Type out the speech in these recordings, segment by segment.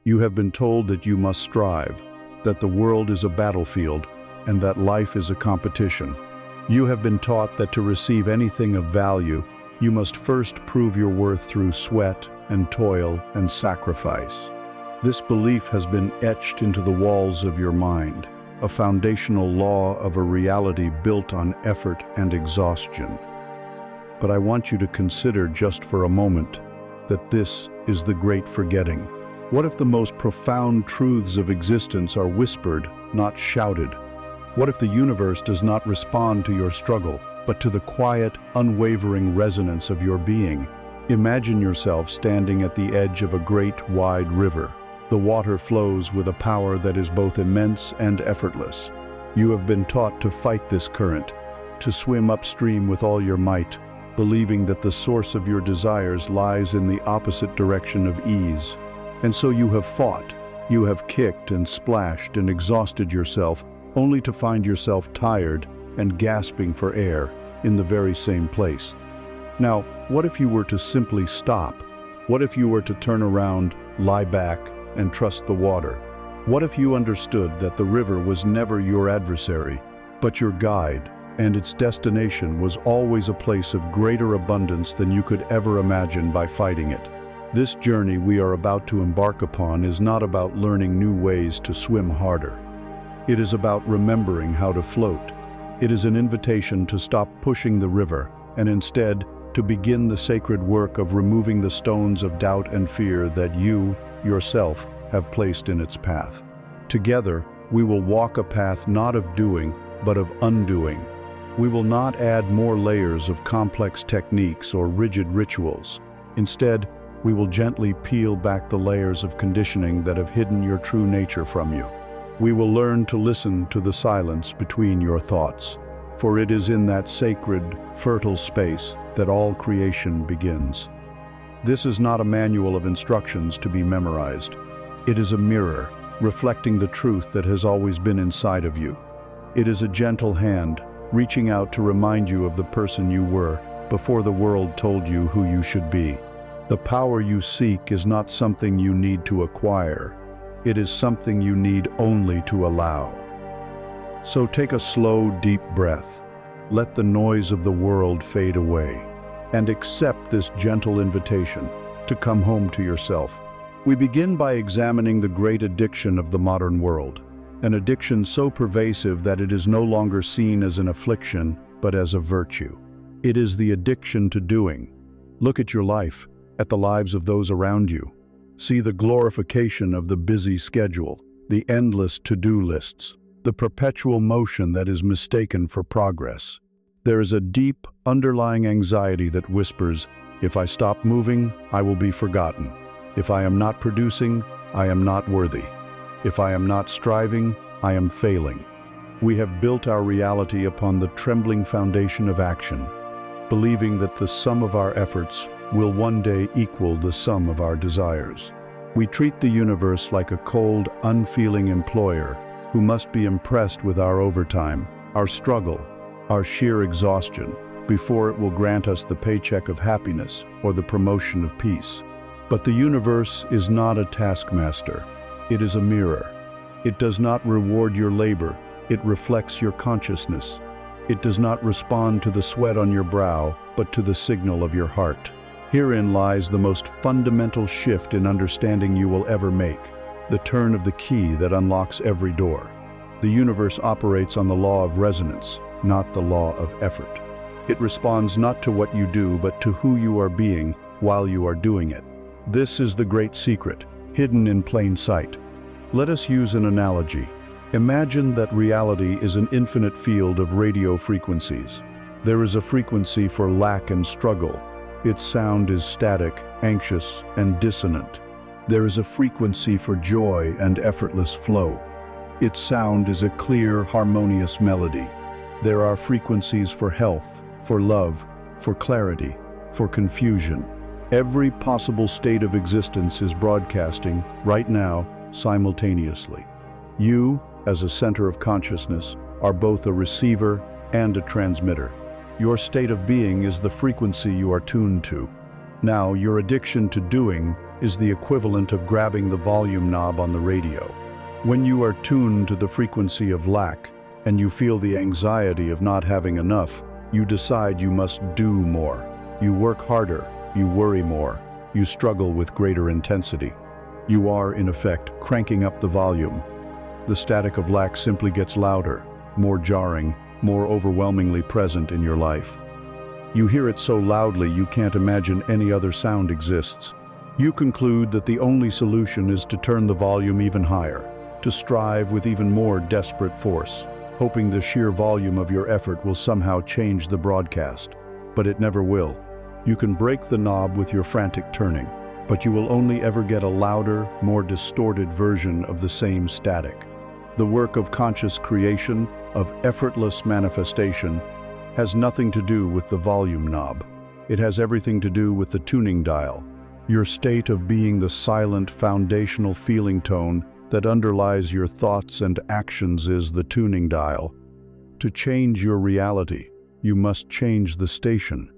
You have been told that you must strive, that the world is a battlefield, and that life is a competition. You have been taught that to receive anything of value, you must first prove your worth through sweat and toil and sacrifice. This belief has been etched into the walls of your mind, a foundational law of a reality built on effort and exhaustion. But I want you to consider just for a moment that this is the great forgetting. What if the most profound truths of existence are whispered, not shouted? What if the universe does not respond to your struggle, but to the quiet, unwavering resonance of your being? Imagine yourself standing at the edge of a great, wide river. The water flows with a power that is both immense and effortless. You have been taught to fight this current, to swim upstream with all your might, believing that the source of your desires lies in the opposite direction of ease. And so you have fought, you have kicked and splashed and exhausted yourself, only to find yourself tired and gasping for air in the very same place. Now, what if you were to simply stop? What if you were to turn around, lie back, and trust the water? What if you understood that the river was never your adversary, but your guide, and its destination was always a place of greater abundance than you could ever imagine by fighting it? This journey we are about to embark upon is not about learning new ways to swim harder. It is about remembering how to float. It is an invitation to stop pushing the river and instead to begin the sacred work of removing the stones of doubt and fear that you, yourself, have placed in its path. Together, we will walk a path not of doing, but of undoing. We will not add more layers of complex techniques or rigid rituals. Instead, we will gently peel back the layers of conditioning that have hidden your true nature from you. We will learn to listen to the silence between your thoughts, for it is in that sacred, fertile space that all creation begins. This is not a manual of instructions to be memorized. It is a mirror, reflecting the truth that has always been inside of you. It is a gentle hand, reaching out to remind you of the person you were before the world told you who you should be. The power you seek is not something you need to acquire. It is something you need only to allow. So take a slow, deep breath. Let the noise of the world fade away, and accept this gentle invitation to come home to yourself. We begin by examining the great addiction of the modern world, an addiction so pervasive that it is no longer seen as an affliction, but as a virtue. It is the addiction to doing. Look at your life, at the lives of those around you. See the glorification of the busy schedule, the endless to-do lists, the perpetual motion that is mistaken for progress. There is a deep, underlying anxiety that whispers, if I stop moving, I will be forgotten. If I am not producing, I am not worthy. If I am not striving, I am failing. We have built our reality upon the trembling foundation of action, believing that the sum of our efforts will one day equal the sum of our desires. We treat the universe like a cold, unfeeling employer who must be impressed with our overtime, our struggle, our sheer exhaustion, before it will grant us the paycheck of happiness or the promotion of peace. But the universe is not a taskmaster. It is a mirror. It does not reward your labor. It reflects your consciousness. It does not respond to the sweat on your brow, but to the signal of your heart. Herein lies the most fundamental shift in understanding you will ever make, the turn of the key that unlocks every door. The universe operates on the law of resonance, not the law of effort. It responds not to what you do, but to who you are being while you are doing it. This is the great secret, hidden in plain sight. Let us use an analogy. Imagine that reality is an infinite field of radio frequencies. There is a frequency for lack and struggle. Its sound is static, anxious, and dissonant. There is a frequency for joy and effortless flow. Its sound is a clear, harmonious melody. There are frequencies for health, for love, for clarity, for confusion. Every possible state of existence is broadcasting, right now, simultaneously. You, as a center of consciousness, are both a receiver and a transmitter. Your state of being is the frequency you are tuned to. Now, your addiction to doing is the equivalent of grabbing the volume knob on the radio. When you are tuned to the frequency of lack, and you feel the anxiety of not having enough, you decide you must do more. You work harder, you worry more, you struggle with greater intensity. You are, in effect, cranking up the volume. The static of lack simply gets louder, more jarring, more overwhelmingly present in your life. You hear it so loudly you can't imagine any other sound exists. You conclude that the only solution is to turn the volume even higher, to strive with even more desperate force, hoping the sheer volume of your effort will somehow change the broadcast. But it never will. You can break the knob with your frantic turning, but you will only ever get a louder, more distorted version of the same static. The work of conscious creation, of effortless manifestation, has nothing to do with the volume knob. It has everything to do with the tuning dial, your state of being, the silent, foundational feeling tone that underlies your thoughts and actions is the tuning dial. To change your reality, you must change the station.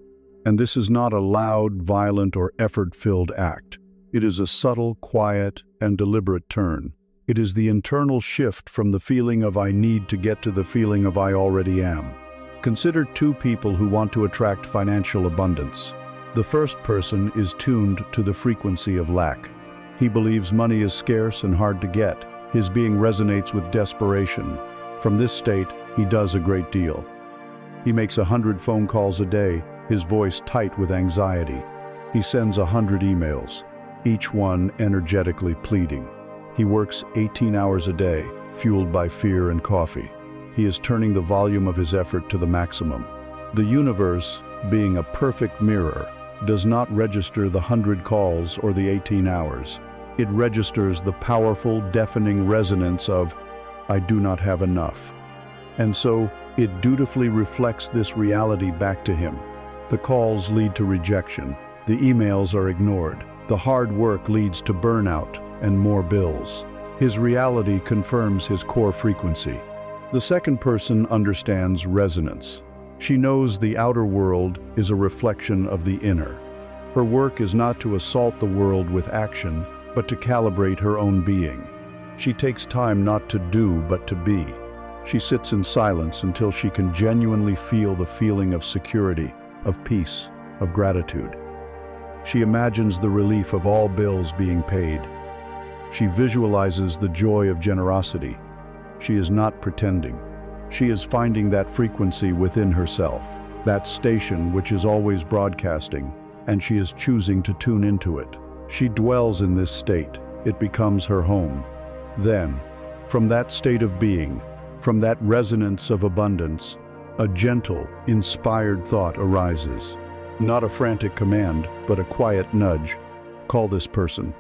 And this is not a loud, violent, or effort-filled act. It is a subtle, quiet, and deliberate turn. It is the internal shift from the feeling of I need to get to the feeling of I already am. Consider two people who want to attract financial abundance. The first person is tuned to the frequency of lack. He believes money is scarce and hard to get. His being resonates with desperation. From this state, he does a great deal. He makes 100 phone calls a day, his voice tight with anxiety. He sends 100 emails, each one energetically pleading. He works 18 hours a day, fueled by fear and coffee. He is turning the volume of his effort to the maximum. The universe, being a perfect mirror, does not register the 100 calls or the 18 hours. It registers the powerful, deafening resonance of, I do not have enough. And so, it dutifully reflects this reality back to him. The calls lead to rejection. The emails are ignored. The hard work leads to burnout and more bills. His reality confirms his core frequency. The second person understands resonance. She knows the outer world is a reflection of the inner. Her work is not to assault the world with action, but to calibrate her own being. She takes time not to do, but to be. She sits in silence until she can genuinely feel the feeling of security, of peace, of gratitude. She imagines the relief of all bills being paid. She visualizes the joy of generosity. She is not pretending. She is finding that frequency within herself, that station which is always broadcasting, and she is choosing to tune into it. She dwells in this state. It becomes her home. Then, from that state of being, from that resonance of abundance, a gentle, inspired thought arises. Not a frantic command, but a quiet nudge. Call this person.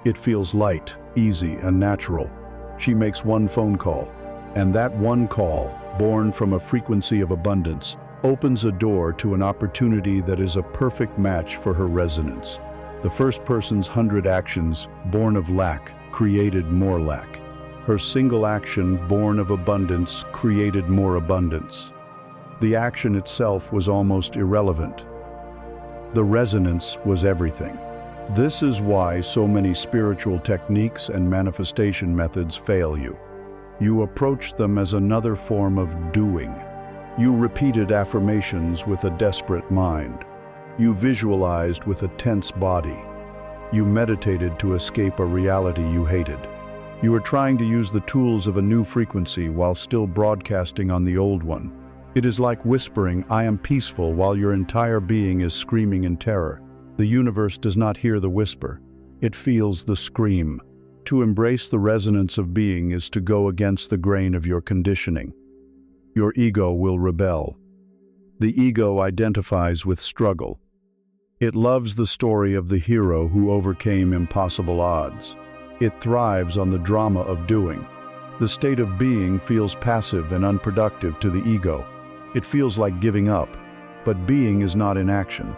It feels light, easy, and natural. She makes one phone call, and that one call, born from a frequency of abundance, opens a door to an opportunity that is a perfect match for her resonance. The first person's 100 actions, born of lack, created more lack. Her single action, born of abundance, created more abundance. The action itself was almost irrelevant. The resonance was everything. This is why so many spiritual techniques and manifestation methods fail you. You approach them as another form of doing. You repeated affirmations with a desperate mind. You visualized with a tense body. You meditated to escape a reality you hated. You were trying to use the tools of a new frequency while still broadcasting on the old one. It is like whispering, I am peaceful, while your entire being is screaming in terror. The universe does not hear the whisper. It feels the scream. To embrace the resonance of being is to go against the grain of your conditioning. Your ego will rebel. The ego identifies with struggle. It loves the story of the hero who overcame impossible odds. It thrives on the drama of doing. The state of being feels passive and unproductive to the ego. It feels like giving up, but being is not inaction.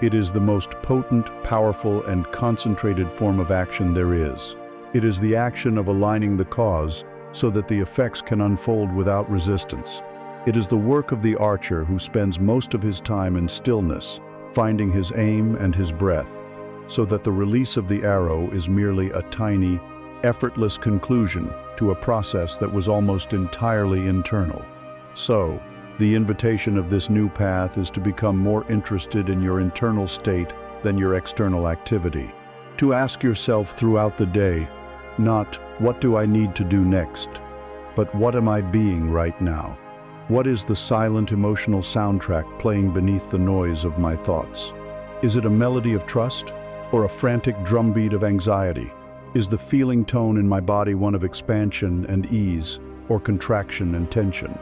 It is the most potent, powerful, and concentrated form of action there is. It is the action of aligning the cause so that the effects can unfold without resistance. It is the work of the archer who spends most of his time in stillness, finding his aim and his breath. so that the release of the arrow is merely a tiny, effortless conclusion to a process that was almost entirely internal. So, the invitation of this new path is to become more interested in your internal state than your external activity. To ask yourself throughout the day, not, what do I need to do next, but what am I being right now? What is the silent emotional soundtrack playing beneath the noise of my thoughts? Is it a melody of trust or a frantic drumbeat of anxiety? Is the feeling tone in my body one of expansion and ease or contraction and tension?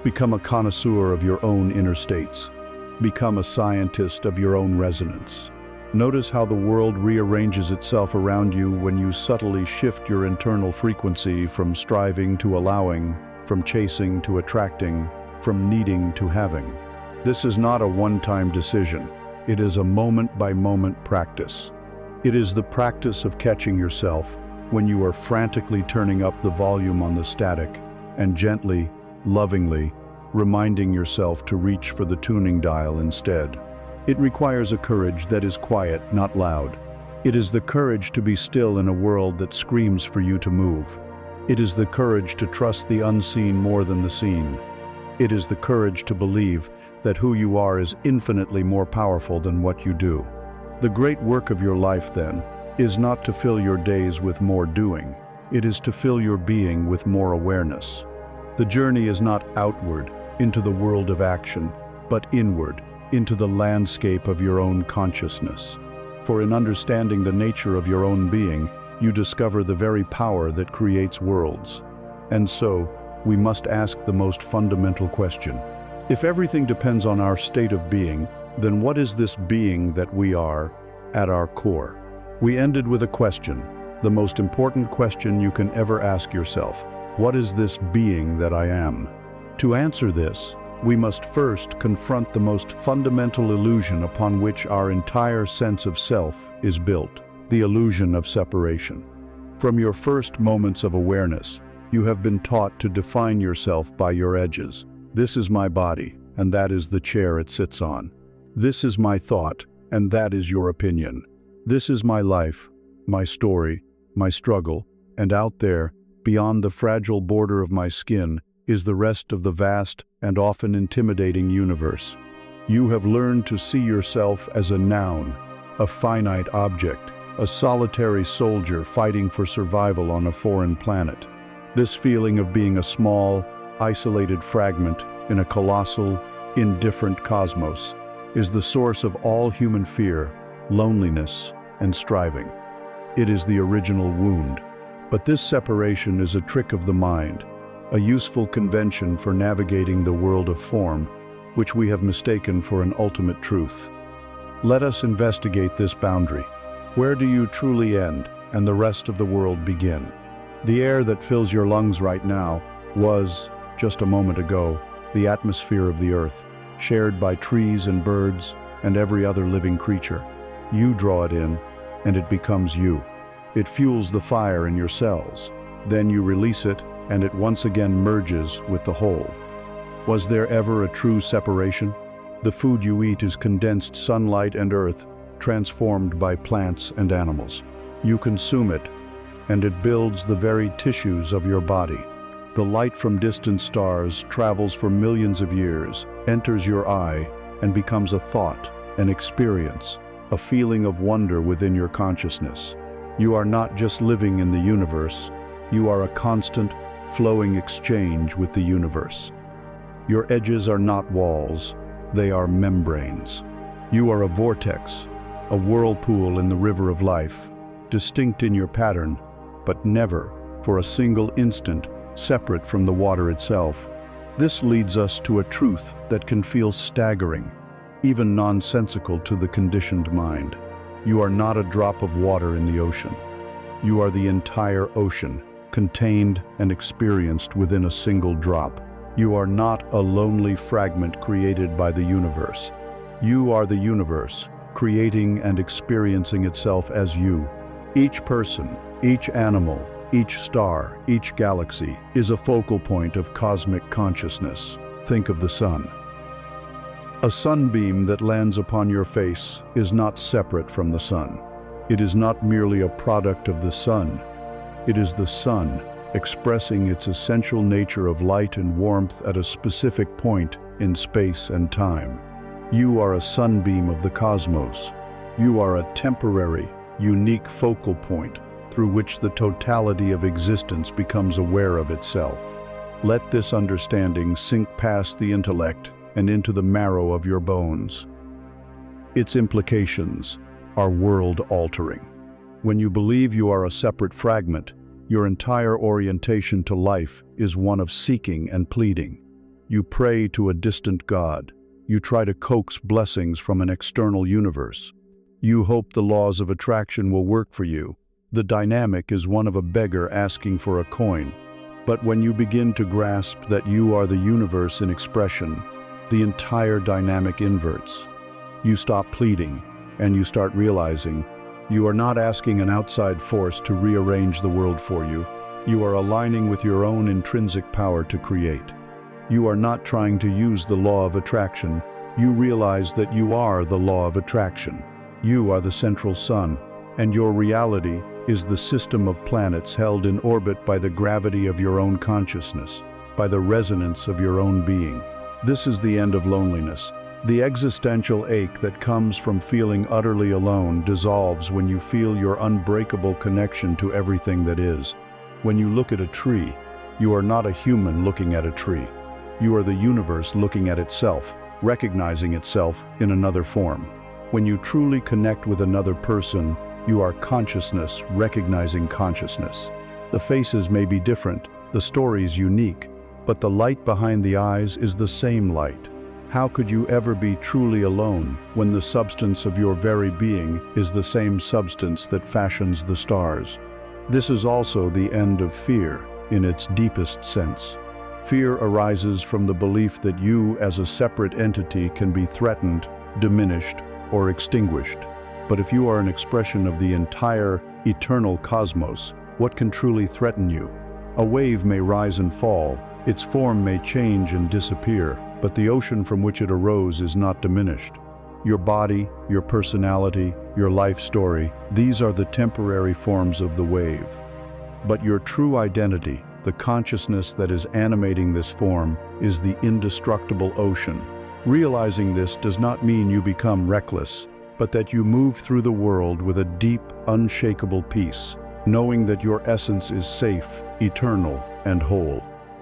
Become a connoisseur of your own inner states. Become a scientist of your own resonance. Notice how the world rearranges itself around you when you subtly shift your internal frequency from striving to allowing, from chasing to attracting, from needing to having. This is not a one-time decision. It is a moment-by-moment practice. It is the practice of catching yourself when you are frantically turning up the volume on the static and gently, lovingly, reminding yourself to reach for the tuning dial instead. It requires a courage that is quiet, not loud. It is the courage to be still in a world that screams for you to move. It is the courage to trust the unseen more than the seen. It is the courage to believe that who you are is infinitely more powerful than what you do. The great work of your life, then, is not to fill your days with more doing. It is to fill your being with more awareness. The journey is not outward, into the world of action, but inward, into the landscape of your own consciousness. For in understanding the nature of your own being, you discover the very power that creates worlds. And so, we must ask the most fundamental question. If everything depends on our state of being, then what is this being that we are at our core? We ended with a question, the most important question you can ever ask yourself. What is this being that I am? To answer this, we must first confront the most fundamental illusion upon which our entire sense of self is built, the illusion of separation. From your first moments of awareness, you have been taught to define yourself by your edges. This is my body, and that is the chair it sits on. This is my thought, and that is your opinion. This is my life, my story, my struggle, and out there, beyond the fragile border of my skin, is the rest of the vast and often intimidating universe. You have learned to see yourself as a noun, a finite object, a solitary soldier fighting for survival on a foreign planet. This feeling of being a small, isolated fragment in a colossal, indifferent cosmos is the source of all human fear, loneliness, and striving. It is the original wound. But this separation is a trick of the mind, a useful convention for navigating the world of form, which we have mistaken for an ultimate truth. Let us investigate this boundary. Where do you truly end and the rest of the world begin? The air that fills your lungs right now was, just a moment ago, the atmosphere of the earth, shared by trees and birds and every other living creature. You draw it in, and it becomes you. It fuels the fire in your cells. Then you release it, and it once again merges with the whole. Was there ever a true separation? The food you eat is condensed sunlight and earth, transformed by plants and animals. You consume it, and it builds the very tissues of your body. The light from distant stars travels for millions of years, enters your eye, and becomes a thought, an experience, a feeling of wonder within your consciousness. You are not just living in the universe, you are a constant, flowing exchange with the universe. Your edges are not walls, they are membranes. You are a vortex, a whirlpool in the river of life, distinct in your pattern, but never, for a single instant, separate from the water itself. This leads us to a truth that can feel staggering, even nonsensical to the conditioned mind. You are not a drop of water in the ocean. You are the entire ocean, contained and experienced within a single drop. You are not a lonely fragment created by the universe. You are the universe, creating and experiencing itself as you. Each person, each animal, each star, each galaxy is a focal point of cosmic consciousness. Think of the sun. A sunbeam that lands upon your face is not separate from the sun. It is not merely a product of the sun. It is the sun, expressing its essential nature of light and warmth at a specific point in space and time. You are a sunbeam of the cosmos. You are a temporary, unique focal point through which the totality of existence becomes aware of itself. Let this understanding sink past the intellect and into the marrow of your bones. Its implications are world-altering. When you believe you are a separate fragment, your entire orientation to life is one of seeking and pleading. You pray to a distant God. You try to coax blessings from an external universe. You hope the laws of attraction will work for you. The dynamic is one of a beggar asking for a coin. But when you begin to grasp that you are the universe in expression, the entire dynamic inverts. You stop pleading, and you start realizing you are not asking an outside force to rearrange the world for you. You are aligning with your own intrinsic power to create. You are not trying to use the law of attraction. You realize that you are the law of attraction. You are the central sun, and your reality is the system of planets held in orbit by the gravity of your own consciousness, by the resonance of your own being. This is the end of loneliness. The existential ache that comes from feeling utterly alone dissolves when you feel your unbreakable connection to everything that is. When you look at a tree, you are not a human looking at a tree. You are the universe looking at itself, recognizing itself in another form. When you truly connect with another person, you are consciousness recognizing consciousness. The faces may be different, the stories unique, but the light behind the eyes is the same light. How could you ever be truly alone when the substance of your very being is the same substance that fashions the stars? This is also the end of fear in its deepest sense. Fear arises from the belief that you as a separate entity can be threatened, diminished, or extinguished. But if you are an expression of the entire, eternal cosmos, what can truly threaten you? A wave may rise and fall, its form may change and disappear, but the ocean from which it arose is not diminished. Your body, your personality, your life story, these are the temporary forms of the wave. But your true identity, the consciousness that is animating this form, is the indestructible ocean. Realizing this does not mean you become reckless, but that you move through the world with a deep, unshakable peace, knowing that your essence is safe, eternal, and whole.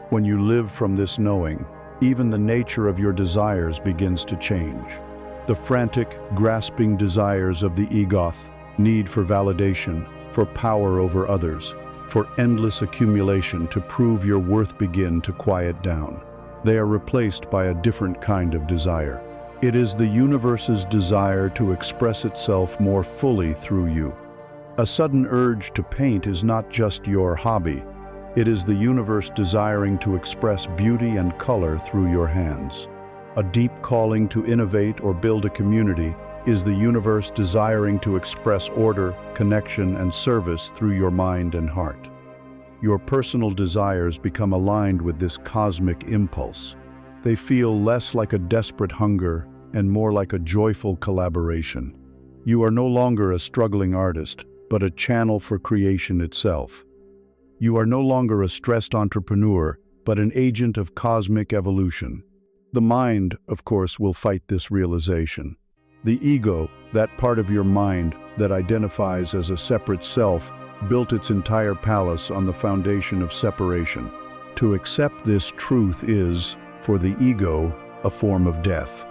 When you live from this knowing, even the nature of your desires begins to change. The frantic, grasping desires of the egoth, need for validation, for power over others, for endless accumulation to prove your worth begin to quiet down. They are replaced by a different kind of desire. It is the universe's desire to express itself more fully through you. A sudden urge to paint is not just your hobby. It is the universe desiring to express beauty and color through your hands. A deep calling to innovate or build a community is the universe desiring to express order, connection, and service through your mind and heart. Your personal desires become aligned with this cosmic impulse. They feel less like a desperate hunger and more like a joyful collaboration. You are no longer a struggling artist, but a channel for creation itself. You are no longer a stressed entrepreneur, but an agent of cosmic evolution. The mind, of course, will fight this realization. The ego, that part of your mind that identifies as a separate self, built its entire palace on the foundation of separation. To accept this truth is, for the ego, a form of death.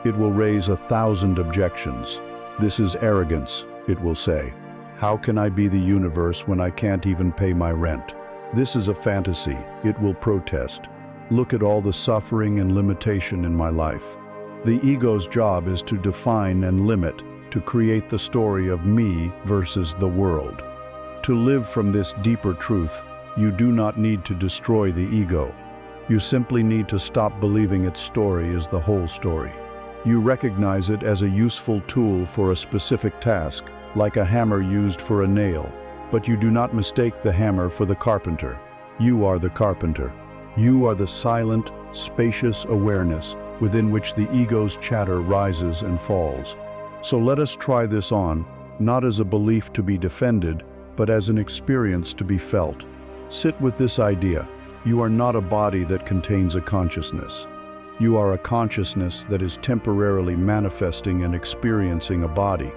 It will raise 1,000 objections. This is arrogance, it will say. How can I be the universe when I can't even pay my rent? This is a fantasy, it will protest. Look at all the suffering and limitation in my life. The ego's job is to define and limit, to create the story of me versus the world. To live from this deeper truth, you do not need to destroy the ego. You simply need to stop believing its story is the whole story. You recognize it as a useful tool for a specific task, like a hammer used for a nail, but you do not mistake the hammer for the carpenter. You are the carpenter. You are the silent, spacious awareness within which the ego's chatter rises and falls. So let us try this on. not as a belief to be defended, but as an experience to be felt. Sit with this idea. You are not a body that contains a consciousness. You are a consciousness that is temporarily manifesting and experiencing a body.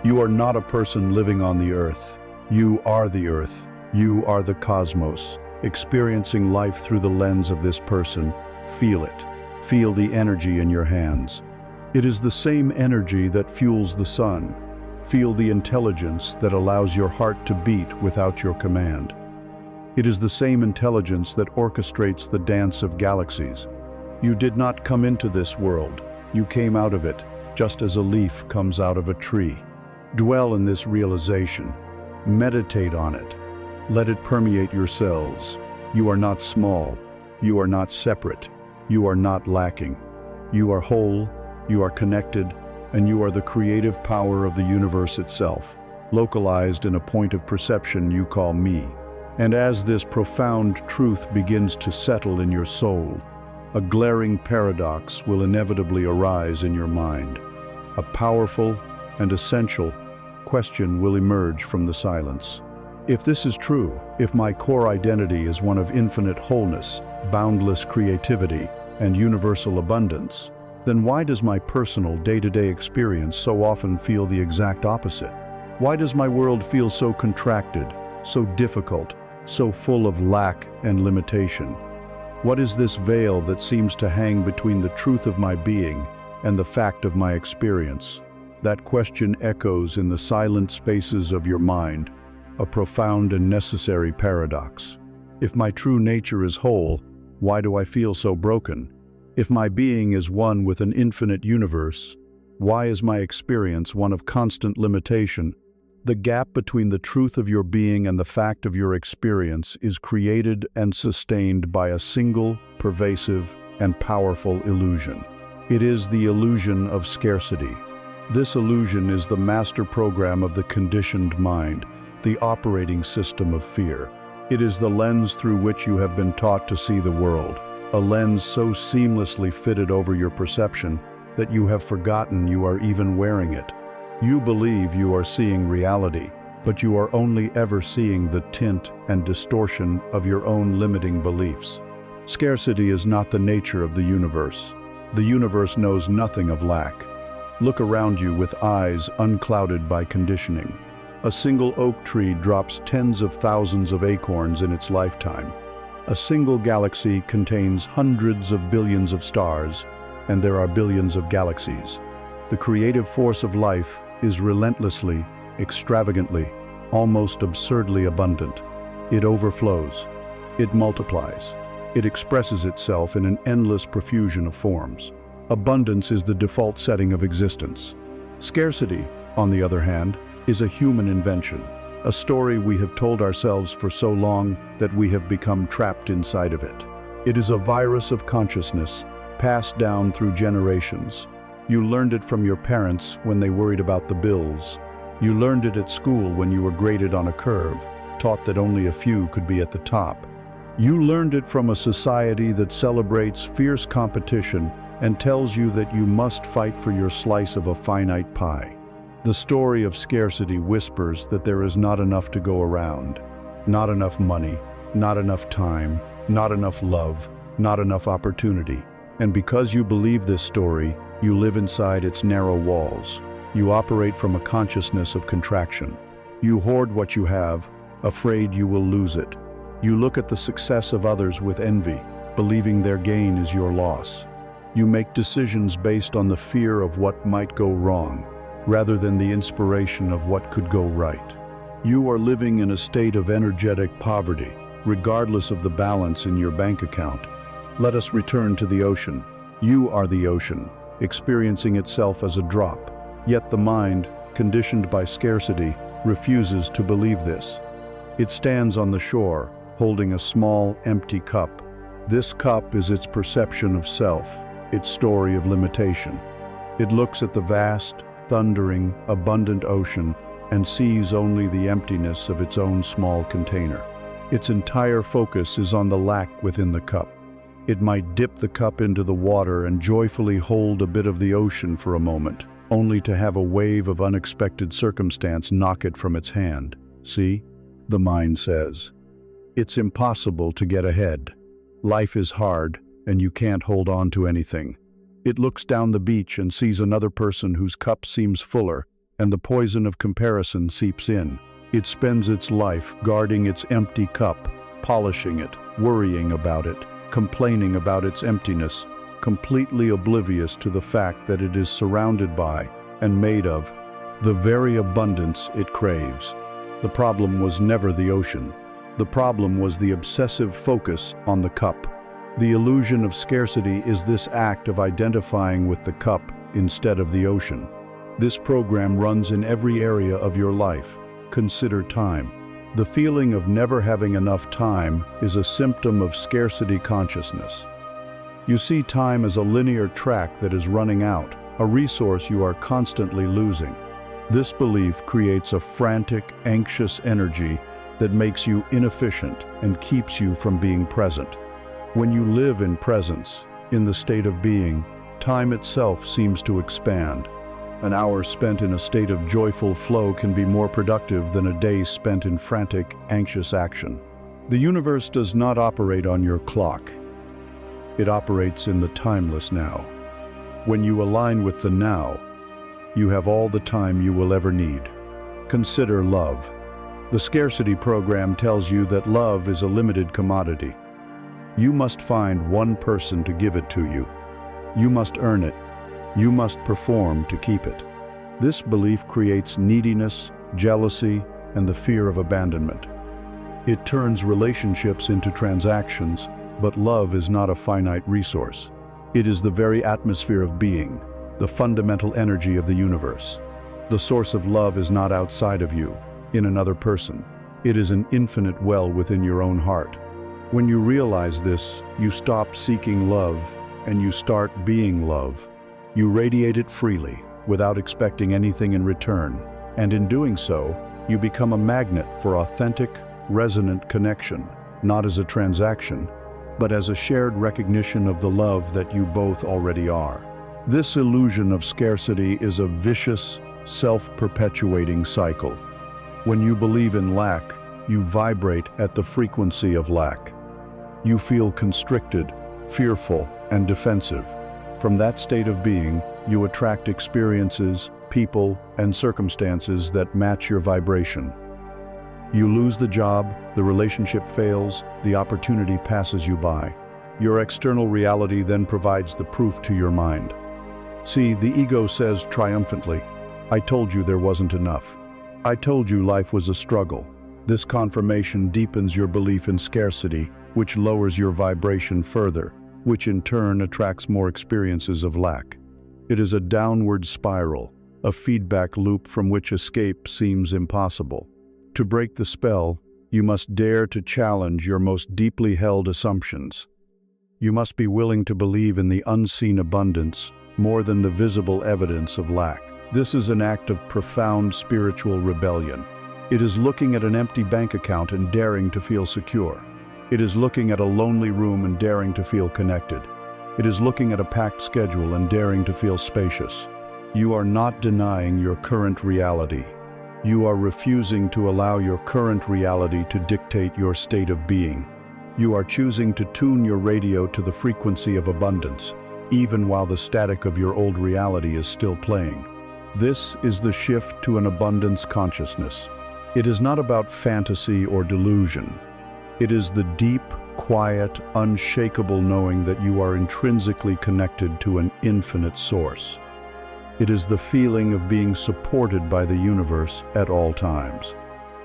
You are not a person living on the earth. You are the earth. You are the cosmos, experiencing life through the lens of this person. Feel it. Feel the energy in your hands. It is the same energy that fuels the sun. Feel the intelligence that allows your heart to beat without your command. It is the same intelligence that orchestrates the dance of galaxies. You did not come into this world. You came out of it, just as a leaf comes out of a tree. Dwell in this realization. Meditate on it. Let it permeate your cells. You are not small. You are not separate. You are not lacking. You are whole, you are connected, and you are the creative power of the universe itself, localized in a point of perception you call me. And as this profound truth begins to settle in your soul, a glaring paradox will inevitably arise in your mind. A powerful and essential question will emerge from the silence. If this is true, if my core identity is one of infinite wholeness, boundless creativity, and universal abundance, then why does my personal day-to-day experience so often feel the exact opposite? Why does my world feel so contracted, so difficult, so full of lack and limitation? What is this veil that seems to hang between the truth of my being and the fact of my experience? That question echoes in the silent spaces of your mind, a profound and necessary paradox. If my true nature is whole, why do I feel so broken? If my being is one with an infinite universe, why is my experience one of constant limitation? The gap between the truth of your being and the fact of your experience is created and sustained by a single, pervasive, and powerful illusion. It is the illusion of scarcity. This illusion is the master program of the conditioned mind, the operating system of fear. It is the lens through which you have been taught to see the world, a lens so seamlessly fitted over your perception that you have forgotten you are even wearing it. You believe you are seeing reality, but you are only ever seeing the tint and distortion of your own limiting beliefs. Scarcity is not the nature of the universe. The universe knows nothing of lack. Look around you with eyes unclouded by conditioning. A single oak tree drops tens of thousands of acorns in its lifetime. A single galaxy contains hundreds of billions of stars, and there are billions of galaxies. The creative force of life is relentlessly, extravagantly, almost absurdly abundant. It overflows. It multiplies. It expresses itself in an endless profusion of forms. Abundance is the default setting of existence. Scarcity, on the other hand, is a human invention, a story we have told ourselves for so long that we have become trapped inside of it. It is a virus of consciousness, passed down through generations. You learned it from your parents when they worried about the bills. You learned it at school when you were graded on a curve, taught that only a few could be at the top. You learned it from a society that celebrates fierce competition and tells you that you must fight for your slice of a finite pie. The story of scarcity whispers that there is not enough to go around. Not enough money, not enough time, not enough love, not enough opportunity. And because you believe this story, you live inside its narrow walls. You operate from a consciousness of contraction. You hoard what you have, afraid you will lose it. You look at the success of others with envy, believing their gain is your loss. You make decisions based on the fear of what might go wrong, rather than the inspiration of what could go right. You are living in a state of energetic poverty, regardless of the balance in your bank account. Let us return to the ocean. You are the ocean, experiencing itself as a drop. Yet the mind, conditioned by scarcity, refuses to believe this. It stands on the shore, holding a small, empty cup. This cup is its perception of self, its story of limitation. It looks at the vast, thundering, abundant ocean and sees only the emptiness of its own small container. Its entire focus is on the lack within the cup. It might dip the cup into the water and joyfully hold a bit of the ocean for a moment, only to have a wave of unexpected circumstance knock it from its hand. See? The mind says, it's impossible to get ahead. Life is hard, and you can't hold on to anything. It looks down the beach and sees another person whose cup seems fuller, and the poison of comparison seeps in. It spends its life guarding its empty cup, polishing it, worrying about it, complaining about its emptiness, completely oblivious to the fact that it is surrounded by and made of the very abundance it craves. The problem was never the ocean. The problem was the obsessive focus on the cup. The illusion of scarcity is this act of identifying with the cup instead of the ocean. This program runs in every area of your life. Consider time. The feeling of never having enough time is a symptom of scarcity consciousness. You see time as a linear track that is running out, a resource you are constantly losing. This belief creates a frantic, anxious energy that makes you inefficient and keeps you from being present. When you live in presence, in the state of being, time itself seems to expand. An hour spent in a state of joyful flow can be more productive than a day spent in frantic, anxious action. The universe does not operate on your clock. It operates in the timeless now. When you align with the now, you have all the time you will ever need. Consider love. The scarcity program tells you that love is a limited commodity. You must find one person to give it to you. You must earn it. You must perform to keep it. This belief creates neediness, jealousy, and the fear of abandonment. It turns relationships into transactions, but love is not a finite resource. It is the very atmosphere of being, the fundamental energy of the universe. The source of love is not outside of you, in another person. It is an infinite well within your own heart. When you realize this, you stop seeking love and you start being love. You radiate it freely, without expecting anything in return, and in doing so, you become a magnet for authentic, resonant connection, not as a transaction, but as a shared recognition of the love that you both already are. This illusion of scarcity is a vicious, self-perpetuating cycle. When you believe in lack, you vibrate at the frequency of lack. You feel constricted, fearful, and defensive. From that state of being, you attract experiences, people, and circumstances that match your vibration. You lose the job, the relationship fails, the opportunity passes you by. Your external reality then provides the proof to your mind. See, the ego says triumphantly, "I told you there wasn't enough. I told you life was a struggle." This confirmation deepens your belief in scarcity, which lowers your vibration further, which in turn attracts more experiences of lack. It is a downward spiral, a feedback loop from which escape seems impossible. To break the spell, you must dare to challenge your most deeply held assumptions. You must be willing to believe in the unseen abundance more than the visible evidence of lack. This is an act of profound spiritual rebellion. It is looking at an empty bank account and daring to feel secure. It is looking at a lonely room and daring to feel connected. It is looking at a packed schedule and daring to feel spacious. You are not denying your current reality. You are refusing to allow your current reality to dictate your state of being. You are choosing to tune your radio to the frequency of abundance, even while the static of your old reality is still playing. This is the shift to an abundance consciousness. It is not about fantasy or delusion. It is the deep, quiet, unshakable knowing that you are intrinsically connected to an infinite source. It is the feeling of being supported by the universe at all times.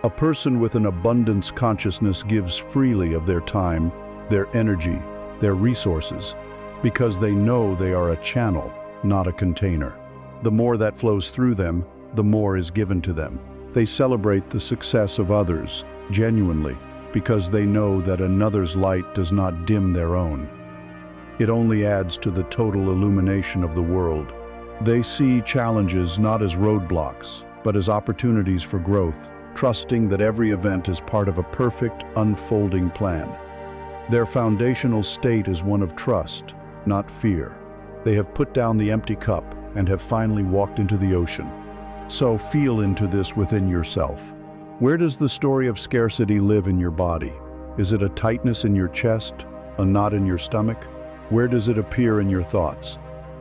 A person with an abundance consciousness gives freely of their time, their energy, their resources, because they know they are a channel, not a container. The more that flows through them, the more is given to them. They celebrate the success of others, genuinely, because they know that another's light does not dim their own. It only adds to the total illumination of the world. They see challenges not as roadblocks, but as opportunities for growth, trusting that every event is part of a perfect, unfolding plan. Their foundational state is one of trust, not fear. They have put down the empty cup, and have finally walked into the ocean. So feel into this within yourself. Where does the story of scarcity live in your body? Is it a tightness in your chest, a knot in your stomach? Where does it appear in your thoughts?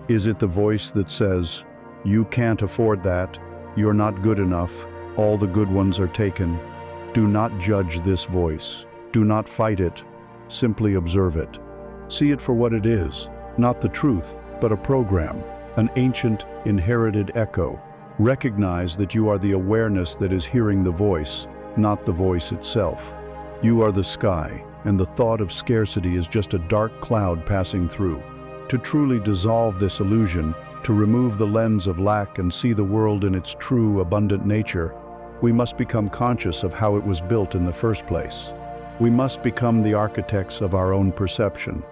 Is it the voice that says, "You can't afford that, you're not good enough, all the good ones are taken"? Do not judge this voice. Do not fight it. Simply observe it. See it for what it is, not the truth, but a program, an ancient, inherited echo. Recognize that you are the awareness that is hearing the voice, not the voice itself. You are the sky, and the thought of scarcity is just a dark cloud passing through. To truly dissolve this illusion, to remove the lens of lack and see the world in its true, abundant nature, we must become conscious of how it was built in the first place. We must become the architects of our own perception.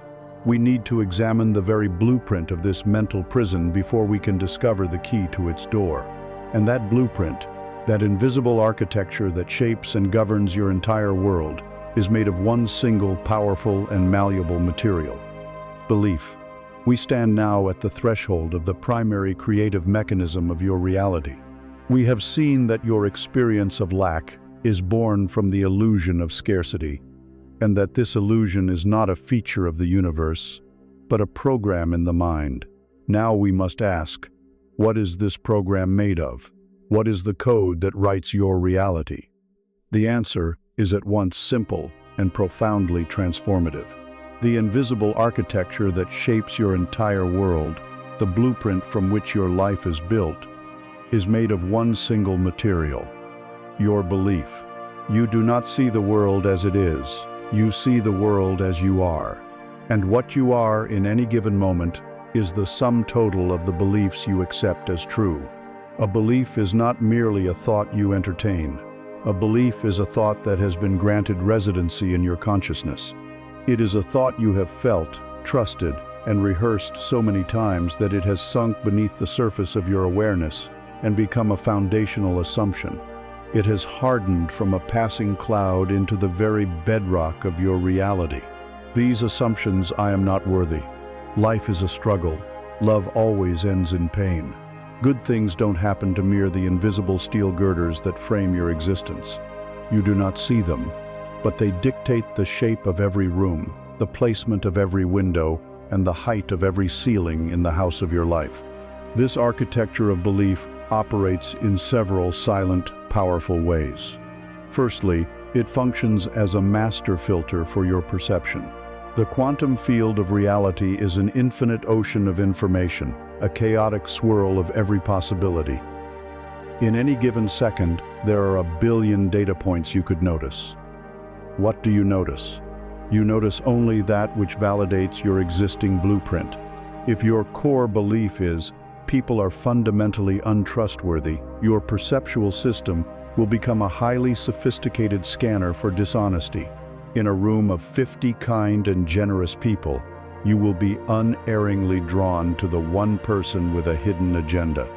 We need to examine the very blueprint of this mental prison before we can discover the key to its door. And that blueprint, that invisible architecture that shapes and governs your entire world, is made of one single, powerful, and malleable material: belief. We stand now at the threshold of the primary creative mechanism of your reality. We have seen that your experience of lack is born from the illusion of scarcity, and that this illusion is not a feature of the universe, but a program in the mind. Now we must ask, what is this program made of? What is the code that writes your reality? The answer is at once simple and profoundly transformative. The invisible architecture that shapes your entire world, the blueprint from which your life is built, is made of one single material: your belief. You do not see the world as it is. You see the world as you are. And what you are in any given moment is the sum total of the beliefs you accept as true. A belief is not merely a thought you entertain. A belief is a thought that has been granted residency in your consciousness. It is a thought you have felt, trusted, and rehearsed so many times that it has sunk beneath the surface of your awareness and become a foundational assumption. It has hardened from a passing cloud into the very bedrock of your reality. These assumptions: I am not worthy. Life is a struggle. Love always ends in pain. Good things don't happen to mere the invisible steel girders that frame your existence. You do not see them, but they dictate the shape of every room, the placement of every window, and the height of every ceiling in the house of your life. This architecture of belief operates in several silent, powerful ways. Firstly, it functions as a master filter for your perception. The quantum field of reality is an infinite ocean of information, a chaotic swirl of every possibility. In any given second, there are a billion data points you could notice. What do you notice? You notice only that which validates your existing blueprint. If your core belief is, people are fundamentally untrustworthy, your perceptual system will become a highly sophisticated scanner for dishonesty. In a room of 50 kind and generous people, you will be unerringly drawn to the one person with a hidden agenda.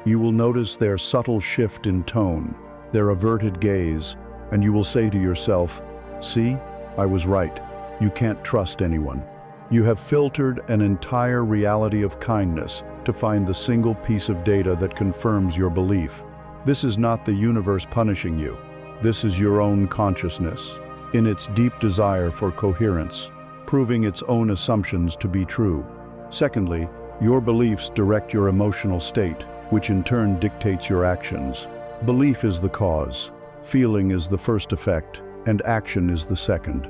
You will notice their subtle shift in tone, their averted gaze, and you will say to yourself, "See, I was right. You can't trust anyone." You have filtered an entire reality of kindness to find the single piece of data that confirms your belief. This is not the universe punishing you. This is your own consciousness, in its deep desire for coherence, proving its own assumptions to be true. Secondly, your beliefs direct your emotional state, which in turn dictates your actions. Belief is the cause, feeling is the first effect, and action is the second.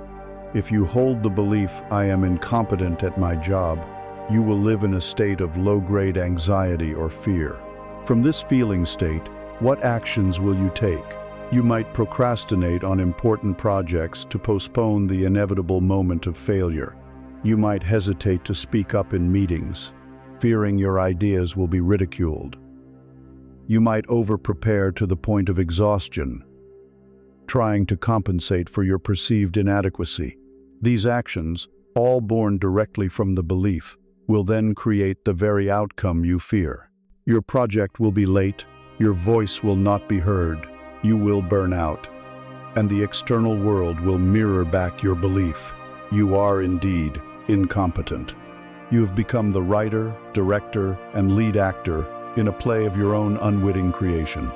If you hold the belief, "I am incompetent at my job," you will live in a state of low-grade anxiety or fear. From this feeling state, what actions will you take? You might procrastinate on important projects to postpone the inevitable moment of failure. You might hesitate to speak up in meetings, fearing your ideas will be ridiculed. You might over-prepare to the point of exhaustion, trying to compensate for your perceived inadequacy. These actions, all born directly from the belief, will then create the very outcome you fear. Your project will be late, your voice will not be heard, you will burn out, and the external world will mirror back your belief. You are indeed incompetent. You have become the writer, director, and lead actor in a play of your own unwitting creation.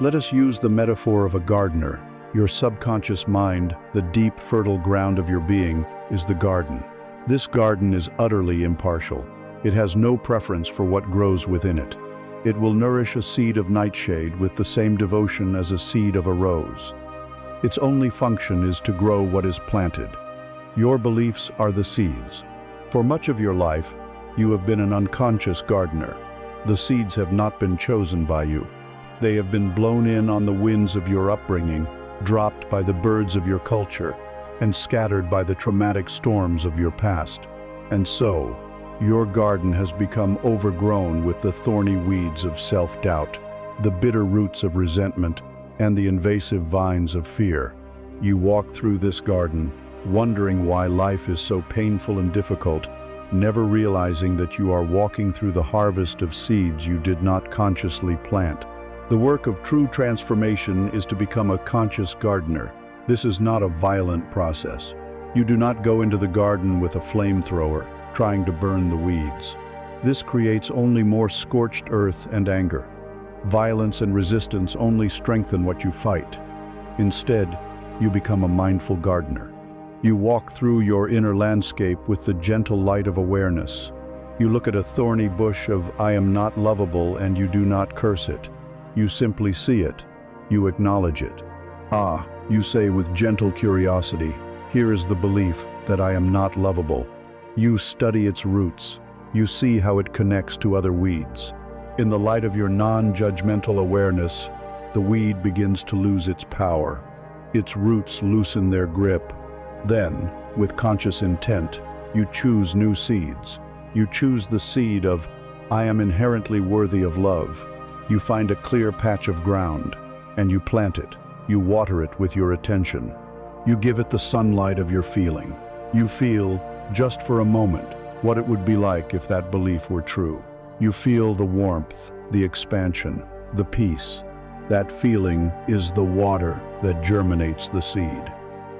Let us use the metaphor of a gardener. Your subconscious mind, the deep, fertile ground of your being, is the garden. This garden is utterly impartial. It has no preference for what grows within it. It will nourish a seed of nightshade with the same devotion as a seed of a rose. Its only function is to grow what is planted. Your beliefs are the seeds. For much of your life, you have been an unconscious gardener. The seeds have not been chosen by you. They have been blown in on the winds of your upbringing, dropped by the birds of your culture, and scattered by the traumatic storms of your past. And so, your garden has become overgrown with the thorny weeds of self-doubt, the bitter roots of resentment, and the invasive vines of fear. You walk through this garden, wondering why life is so painful and difficult, never realizing that you are walking through the harvest of seeds you did not consciously plant. The work of true transformation is to become a conscious gardener. This is not a violent process. You do not go into the garden with a flamethrower, trying to burn the weeds. This creates only more scorched earth and anger. Violence and resistance only strengthen what you fight. Instead, you become a mindful gardener. You walk through your inner landscape with the gentle light of awareness. You look at a thorny bush of "I am not lovable," and you do not curse it. You simply see it. You acknowledge it. "Ah," you say with gentle curiosity, "here is the belief that I am not lovable." You study its roots. You see how it connects to other weeds. In the light of your non-judgmental awareness, the weed begins to lose its power. Its roots loosen their grip. Then, with conscious intent, you choose new seeds. You choose the seed of "I am inherently worthy of love." You find a clear patch of ground, and you plant it. You water it with your attention. You give it the sunlight of your feeling. You feel, just for a moment, what it would be like if that belief were true. You feel the warmth, the expansion, the peace. That feeling is the water that germinates the seed.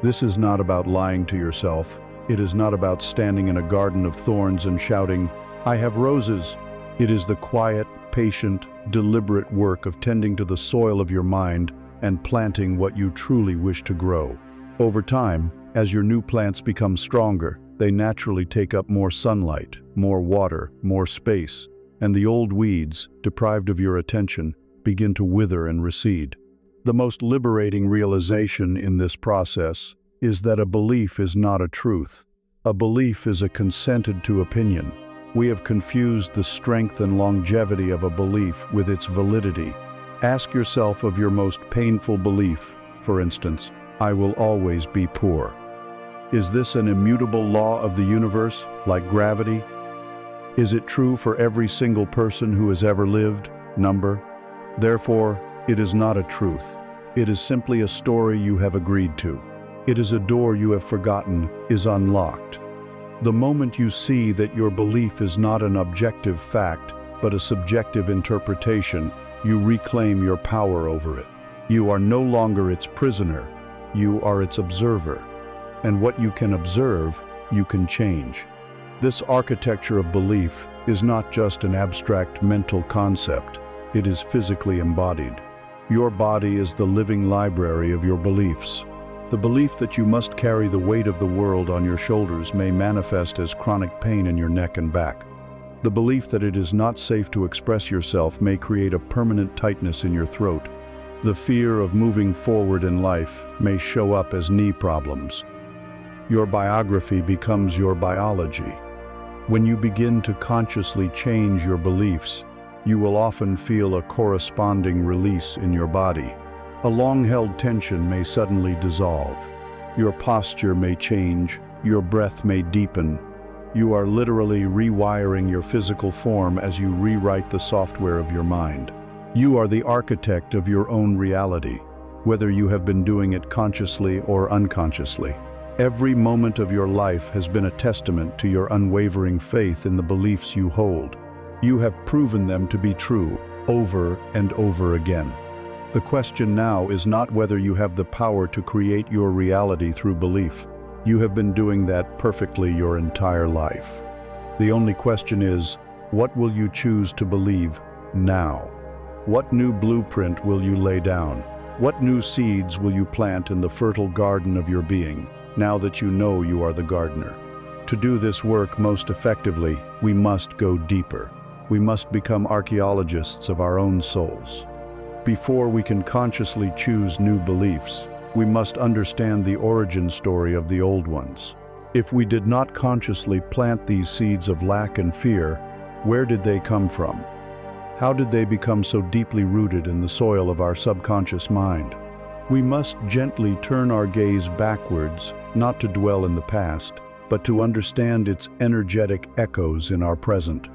This is not about lying to yourself. It is not about standing in a garden of thorns and shouting, "I have roses." It is the quiet, patient, deliberate work of tending to the soil of your mind and planting what you truly wish to grow. Over time, as your new plants become stronger, they naturally take up more sunlight, more water, more space, and the old weeds, deprived of your attention, begin to wither and recede. The most liberating realization in this process is that a belief is not a truth. A belief is a consented-to opinion. We have confused the strength and longevity of a belief with its validity. Ask yourself of your most painful belief, for instance, "I will always be poor." Is this an immutable law of the universe, like gravity? Is it true for every single person who has ever lived? Number. Therefore, it is not a truth. It is simply a story you have agreed to. It is a door you have forgotten is unlocked. The moment you see that your belief is not an objective fact, but a subjective interpretation, you reclaim your power over it. You are no longer its prisoner. You are its observer. And what you can observe, you can change. This architecture of belief is not just an abstract mental concept. It is physically embodied. Your body is the living library of your beliefs. The belief that you must carry the weight of the world on your shoulders may manifest as chronic pain in your neck and back. The belief that it is not safe to express yourself may create a permanent tightness in your throat. The fear of moving forward in life may show up as knee problems. Your biography becomes your biology. When you begin to consciously change your beliefs, you will often feel a corresponding release in your body. A long-held tension may suddenly dissolve. Your posture may change, your breath may deepen. You are literally rewiring your physical form as you rewrite the software of your mind. You are the architect of your own reality, whether you have been doing it consciously or unconsciously. Every moment of your life has been a testament to your unwavering faith in the beliefs you hold. You have proven them to be true over and over again. The question now is not whether you have the power to create your reality through belief. You have been doing that perfectly your entire life. The only question is, what will you choose to believe now? What new blueprint will you lay down? What new seeds will you plant in the fertile garden of your being, now that you know you are the gardener? To do this work most effectively, we must go deeper. We must become archaeologists of our own souls. Before we can consciously choose new beliefs, we must understand the origin story of the old ones. If we did not consciously plant these seeds of lack and fear, where did they come from? How did they become so deeply rooted in the soil of our subconscious mind? We must gently turn our gaze backwards, not to dwell in the past, but to understand its energetic echoes in our present.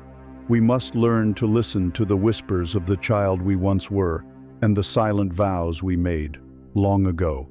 We must learn to listen to the whispers of the child we once were and the silent vows we made long ago.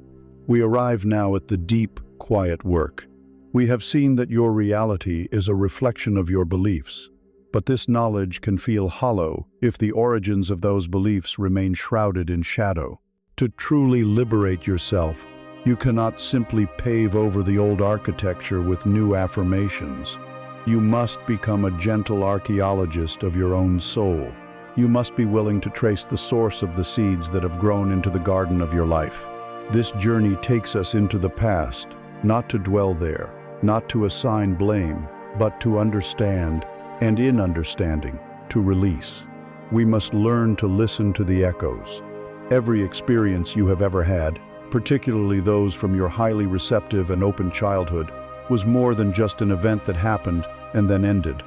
We arrive now at the deep, quiet work. We have seen that your reality is a reflection of your beliefs, but this knowledge can feel hollow if the origins of those beliefs remain shrouded in shadow. To truly liberate yourself, you cannot simply pave over the old architecture with new affirmations. You must become a gentle archaeologist of your own soul. You must be willing to trace the source of the seeds that have grown into the garden of your life. This journey takes us into the past, not to dwell there, not to assign blame, but to understand, and in understanding, to release. We must learn to listen to the echoes. Every experience you have ever had, particularly those from your highly receptive and open childhood, was more than just an event that happened and then ended.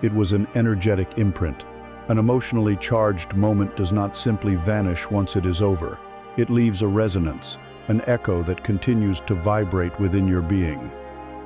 It was an energetic imprint. An emotionally charged moment does not simply vanish once it is over. It leaves a resonance, an echo that continues to vibrate within your being.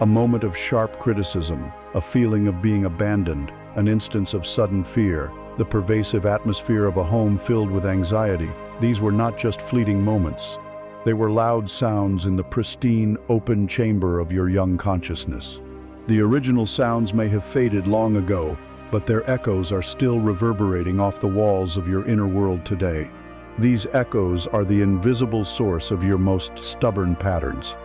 A moment of sharp criticism, a feeling of being abandoned, an instance of sudden fear, the pervasive atmosphere of a home filled with anxiety. These were not just fleeting moments. They were loud sounds in the pristine, open chamber of your young consciousness. The original sounds may have faded long ago, but their echoes are still reverberating off the walls of your inner world today. These echoes are the invisible source of your most stubborn patterns.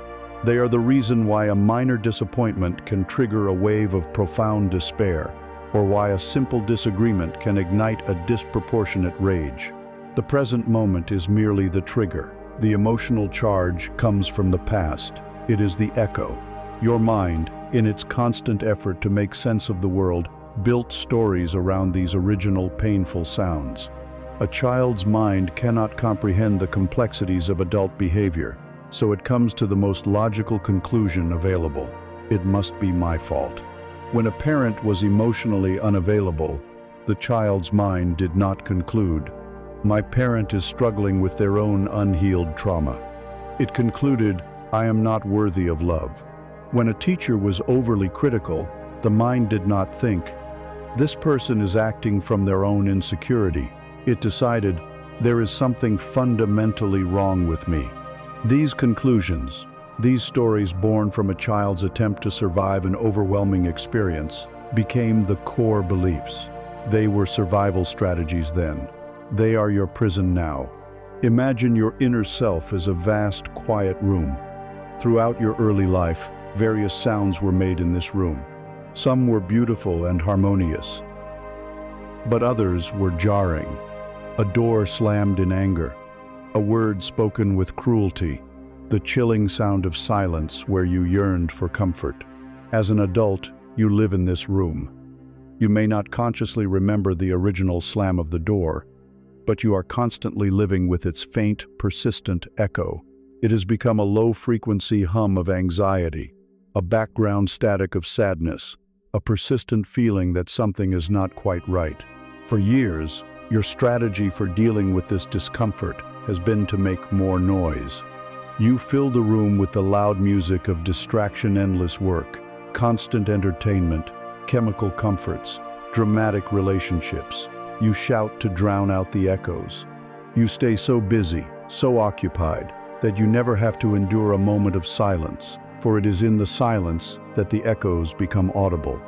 They are the reason why a minor disappointment can trigger a wave of profound despair, or why a simple disagreement can ignite a disproportionate rage. The present moment is merely the trigger. The emotional charge comes from the past. It is the echo. Your mind, in its constant effort to make sense of the world, built stories around these original painful sounds. A child's mind cannot comprehend the complexities of adult behavior, so it comes to the most logical conclusion available. It must be my fault. When a parent was emotionally unavailable, the child's mind did not conclude, my parent is struggling with their own unhealed trauma. It concluded, I am not worthy of love. When a teacher was overly critical, the mind did not think, this person is acting from their own insecurity. It decided, there is something fundamentally wrong with me. These conclusions, these stories born from a child's attempt to survive an overwhelming experience, became the core beliefs. They were survival strategies then. They are your prison now. Imagine your inner self as a vast, quiet room. Throughout your early life, various sounds were made in this room. Some were beautiful and harmonious, but others were jarring. A door slammed in anger, a word spoken with cruelty, the chilling sound of silence where you yearned for comfort. As an adult, you live in this room. You may not consciously remember the original slam of the door, but you are constantly living with its faint, persistent echo. It has become a low-frequency hum of anxiety, a background static of sadness, a persistent feeling that something is not quite right. For years, your strategy for dealing with this discomfort has been to make more noise. You fill the room with the loud music of distraction, endless work, constant entertainment, chemical comforts, dramatic relationships. You shout to drown out the echoes. You stay so busy, so occupied, that you never have to endure a moment of silence, for it is in the silence that the echoes become audible.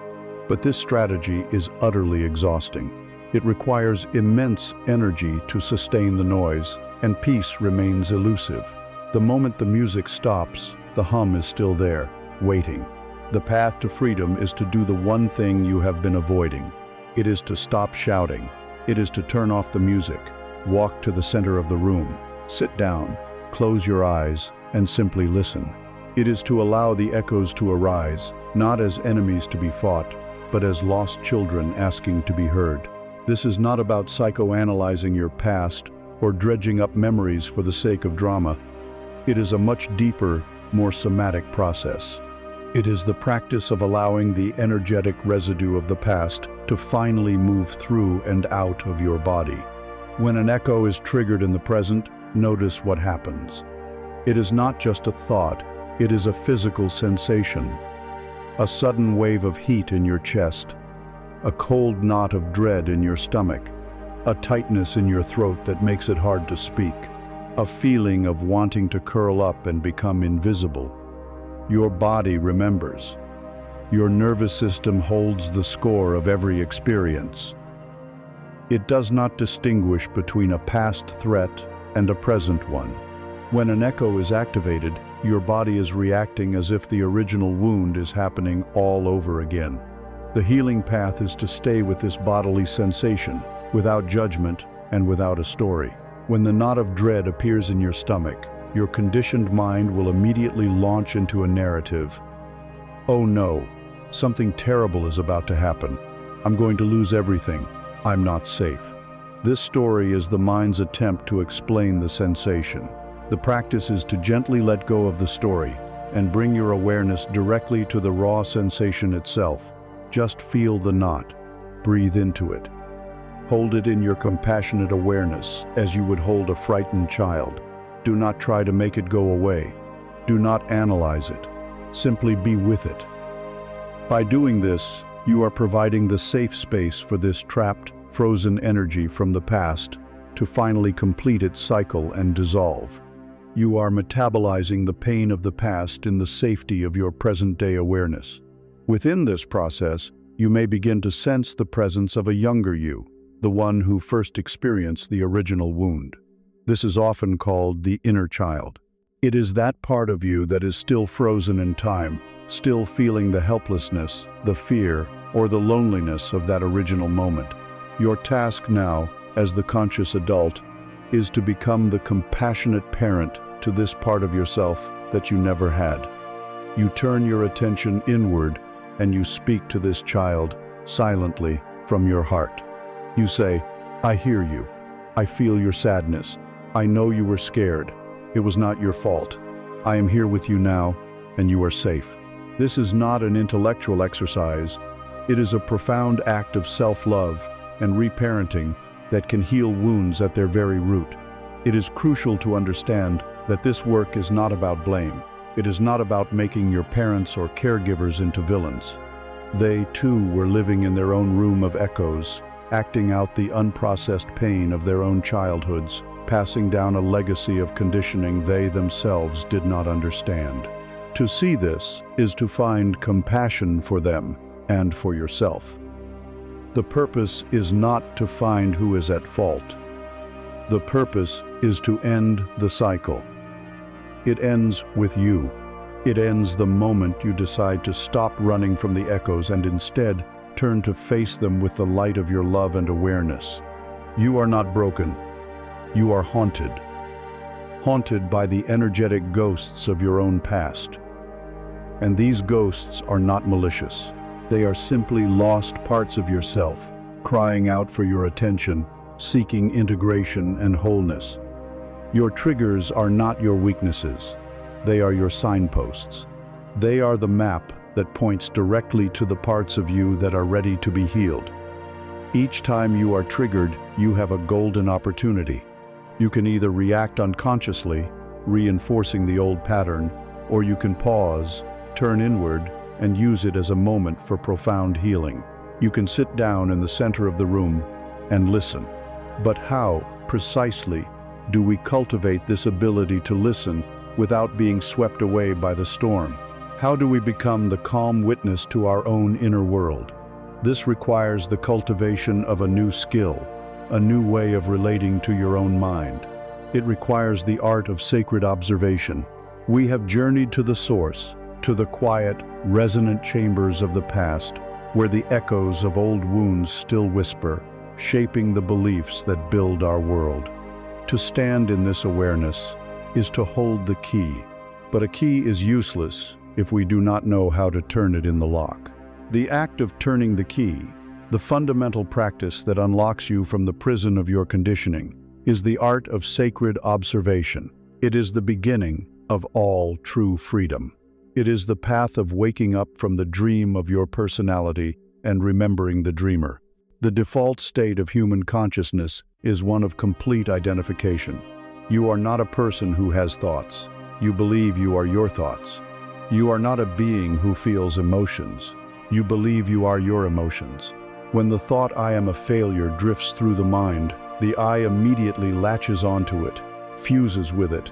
But this strategy is utterly exhausting. It requires immense energy to sustain the noise, and peace remains elusive. The moment the music stops, the hum is still there, waiting. The path to freedom is to do the one thing you have been avoiding. It is to stop shouting. It is to turn off the music, walk to the center of the room, sit down, close your eyes, and simply listen. It is to allow the echoes to arise, not as enemies to be fought, but as lost children asking to be heard. This is not about psychoanalyzing your past or dredging up memories for the sake of drama. It is a much deeper, more somatic process. It is the practice of allowing the energetic residue of the past to finally move through and out of your body. When an echo is triggered in the present, notice what happens. It is not just a thought, it is a physical sensation. A sudden wave of heat in your chest, a cold knot of dread in your stomach, a tightness in your throat that makes it hard to speak, a feeling of wanting to curl up and become invisible. Your body remembers. Your nervous system holds the score of every experience. It does not distinguish between a past threat and a present one. When an echo is activated, your body is reacting as if the original wound is happening all over again. The healing path is to stay with this bodily sensation, without judgment and without a story. When the knot of dread appears in your stomach, your conditioned mind will immediately launch into a narrative. Oh no, something terrible is about to happen. I'm going to lose everything. I'm not safe. This story is the mind's attempt to explain the sensation. The practice is to gently let go of the story and bring your awareness directly to the raw sensation itself. Just feel the knot. Breathe into it. Hold it in your compassionate awareness as you would hold a frightened child. Do not try to make it go away. Do not analyze it. Simply be with it. By doing this, you are providing the safe space for this trapped, frozen energy from the past to finally complete its cycle and dissolve. You are metabolizing the pain of the past in the safety of your present-day awareness. Within this process, you may begin to sense the presence of a younger you, the one who first experienced the original wound. This is often called the inner child. It is that part of you that is still frozen in time, still feeling the helplessness, the fear, or the loneliness of that original moment. Your task now, as the conscious adult, is to become the compassionate parent to this part of yourself that you never had. You turn your attention inward and you speak to this child silently from your heart. You say, I hear you. I feel your sadness. I know you were scared. It was not your fault. I am here with you now, and you are safe. This is not an intellectual exercise. It is a profound act of self-love and reparenting that can heal wounds at their very root. It is crucial to understand that this work is not about blame. It is not about making your parents or caregivers into villains. They, too, were living in their own room of echoes, acting out the unprocessed pain of their own childhoods, passing down a legacy of conditioning they themselves did not understand. To see this is to find compassion for them and for yourself. The purpose is not to find who is at fault. The purpose is to end the cycle. It ends with you. It ends the moment you decide to stop running from the echoes and instead turn to face them with the light of your love and awareness. You are not broken. You are haunted. Haunted by the energetic ghosts of your own past. And these ghosts are not malicious. They are simply lost parts of yourself, crying out for your attention, seeking integration and wholeness. Your triggers are not your weaknesses. They are your signposts. They are the map that points directly to the parts of you that are ready to be healed. Each time you are triggered, you have a golden opportunity. You can either react unconsciously, reinforcing the old pattern, or you can pause, turn inward, and use it as a moment for profound healing. You can sit down in the center of the room and listen. But how, precisely, do we cultivate this ability to listen without being swept away by the storm? How do we become the calm witness to our own inner world? This requires the cultivation of a new skill, a new way of relating to your own mind. It requires the art of sacred observation. We have journeyed to the source, to the quiet, resonant chambers of the past, where the echoes of old wounds still whisper, shaping the beliefs that build our world. To stand in this awareness is to hold the key, but a key is useless if we do not know how to turn it in the lock. The act of turning the key, the fundamental practice that unlocks you from the prison of your conditioning, is the art of sacred observation. It is the beginning of all true freedom. It is the path of waking up from the dream of your personality and remembering the dreamer. The default state of human consciousness is one of complete identification. You are not a person who has thoughts. You believe you are your thoughts. You are not a being who feels emotions. You believe you are your emotions. When the thought "I am a failure" drifts through the mind, the I immediately latches onto it, fuses with it,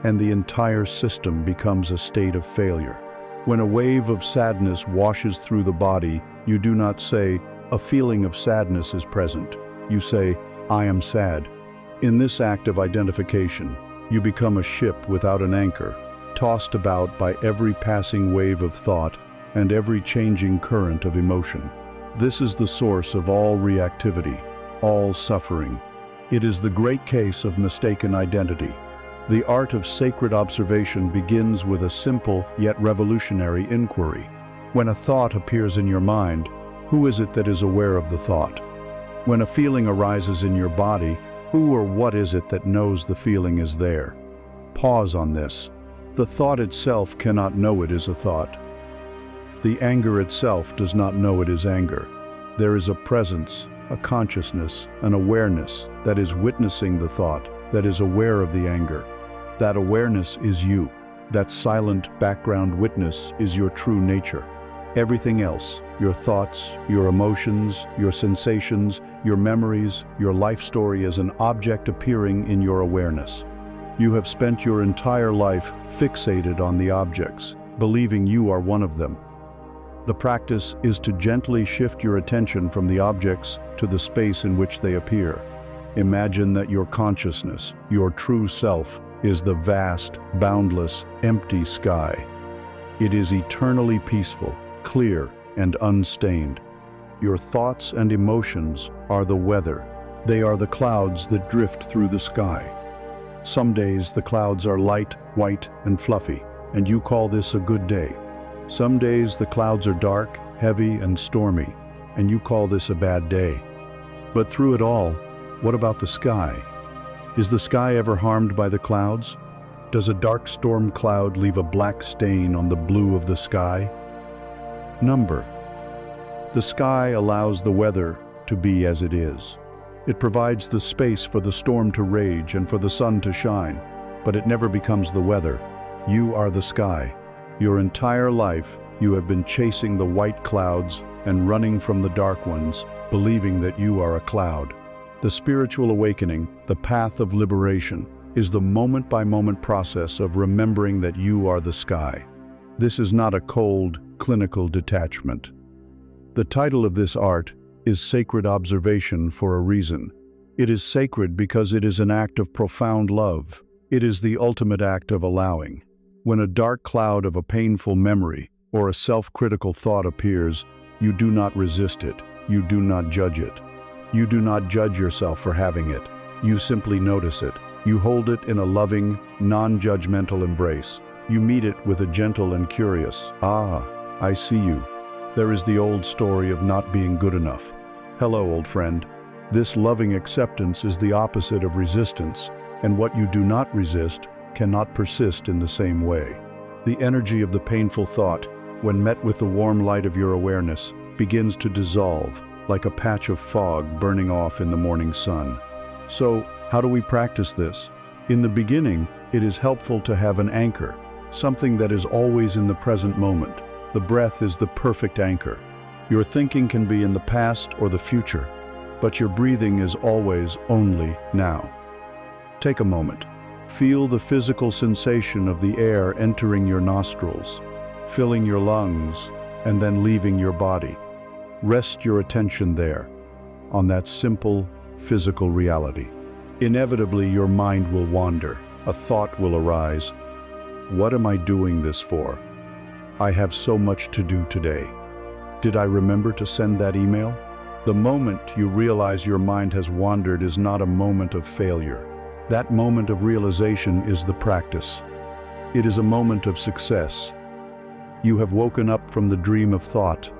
and the entire system becomes a state of failure. When a wave of sadness washes through the body, you do not say, "A feeling of sadness is present." You say, "I am sad." In this act of identification, you become a ship without an anchor, tossed about by every passing wave of thought and every changing current of emotion. This is the source of all reactivity, all suffering. It is the great case of mistaken identity. The art of sacred observation begins with a simple yet revolutionary inquiry. When a thought appears in your mind, who is it that is aware of the thought? When a feeling arises in your body, who or what is it that knows the feeling is there? Pause on this. The thought itself cannot know it is a thought. The anger itself does not know it is anger. There is a presence, a consciousness, an awareness that is witnessing the thought, that is aware of the anger. That awareness is you. That silent background witness is your true nature. Everything else, your thoughts, your emotions, your sensations, your memories, your life story, is an object appearing in your awareness. You have spent your entire life fixated on the objects, believing you are one of them. The practice is to gently shift your attention from the objects to the space in which they appear. Imagine that your consciousness, your true self, is the vast, boundless, empty sky. It is eternally peaceful, clear, and unstained. Your thoughts and emotions are the weather. They are the clouds that drift through the sky. Some days the clouds are light, white, and fluffy, and you call this a good day. Some days the clouds are dark, heavy, and stormy, and you call this a bad day. But through it all, what about the sky? Is the sky ever harmed by the clouds? Does a dark storm cloud leave a black stain on the blue of the sky? Number. The sky allows the weather to be as it is. It provides the space for the storm to rage and for the sun to shine, but it never becomes the weather. You are the sky. Your entire life, you have been chasing the white clouds and running from the dark ones, believing that you are a cloud. The spiritual awakening, the path of liberation, is the moment-by-moment process of remembering that you are the sky. This is not a cold, clinical detachment. The title of this art is Sacred Observation for a reason. It is sacred because it is an act of profound love. It is the ultimate act of allowing. When a dark cloud of a painful memory or a self-critical thought appears, you do not resist it. You do not judge it. You do not judge yourself for having it. You simply notice it. You hold it in a loving, non-judgmental embrace. You meet it with a gentle and curious, "Ah, I see you." There is the old story of not being good enough. Hello, old friend. This loving acceptance is the opposite of resistance, and what you do not resist cannot persist in the same way. The energy of the painful thought, when met with the warm light of your awareness, begins to dissolve, like a patch of fog burning off in the morning sun. So, how do we practice this? In the beginning, it is helpful to have an anchor, something that is always in the present moment. The breath is the perfect anchor. Your thinking can be in the past or the future, but your breathing is always only now. Take a moment. Feel the physical sensation of the air entering your nostrils, filling your lungs, and then leaving your body. Rest your attention there, on that simple, physical reality. Inevitably, your mind will wander. A thought will arise. What am I doing this for? I have so much to do today. Did I remember to send that email? The moment you realize your mind has wandered is not a moment of failure. That moment of realization is the practice. It is a moment of success. You have woken up from the dream of thought.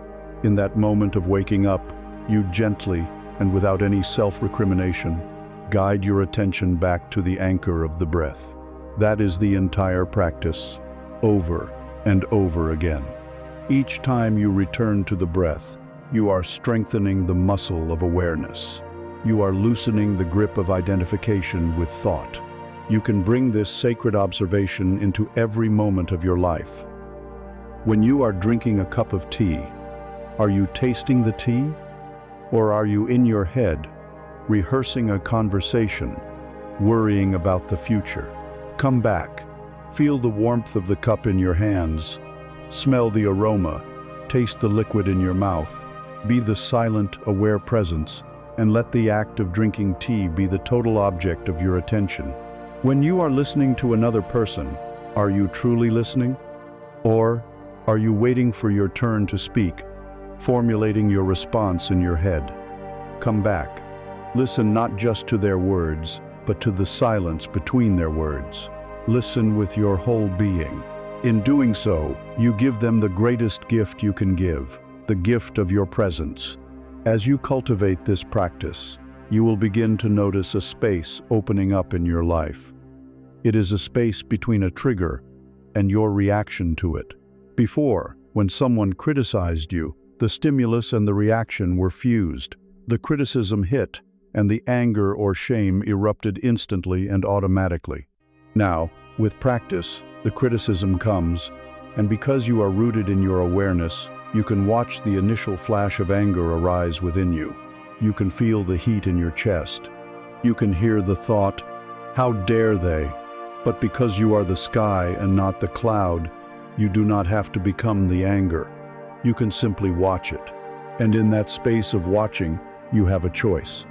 In that moment of waking up, you gently and without any self-recrimination guide your attention back to the anchor of the breath. That is the entire practice, over and over again. Each time you return to the breath, you are strengthening the muscle of awareness. You are loosening the grip of identification with thought. You can bring this sacred observation into every moment of your life. When you are drinking a cup of tea, are you tasting the tea? Or are you in your head, rehearsing a conversation, worrying about the future? Come back. Feel the warmth of the cup in your hands. Smell the aroma. Taste the liquid in your mouth. Be the silent, aware presence, and let the act of drinking tea be the total object of your attention. When you are listening to another person, are you truly listening? Or are you waiting for your turn to speak, formulating your response in your head? Come back. Listen not just to their words, but to the silence between their words. Listen with your whole being. In doing so, you give them the greatest gift you can give, the gift of your presence. As you cultivate this practice, you will begin to notice a space opening up in your life. It is a space between a trigger and your reaction to it. Before, when someone criticized you, the stimulus and the reaction were fused. The criticism hit, and the anger or shame erupted instantly and automatically. Now, with practice, the criticism comes, and because you are rooted in your awareness, you can watch the initial flash of anger arise within you. You can feel the heat in your chest. You can hear the thought, "How dare they?" But because you are the sky and not the cloud, you do not have to become the anger. You can simply watch it. And in that space of watching, you have a choice.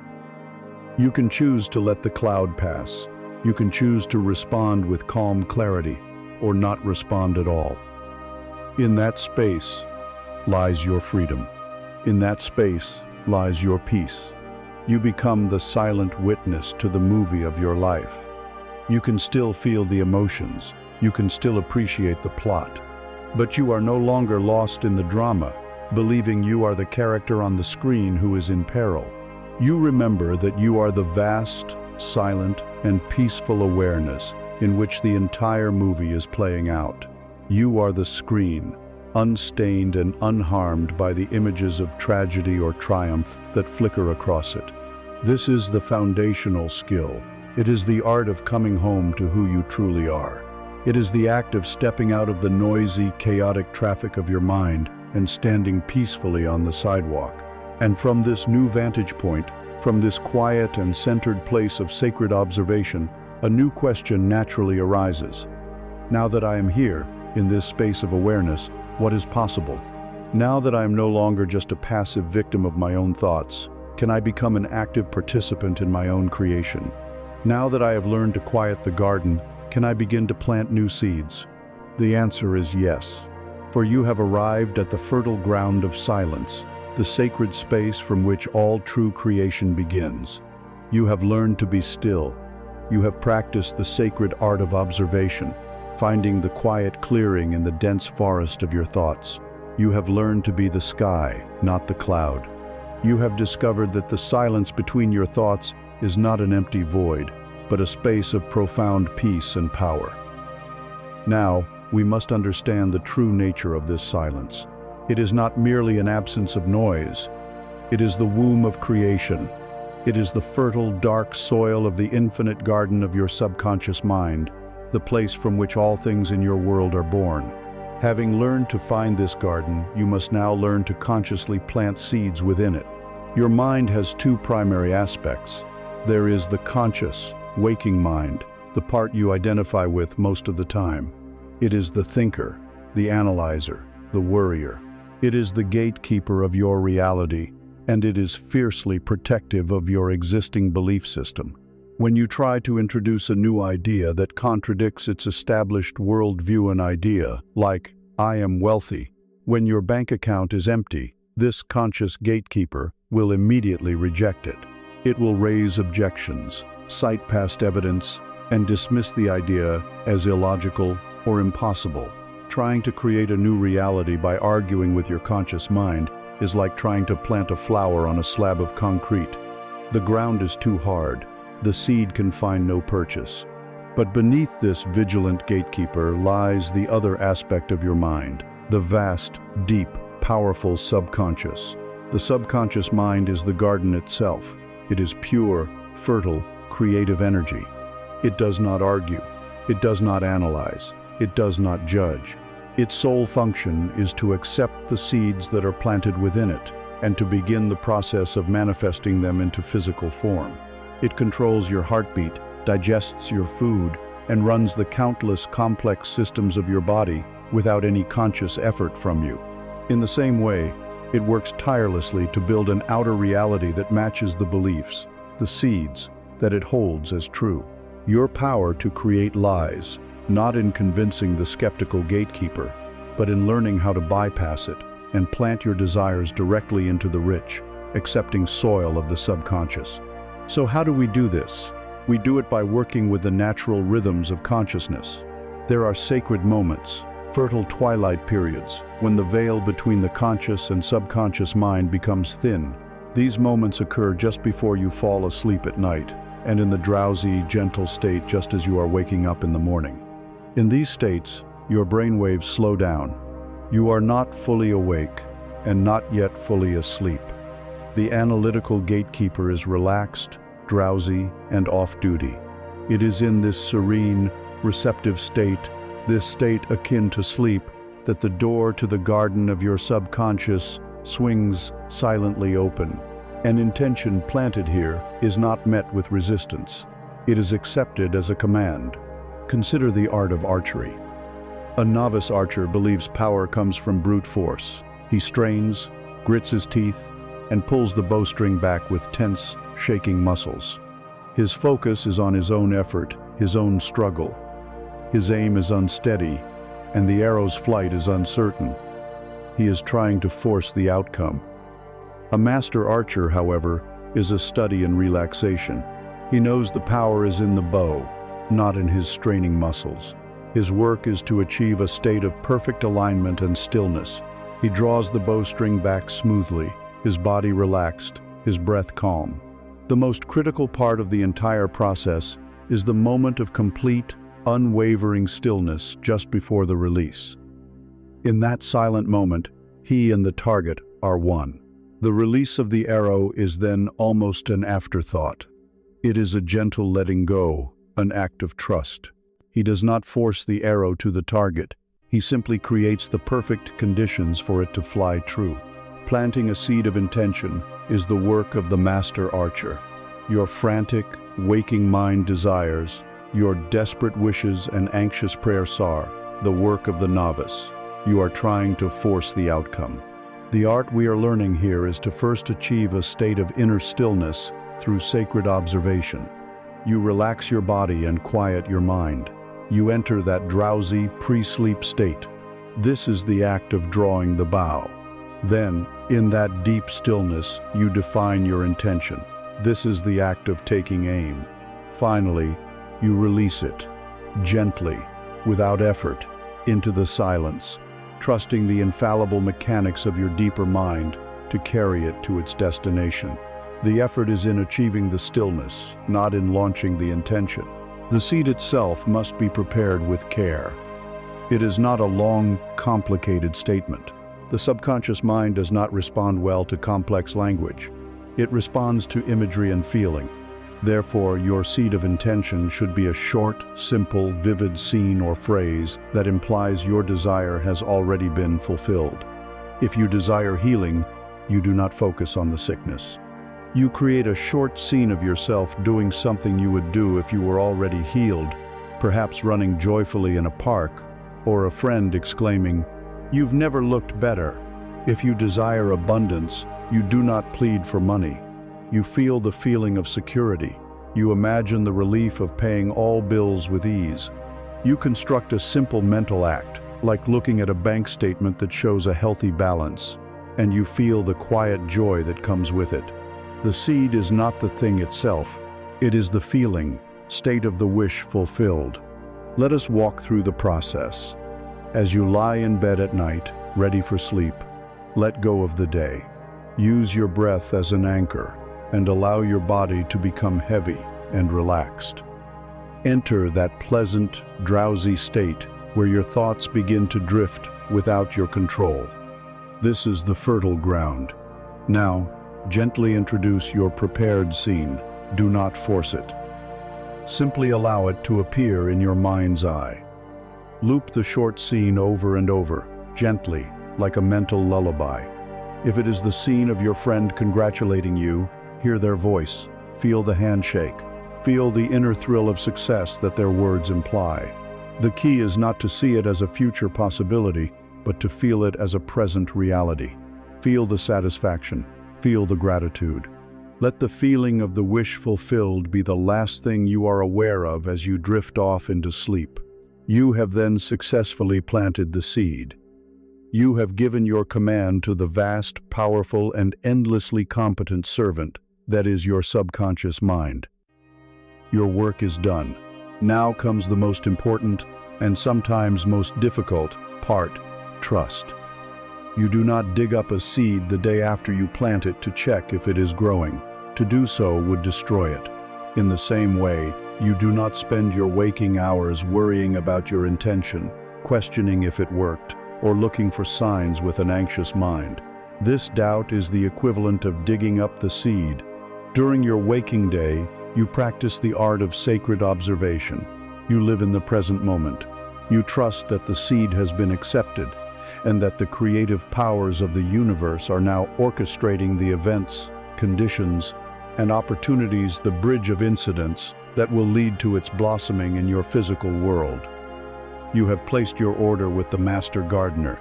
You can choose to let the cloud pass. You can choose to respond with calm clarity, or not respond at all. In that space lies your freedom. In that space lies your peace. You become the silent witness to the movie of your life. You can still feel the emotions. You can still appreciate the plot. But you are no longer lost in the drama, believing you are the character on the screen who is in peril. You remember that you are the vast, silent, and peaceful awareness in which the entire movie is playing out. You are the screen, unstained and unharmed by the images of tragedy or triumph that flicker across it. This is the foundational skill. It is the art of coming home to who you truly are. It is the act of stepping out of the noisy, chaotic traffic of your mind and standing peacefully on the sidewalk. And from this new vantage point, from this quiet and centered place of sacred observation, a new question naturally arises. Now that I am here, in this space of awareness, what is possible? Now that I am no longer just a passive victim of my own thoughts, can I become an active participant in my own creation? Now that I have learned to quiet the garden, can I begin to plant new seeds? The answer is yes, for you have arrived at the fertile ground of silence, the sacred space from which all true creation begins. You have learned to be still. You have practiced the sacred art of observation, finding the quiet clearing in the dense forest of your thoughts. You have learned to be the sky, not the cloud. You have discovered that the silence between your thoughts is not an empty void, but a space of profound peace and power. Now, we must understand the true nature of this silence. It is not merely an absence of noise. It is the womb of creation. It is the fertile, dark soil of the infinite garden of your subconscious mind, the place from which all things in your world are born. Having learned to find this garden, you must now learn to consciously plant seeds within it. Your mind has two primary aspects. There is the conscious, waking mind, the part you identify with most of the time. It is the thinker, the analyzer, the worrier. It is the gatekeeper of your reality, and it is fiercely protective of your existing belief system. When you try to introduce a new idea that contradicts its established worldview and idea, like, "I am wealthy." When your bank account is empty, this conscious gatekeeper will immediately reject it. It will raise objections, cite past evidence, and dismiss the idea as illogical or impossible. Trying to create a new reality by arguing with your conscious mind is like trying to plant a flower on a slab of concrete. The ground is too hard. The seed can find no purchase. But beneath this vigilant gatekeeper lies the other aspect of your mind, the vast, deep, powerful subconscious. The subconscious mind is the garden itself. It is pure, fertile, creative energy. It does not argue. It does not analyze. It does not judge. Its sole function is to accept the seeds that are planted within it and to begin the process of manifesting them into physical form. It controls your heartbeat, digests your food, and runs the countless complex systems of your body without any conscious effort from you. In the same way, it works tirelessly to build an outer reality that matches the beliefs, the seeds, that it holds as true. Your power to create lies, not in convincing the skeptical gatekeeper, but in learning how to bypass it and plant your desires directly into the rich, accepting soil of the subconscious. So how do we do this? We do it by working with the natural rhythms of consciousness. There are sacred moments, fertile twilight periods, when the veil between the conscious and subconscious mind becomes thin. These moments occur just before you fall asleep at night, and in the drowsy, gentle state just as you are waking up in the morning. In these states, your brainwaves slow down. You are not fully awake, and not yet fully asleep. The analytical gatekeeper is relaxed, drowsy, and off-duty. It is in this serene, receptive state, this state akin to sleep, that the door to the garden of your subconscious swings silently open. An intention planted here is not met with resistance. It is accepted as a command. Consider the art of archery. A novice archer believes power comes from brute force. He strains, grits his teeth, and pulls the bowstring back with tense, shaking muscles. His focus is on his own effort, his own struggle. His aim is unsteady, and the arrow's flight is uncertain. He is trying to force the outcome. A master archer, however, is a study in relaxation. He knows the power is in the bow, not in his straining muscles. His work is to achieve a state of perfect alignment and stillness. He draws the bowstring back smoothly, his body relaxed, his breath calm. The most critical part of the entire process is the moment of complete, unwavering stillness just before the release. In that silent moment, he and the target are one. The release of the arrow is then almost an afterthought. It is a gentle letting go, an act of trust. He does not force the arrow to the target. He simply creates the perfect conditions for it to fly true. Planting a seed of intention is the work of the master archer. Your frantic, waking mind desires, your desperate wishes and anxious prayers are the work of the novice. You are trying to force the outcome. The art we are learning here is to first achieve a state of inner stillness through sacred observation. You relax your body and quiet your mind. You enter that drowsy, pre-sleep state. This is the act of drawing the bow. Then, in that deep stillness, you define your intention. This is the act of taking aim. Finally, you release it, gently, without effort, into the silence, trusting the infallible mechanics of your deeper mind to carry it to its destination. The effort is in achieving the stillness, not in launching the intention. The seed itself must be prepared with care. It is not a long, complicated statement. The subconscious mind does not respond well to complex language. It responds to imagery and feeling. Therefore, your seed of intention should be a short, simple, vivid scene or phrase that implies your desire has already been fulfilled. If you desire healing, you do not focus on the sickness. You create a short scene of yourself doing something you would do if you were already healed, perhaps running joyfully in a park, or a friend exclaiming, "You've never looked better." If you desire abundance, you do not plead for money. You feel the feeling of security. You imagine the relief of paying all bills with ease. You construct a simple mental act, like looking at a bank statement that shows a healthy balance, and you feel the quiet joy that comes with it. The seed is not the thing itself, it is the feeling, state of the wish fulfilled. Let us walk through the process. As you lie in bed at night, ready for sleep, let go of the day. Use your breath as an anchor and allow your body to become heavy and relaxed. Enter that pleasant, drowsy state where your thoughts begin to drift without your control. This is the fertile ground. Now, gently introduce your prepared scene. Do not force it. Simply allow it to appear in your mind's eye. Loop the short scene over and over, gently, like a mental lullaby. If it is the scene of your friend congratulating you, hear their voice, feel the handshake, feel the inner thrill of success that their words imply. The key is not to see it as a future possibility, but to feel it as a present reality. Feel the satisfaction, feel the gratitude. Let the feeling of the wish fulfilled be the last thing you are aware of as you drift off into sleep. You have then successfully planted the seed. You have given your command to the vast, powerful, and endlessly competent servant that is your subconscious mind. Your work is done. Now comes the most important and sometimes most difficult part: trust. You do not dig up a seed the day after you plant it to check if it is growing. To do so would destroy it. In the same way, you do not spend your waking hours worrying about your intention, questioning if it worked, or looking for signs with an anxious mind. This doubt is the equivalent of digging up the seed. During your waking day, you practice the art of sacred observation. You live in the present moment. You trust that the seed has been accepted, and that the creative powers of the universe are now orchestrating the events, conditions, and opportunities, the bridge of incidents that will lead to its blossoming in your physical world. You have placed your order with the master gardener.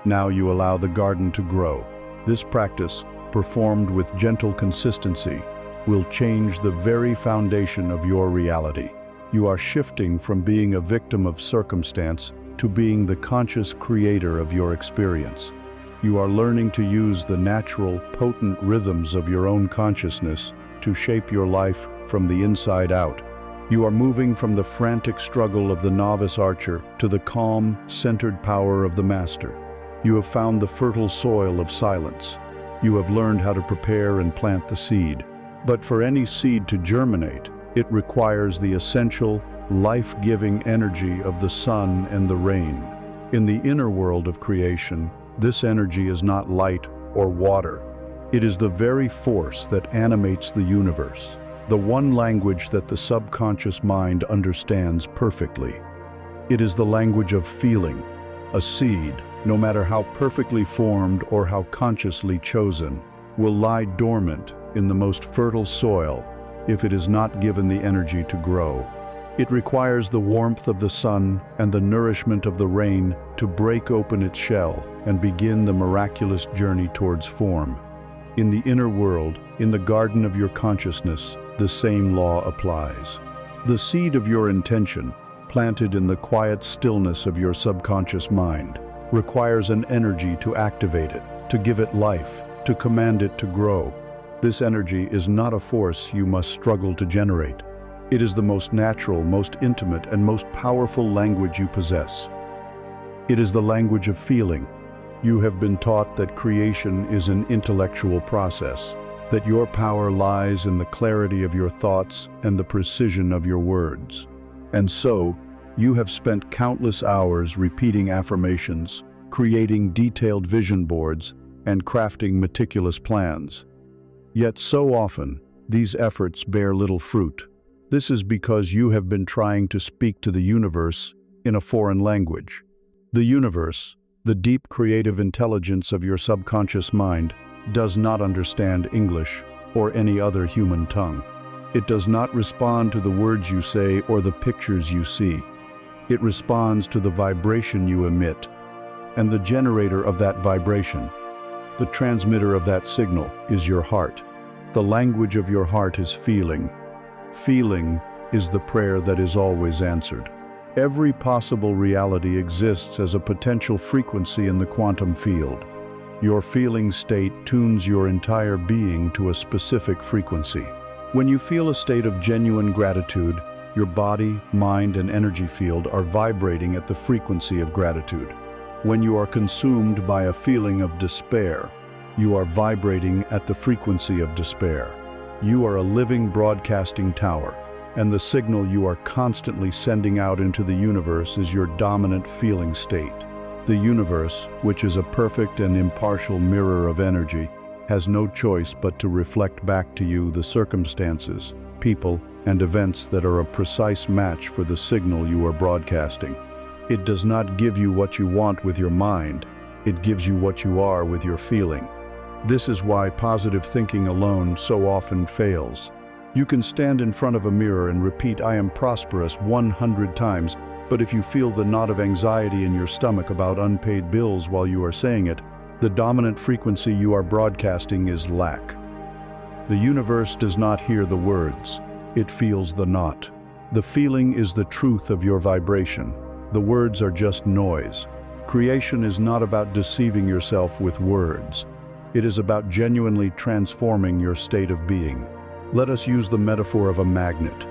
Now you allow the garden to grow. This practice, performed with gentle consistency, will change the very foundation of your reality. You are shifting from being a victim of circumstance to being the conscious creator of your experience. You are learning to use the natural, potent rhythms of your own consciousness to shape your life from the inside out. You are moving from the frantic struggle of the novice archer to the calm, centered power of the master. You have found the fertile soil of silence. You have learned how to prepare and plant the seed. But for any seed to germinate, it requires the essential, life-giving energy of the sun and the rain. In the inner world of creation, this energy is not light or water. It is the very force that animates the universe, the one language that the subconscious mind understands perfectly. It is the language of feeling. A seed, no matter how perfectly formed or how consciously chosen, will lie dormant in the most fertile soil if it is not given the energy to grow. It requires the warmth of the sun and the nourishment of the rain to break open its shell and begin the miraculous journey towards form. In the inner world, in the garden of your consciousness, the same law applies. The seed of your intention, planted in the quiet stillness of your subconscious mind, requires an energy to activate it, to give it life, to command it to grow. This energy is not a force you must struggle to generate. It is the most natural, most intimate, and most powerful language you possess. It is the language of feeling. You have been taught that creation is an intellectual process, that your power lies in the clarity of your thoughts and the precision of your words. And so, you have spent countless hours repeating affirmations, creating detailed vision boards, and crafting meticulous plans. Yet so often, these efforts bear little fruit. This is because you have been trying to speak to the universe in a foreign language. The universe, the deep creative intelligence of your subconscious mind, does not understand English or any other human tongue. It does not respond to the words you say or the pictures you see. It responds to the vibration you emit, and the generator of that vibration, the transmitter of that signal, is your heart. The language of your heart is feeling. Feeling is the prayer that is always answered. Every possible reality exists as a potential frequency in the quantum field. Your feeling state tunes your entire being to a specific frequency. When you feel a state of genuine gratitude, your body, mind, and energy field are vibrating at the frequency of gratitude. When you are consumed by a feeling of despair, you are vibrating at the frequency of despair. You are a living broadcasting tower, and the signal you are constantly sending out into the universe is your dominant feeling state. The universe, which is a perfect and impartial mirror of energy, has no choice but to reflect back to you the circumstances, people, and events that are a precise match for the signal you are broadcasting. It does not give you what you want with your mind, it gives you what you are with your feeling. This is why positive thinking alone so often fails. You can stand in front of a mirror and repeat "I am prosperous" 100 times, but if you feel the knot of anxiety in your stomach about unpaid bills while you are saying it, the dominant frequency you are broadcasting is lack. The universe does not hear the words, it feels the knot. The feeling is the truth of your vibration. The words are just noise. Creation is not about deceiving yourself with words. It is about genuinely transforming your state of being. Let us use the metaphor of a magnet.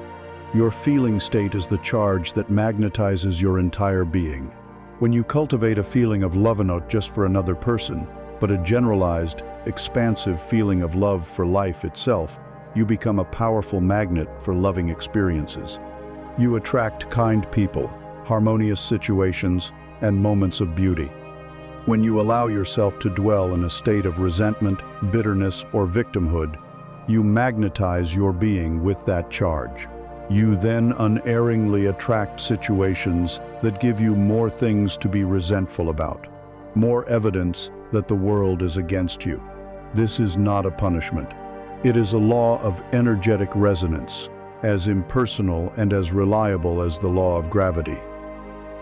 Your feeling state is the charge that magnetizes your entire being. When you cultivate a feeling of love not just for another person, but a generalized, expansive feeling of love for life itself, you become a powerful magnet for loving experiences. You attract kind people, harmonious situations, and moments of beauty. When you allow yourself to dwell in a state of resentment, bitterness, or victimhood, you magnetize your being with that charge. You then unerringly attract situations that give you more things to be resentful about, more evidence that the world is against you. This is not a punishment. It is a law of energetic resonance, as impersonal and as reliable as the law of gravity.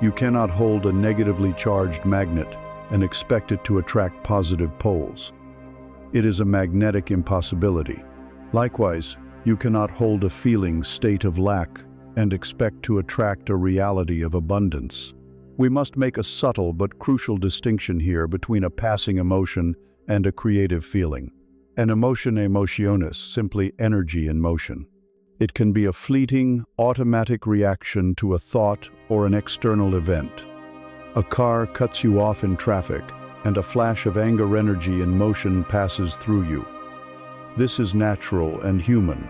You cannot hold a negatively charged magnet and expect it to attract positive poles. It is a magnetic impossibility. Likewise, you cannot hold a feeling state of lack and expect to attract a reality of abundance. We must make a subtle but crucial distinction here between a passing emotion and a creative feeling. An emotion emotionis, simply energy in motion. It can be a fleeting, automatic reaction to a thought or an external event. A car cuts you off in traffic, and a flash of anger energy in motion passes through you. This is natural and human.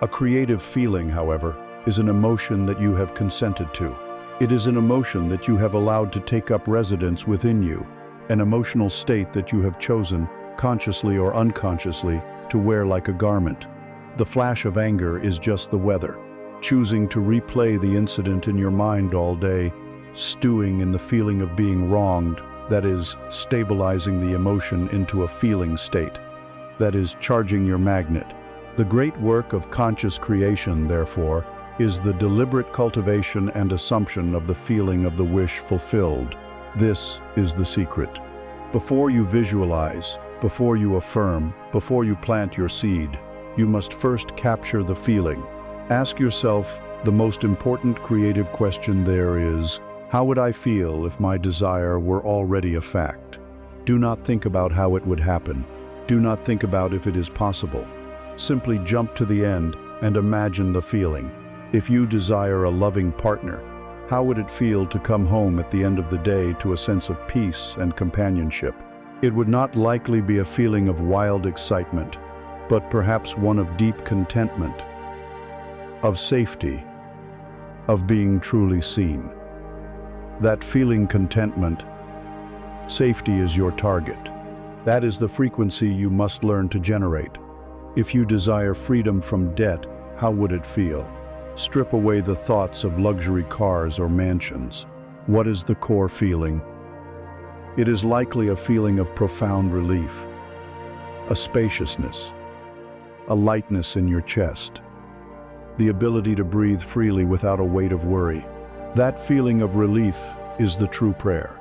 A creative feeling, however, is an emotion that you have consented to. It is an emotion that you have allowed to take up residence within you, an emotional state that you have chosen, consciously or unconsciously, to wear like a garment. The flash of anger is just the weather, choosing to replay the incident in your mind all day, stewing in the feeling of being wronged, that is, stabilizing the emotion into a feeling state, that is, charging your magnet. The great work of conscious creation, therefore, is the deliberate cultivation and assumption of the feeling of the wish fulfilled. This is the secret. Before you visualize, before you affirm, before you plant your seed, you must first capture the feeling. Ask yourself the most important creative question there is, how would I feel if my desire were already a fact? Do not think about how it would happen. Do not think about if it is possible. Simply jump to the end and imagine the feeling. If you desire a loving partner, how would it feel to come home at the end of the day to a sense of peace and companionship? It would not likely be a feeling of wild excitement, but perhaps one of deep contentment, of safety, of being truly seen. That feeling contentment, safety is your target. That is the frequency you must learn to generate. If you desire freedom from debt, how would it feel? Strip away the thoughts of luxury cars or mansions. What is the core feeling? It is likely a feeling of profound relief, a spaciousness, a lightness in your chest, the ability to breathe freely without a weight of worry. That feeling of relief is the true prayer.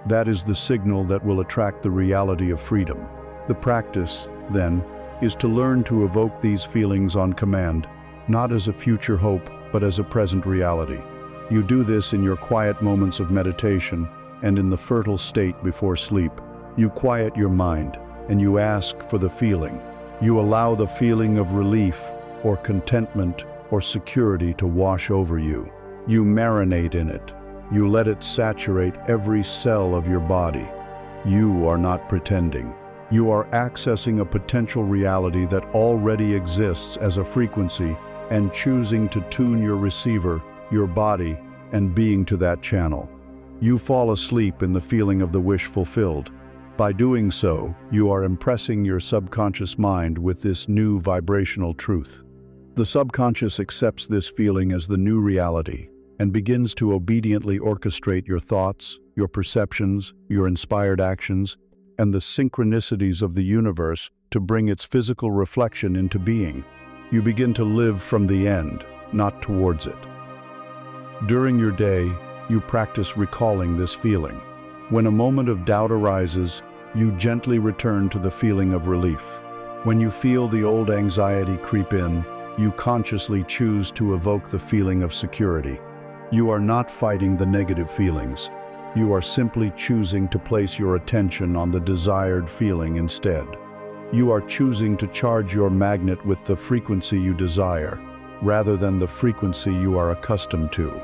That is the signal that will attract the reality of freedom. The practice, then, is to learn to evoke these feelings on command, not as a future hope, but as a present reality. You do this in your quiet moments of meditation and in the fertile state before sleep. You quiet your mind and you ask for the feeling. You allow the feeling of relief or contentment or security to wash over you. You marinate in it. You let it saturate every cell of your body. You are not pretending. You are accessing a potential reality that already exists as a frequency and choosing to tune your receiver, your body, and being to that channel. You fall asleep in the feeling of the wish fulfilled. By doing so, you are impressing your subconscious mind with this new vibrational truth. The subconscious accepts this feeling as the new reality and begins to obediently orchestrate your thoughts, your perceptions, your inspired actions, and the synchronicities of the universe to bring its physical reflection into being. You begin to live from the end, not towards it. During your day, you practice recalling this feeling. When a moment of doubt arises, you gently return to the feeling of relief. When you feel the old anxiety creep in, you consciously choose to evoke the feeling of security. You are not fighting the negative feelings. You are simply choosing to place your attention on the desired feeling instead. You are choosing to charge your magnet with the frequency you desire, rather than the frequency you are accustomed to.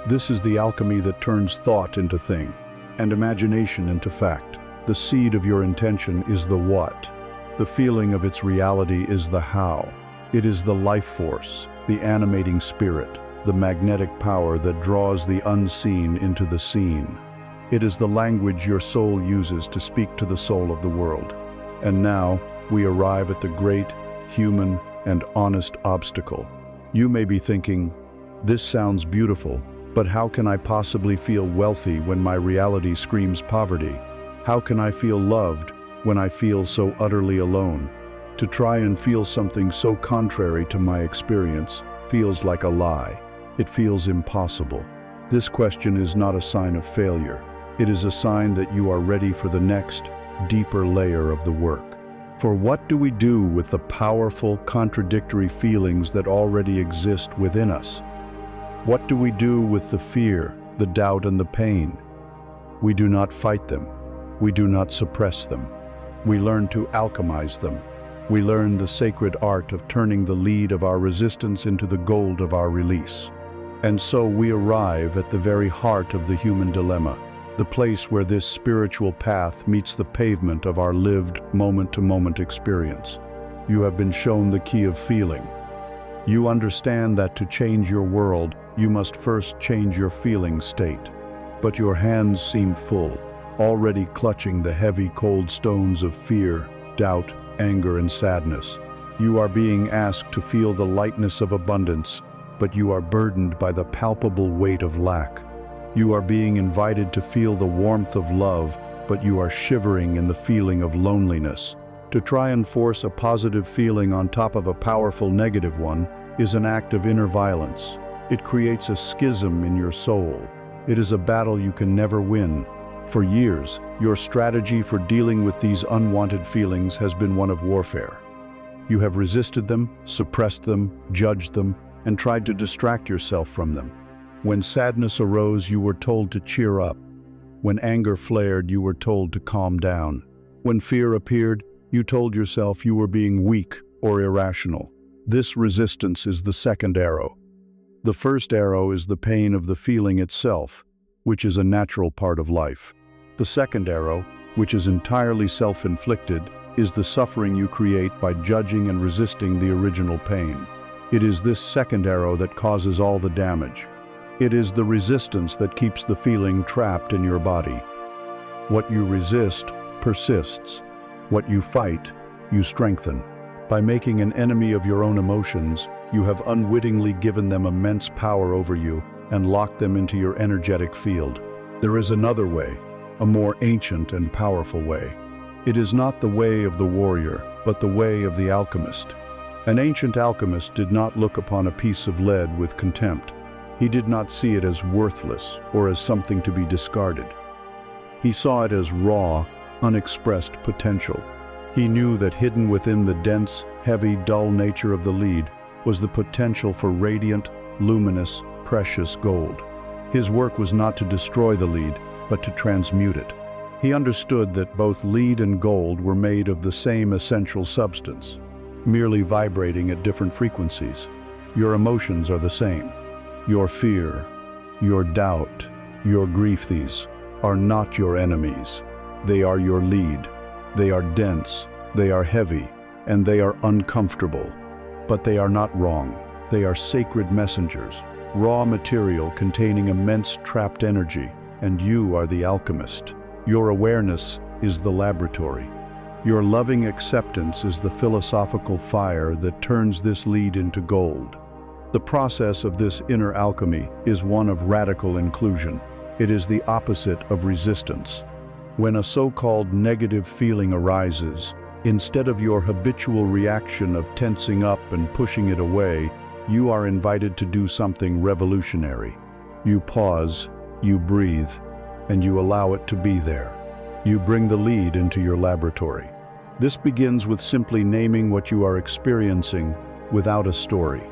This is the alchemy that turns thought into thing, and imagination into fact. The seed of your intention is the what. The feeling of its reality is the how. It is the life force, the animating spirit, the magnetic power that draws the unseen into the seen. It is the language your soul uses to speak to the soul of the world. And now, we arrive at the great, human, and honest obstacle. You may be thinking, this sounds beautiful, but how can I possibly feel wealthy when my reality screams poverty? How can I feel loved when I feel so utterly alone? To try and feel something so contrary to my experience feels like a lie. It feels impossible. This question is not a sign of failure. It is a sign that you are ready for the next, deeper layer of the work. For what do we do with the powerful, contradictory feelings that already exist within us? What do we do with the fear, the doubt, and the pain? We do not fight them. We do not suppress them. We learn to alchemize them. We learn the sacred art of turning the lead of our resistance into the gold of our release. And so we arrive at the very heart of the human dilemma, the place where this spiritual path meets the pavement of our lived moment-to-moment experience. You have been shown the key of feeling. You understand that to change your world, you must first change your feeling state. But your hands seem full, already clutching the heavy, cold stones of fear, doubt, anger, and sadness. You are being asked to feel the lightness of abundance, but you are burdened by the palpable weight of lack. You are being invited to feel the warmth of love, but you are shivering in the feeling of loneliness. To try and force a positive feeling on top of a powerful negative one is an act of inner violence. It creates a schism in your soul. It is a battle you can never win. For years, your strategy for dealing with these unwanted feelings has been one of warfare. You have resisted them, suppressed them, judged them, and tried to distract yourself from them. When sadness arose, you were told to cheer up. When anger flared, you were told to calm down. When fear appeared, you told yourself you were being weak or irrational. This resistance is the second arrow. The first arrow is the pain of the feeling itself, which is a natural part of life. The second arrow, which is entirely self-inflicted, is the suffering you create by judging and resisting the original pain. It is this second arrow that causes all the damage. It is the resistance that keeps the feeling trapped in your body. What you resist persists. What you fight, you strengthen. By making an enemy of your own emotions, you have unwittingly given them immense power over you and locked them into your energetic field. There is another way, a more ancient and powerful way. It is not the way of the warrior, but the way of the alchemist. An ancient alchemist did not look upon a piece of lead with contempt. He did not see it as worthless or as something to be discarded. He saw it as raw, unexpressed potential. He knew that hidden within the dense, heavy, dull nature of the lead was the potential for radiant, luminous, precious gold. His work was not to destroy the lead, but to transmute it. He understood that both lead and gold were made of the same essential substance, merely vibrating at different frequencies. Your emotions are the same. Your fear, your doubt, your grief, these are not your enemies. They are your lead. They are dense, they are heavy, and they are uncomfortable. But they are not wrong. They are sacred messengers, raw material containing immense trapped energy, and you are the alchemist. Your awareness is the laboratory. Your loving acceptance is the philosophical fire that turns this lead into gold. The process of this inner alchemy is one of radical inclusion. It is the opposite of resistance. When a so-called negative feeling arises, instead of your habitual reaction of tensing up and pushing it away, you are invited to do something revolutionary. You pause, you breathe, and you allow it to be there. You bring the lead into your laboratory. This begins with simply naming what you are experiencing without a story.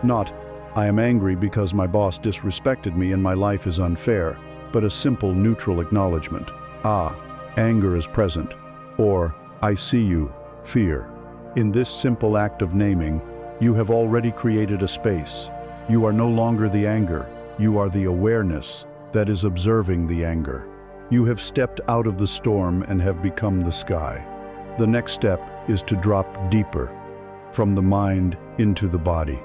Not, I am angry because my boss disrespected me and my life is unfair, but a simple neutral acknowledgement. Ah, anger is present. Or, I see you, fear. In this simple act of naming, you have already created a space. You are no longer the anger, you are the awareness that is observing the anger. You have stepped out of the storm and have become the sky. The next step is to drop deeper, from the mind into the body.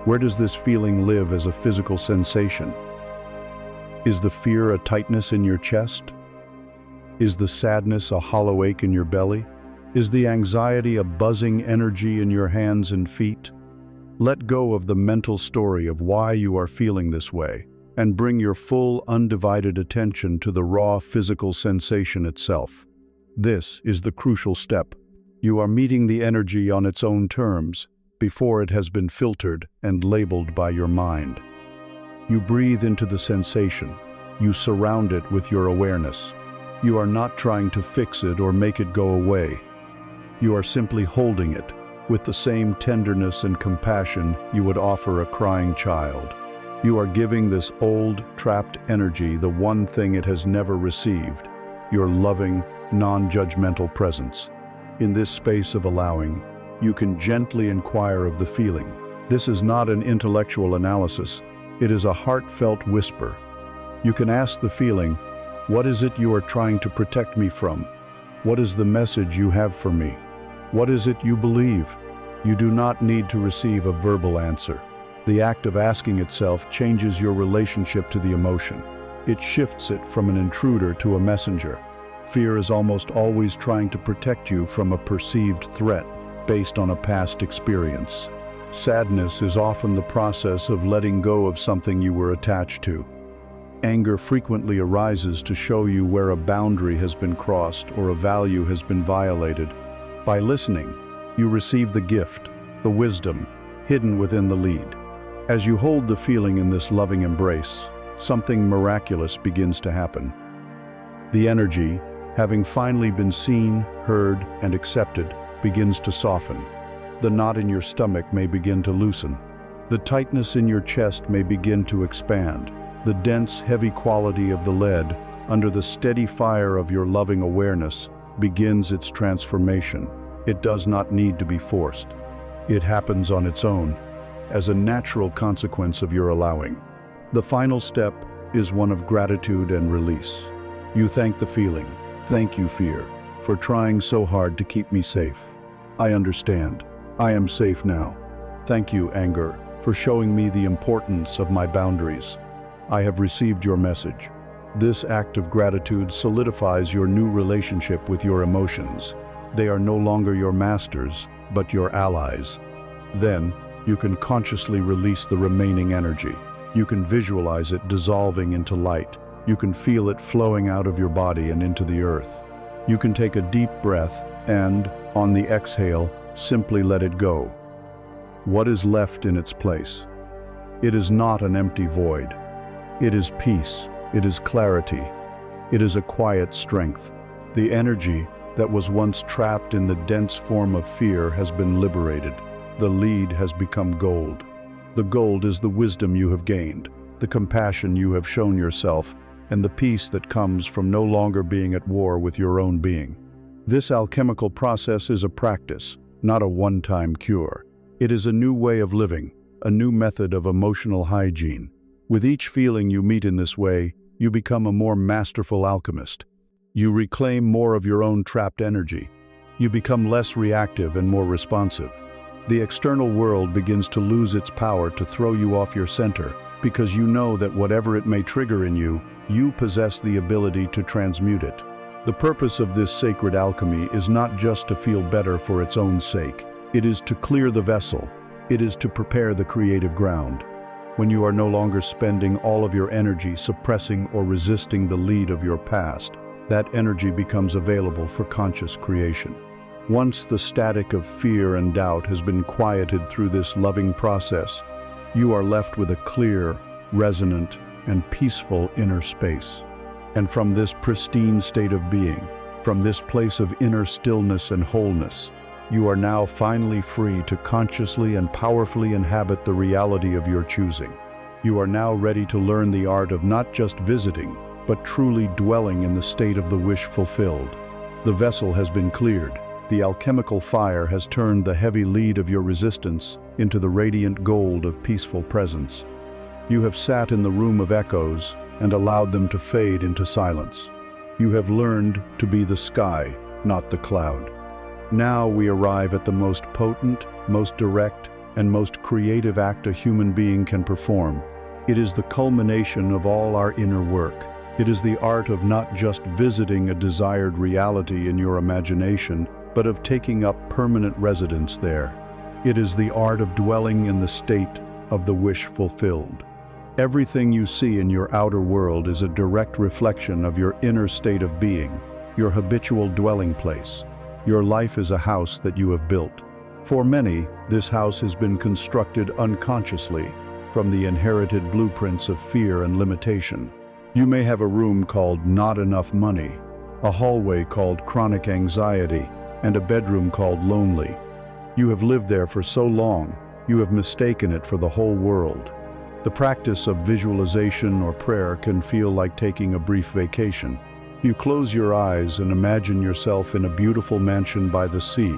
Where does this feeling live as a physical sensation? Is the fear a tightness in your chest? Is the sadness a hollow ache in your belly? Is the anxiety a buzzing energy in your hands and feet? Let go of the mental story of why you are feeling this way, and bring your full, undivided attention to the raw physical sensation itself. This is the crucial step. You are meeting the energy on its own terms, before it has been filtered and labeled by your mind. You breathe into the sensation. You surround it with your awareness. You are not trying to fix it or make it go away. You are simply holding it with the same tenderness and compassion you would offer a crying child. You are giving this old, trapped energy the one thing it has never received, your loving, non-judgmental presence. In this space of allowing, you can gently inquire of the feeling. This is not an intellectual analysis. It is a heartfelt whisper. You can ask the feeling, what is it you are trying to protect me from? What is the message you have for me? What is it you believe? You do not need to receive a verbal answer. The act of asking itself changes your relationship to the emotion. It shifts it from an intruder to a messenger. Fear is almost always trying to protect you from a perceived threat based on a past experience. Sadness is often the process of letting go of something you were attached to. Anger frequently arises to show you where a boundary has been crossed or a value has been violated. By listening, you receive the gift, the wisdom, hidden within the lead. As you hold the feeling in this loving embrace, something miraculous begins to happen. The energy, having finally been seen, heard, and accepted, begins to soften. The knot in your stomach may begin to loosen. The tightness in your chest may begin to expand. The dense, heavy quality of the lead, under the steady fire of your loving awareness, begins its transformation. It does not need to be forced. It happens on its own, as a natural consequence of your allowing. The final step is one of gratitude and release. You thank the feeling. Thank you, fear, for trying so hard to keep me safe. I understand. I am safe now. Thank you, anger, for showing me the importance of my boundaries. I have received your message. This act of gratitude solidifies your new relationship with your emotions. They are no longer your masters, but your allies. Then, you can consciously release the remaining energy. You can visualize it dissolving into light. You can feel it flowing out of your body and into the earth. You can take a deep breath and, on the exhale, simply let it go. What is left in its place? It is not an empty void. It is peace. It is clarity. It is a quiet strength. The energy that was once trapped in the dense form of fear has been liberated. The lead has become gold. The gold is the wisdom you have gained, the compassion you have shown yourself, and the peace that comes from no longer being at war with your own being. This alchemical process is a practice, not a one-time cure. It is a new way of living, a new method of emotional hygiene. With each feeling you meet in this way, you become a more masterful alchemist. You reclaim more of your own trapped energy. You become less reactive and more responsive. The external world begins to lose its power to throw you off your center, because you know that whatever it may trigger in you, you possess the ability to transmute it. The purpose of this sacred alchemy is not just to feel better for its own sake. It is to clear the vessel. It is to prepare the creative ground. When you are no longer spending all of your energy suppressing or resisting the lead of your past, that energy becomes available for conscious creation. Once the static of fear and doubt has been quieted through this loving process, you are left with a clear, resonant, and peaceful inner space. And from this pristine state of being, from this place of inner stillness and wholeness, you are now finally free to consciously and powerfully inhabit the reality of your choosing. You are now ready to learn the art of not just visiting, but truly dwelling in the state of the wish fulfilled. The vessel has been cleared. The alchemical fire has turned the heavy lead of your resistance into the radiant gold of peaceful presence. You have sat in the room of echoes and allowed them to fade into silence. You have learned to be the sky, not the cloud. Now we arrive at the most potent, most direct, and most creative act a human being can perform. It is the culmination of all our inner work. It is the art of not just visiting a desired reality in your imagination, but of taking up permanent residence there. It is the art of dwelling in the state of the wish fulfilled. Everything you see in your outer world is a direct reflection of your inner state of being, your habitual dwelling place. Your life is a house that you have built. For many, this house has been constructed unconsciously from the inherited blueprints of fear and limitation. You may have a room called not enough money, a hallway called chronic anxiety, and a bedroom called lonely. You have lived there for so long, you have mistaken it for the whole world. The practice of visualization or prayer can feel like taking a brief vacation. You close your eyes and imagine yourself in a beautiful mansion by the sea,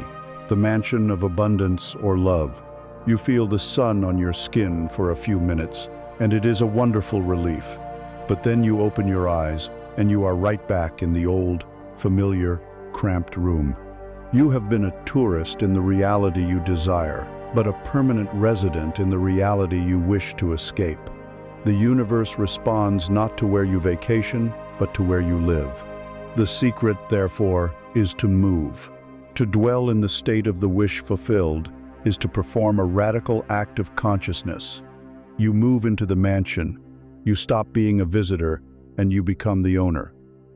the mansion of abundance or love. You feel the sun on your skin for a few minutes, and it is a wonderful relief. But then you open your eyes, and you are right back in the old, familiar, cramped room. You have been a tourist in the reality you desire, but a permanent resident in the reality you wish to escape. The universe responds not to where you vacation, but to where you live. The secret, therefore, is to move. To dwell in the state of the wish fulfilled is to perform a radical act of consciousness. You move into the mansion, you stop being a visitor, and you become the owner.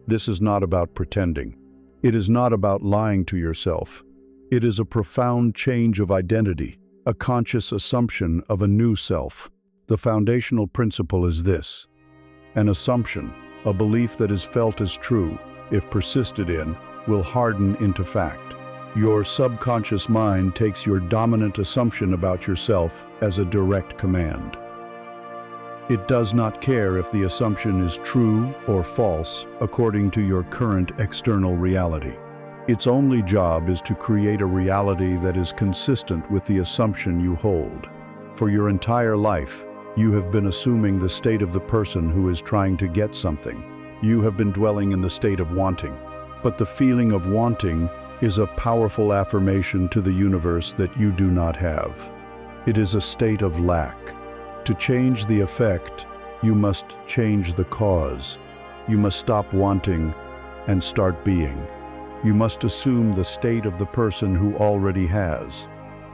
This is not about pretending. It is not about lying to yourself. It is a profound change of identity, a conscious assumption of a new self. The foundational principle is this: an assumption, a belief that is felt as true, if persisted in, will harden into fact. Your subconscious mind takes your dominant assumption about yourself as a direct command. It does not care if the assumption is true or false according to your current external reality. Its only job is to create a reality that is consistent with the assumption you hold. For your entire life, you have been assuming the state of the person who is trying to get something. You have been dwelling in the state of wanting. But the feeling of wanting is a powerful affirmation to the universe that you do not have. It is a state of lack. To change the effect, you must change the cause. You must stop wanting and start being. You must assume the state of the person who already has.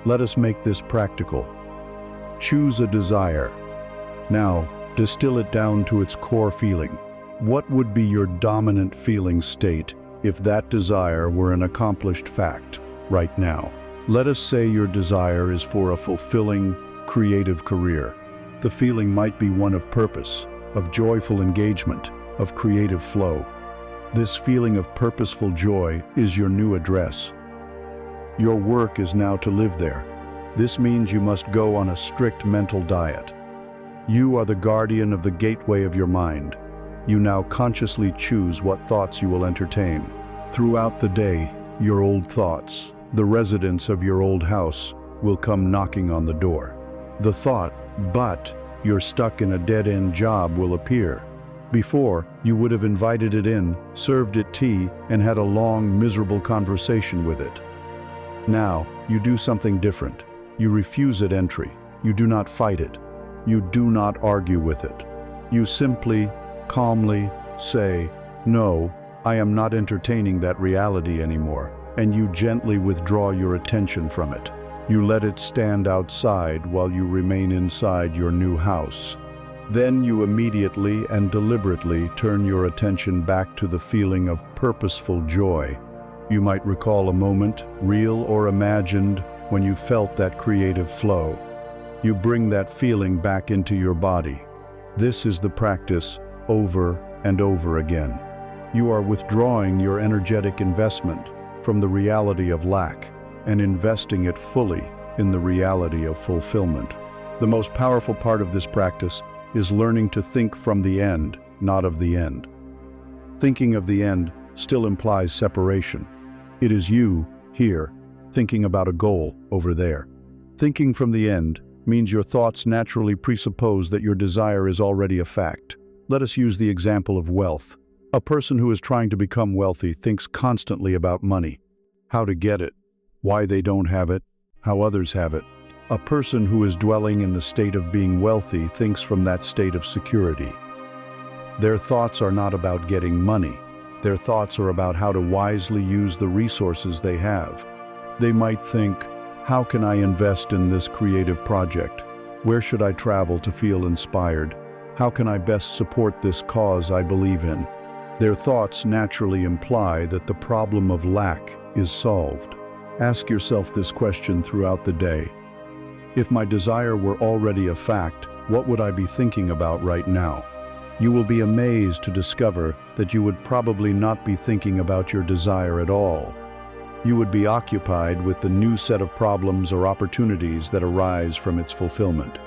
Let us make this practical. Choose a desire. Now, distill it down to its core feeling. What would be your dominant feeling state if that desire were an accomplished fact right now? Let us say your desire is for a fulfilling, creative career. The feeling might be one of purpose, of joyful engagement, of creative flow. This feeling of purposeful joy is your new address. Your work is now to live there. This means you must go on a strict mental diet. You are the guardian of the gateway of your mind. You now consciously choose what thoughts you will entertain. Throughout the day, your old thoughts, the residents of your old house, will come knocking on the door. The thought, "But you're stuck in a dead-end job," will appear. Before, you would have invited it in, served it tea, and had a long, miserable conversation with it. Now, you do something different. You refuse it entry. You do not fight it. You do not argue with it. You simply, calmly say, "No, I am not entertaining that reality anymore," and you gently withdraw your attention from it. You let it stand outside while you remain inside your new house. Then you immediately and deliberately turn your attention back to the feeling of purposeful joy. You might recall a moment, real or imagined, when you felt that creative flow. You bring that feeling back into your body. This is the practice over and over again. You are withdrawing your energetic investment from the reality of lack and investing it fully in the reality of fulfillment. The most powerful part of this practice is learning to think from the end, not of the end. Thinking of the end still implies separation. It is you, here, thinking about a goal over there. Thinking from the end means your thoughts naturally presuppose that your desire is already a fact. Let us use the example of wealth. A person who is trying to become wealthy thinks constantly about money, how to get it, why they don't have it, how others have it. A person who is dwelling in the state of being wealthy thinks from that state of security. Their thoughts are not about getting money. Their thoughts are about how to wisely use the resources they have. They might think, "How can I invest in this creative project? Where should I travel to feel inspired? How can I best support this cause I believe in?" Their thoughts naturally imply that the problem of lack is solved. Ask yourself this question throughout the day. If my desire were already a fact, what would I be thinking about right now? You will be amazed to discover that you would probably not be thinking about your desire at all. You would be occupied with the new set of problems or opportunities that arise from its fulfillment.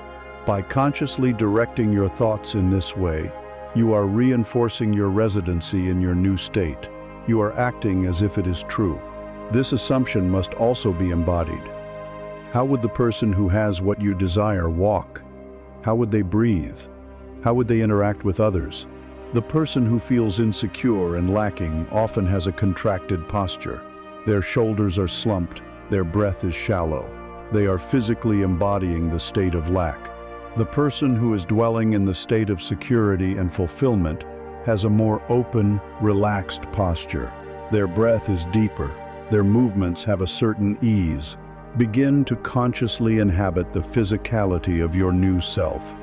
By consciously directing your thoughts in this way, you are reinforcing your residency in your new state. You are acting as if it is true. This assumption must also be embodied. How would the person who has what you desire walk? How would they breathe? How would they interact with others? The person who feels insecure and lacking often has a contracted posture. Their shoulders are slumped, their breath is shallow. They are physically embodying the state of lack. The person who is dwelling in the state of security and fulfillment has a more open, relaxed posture. Their breath is deeper. Their movements have a certain ease. Begin to consciously inhabit the physicality of your new self.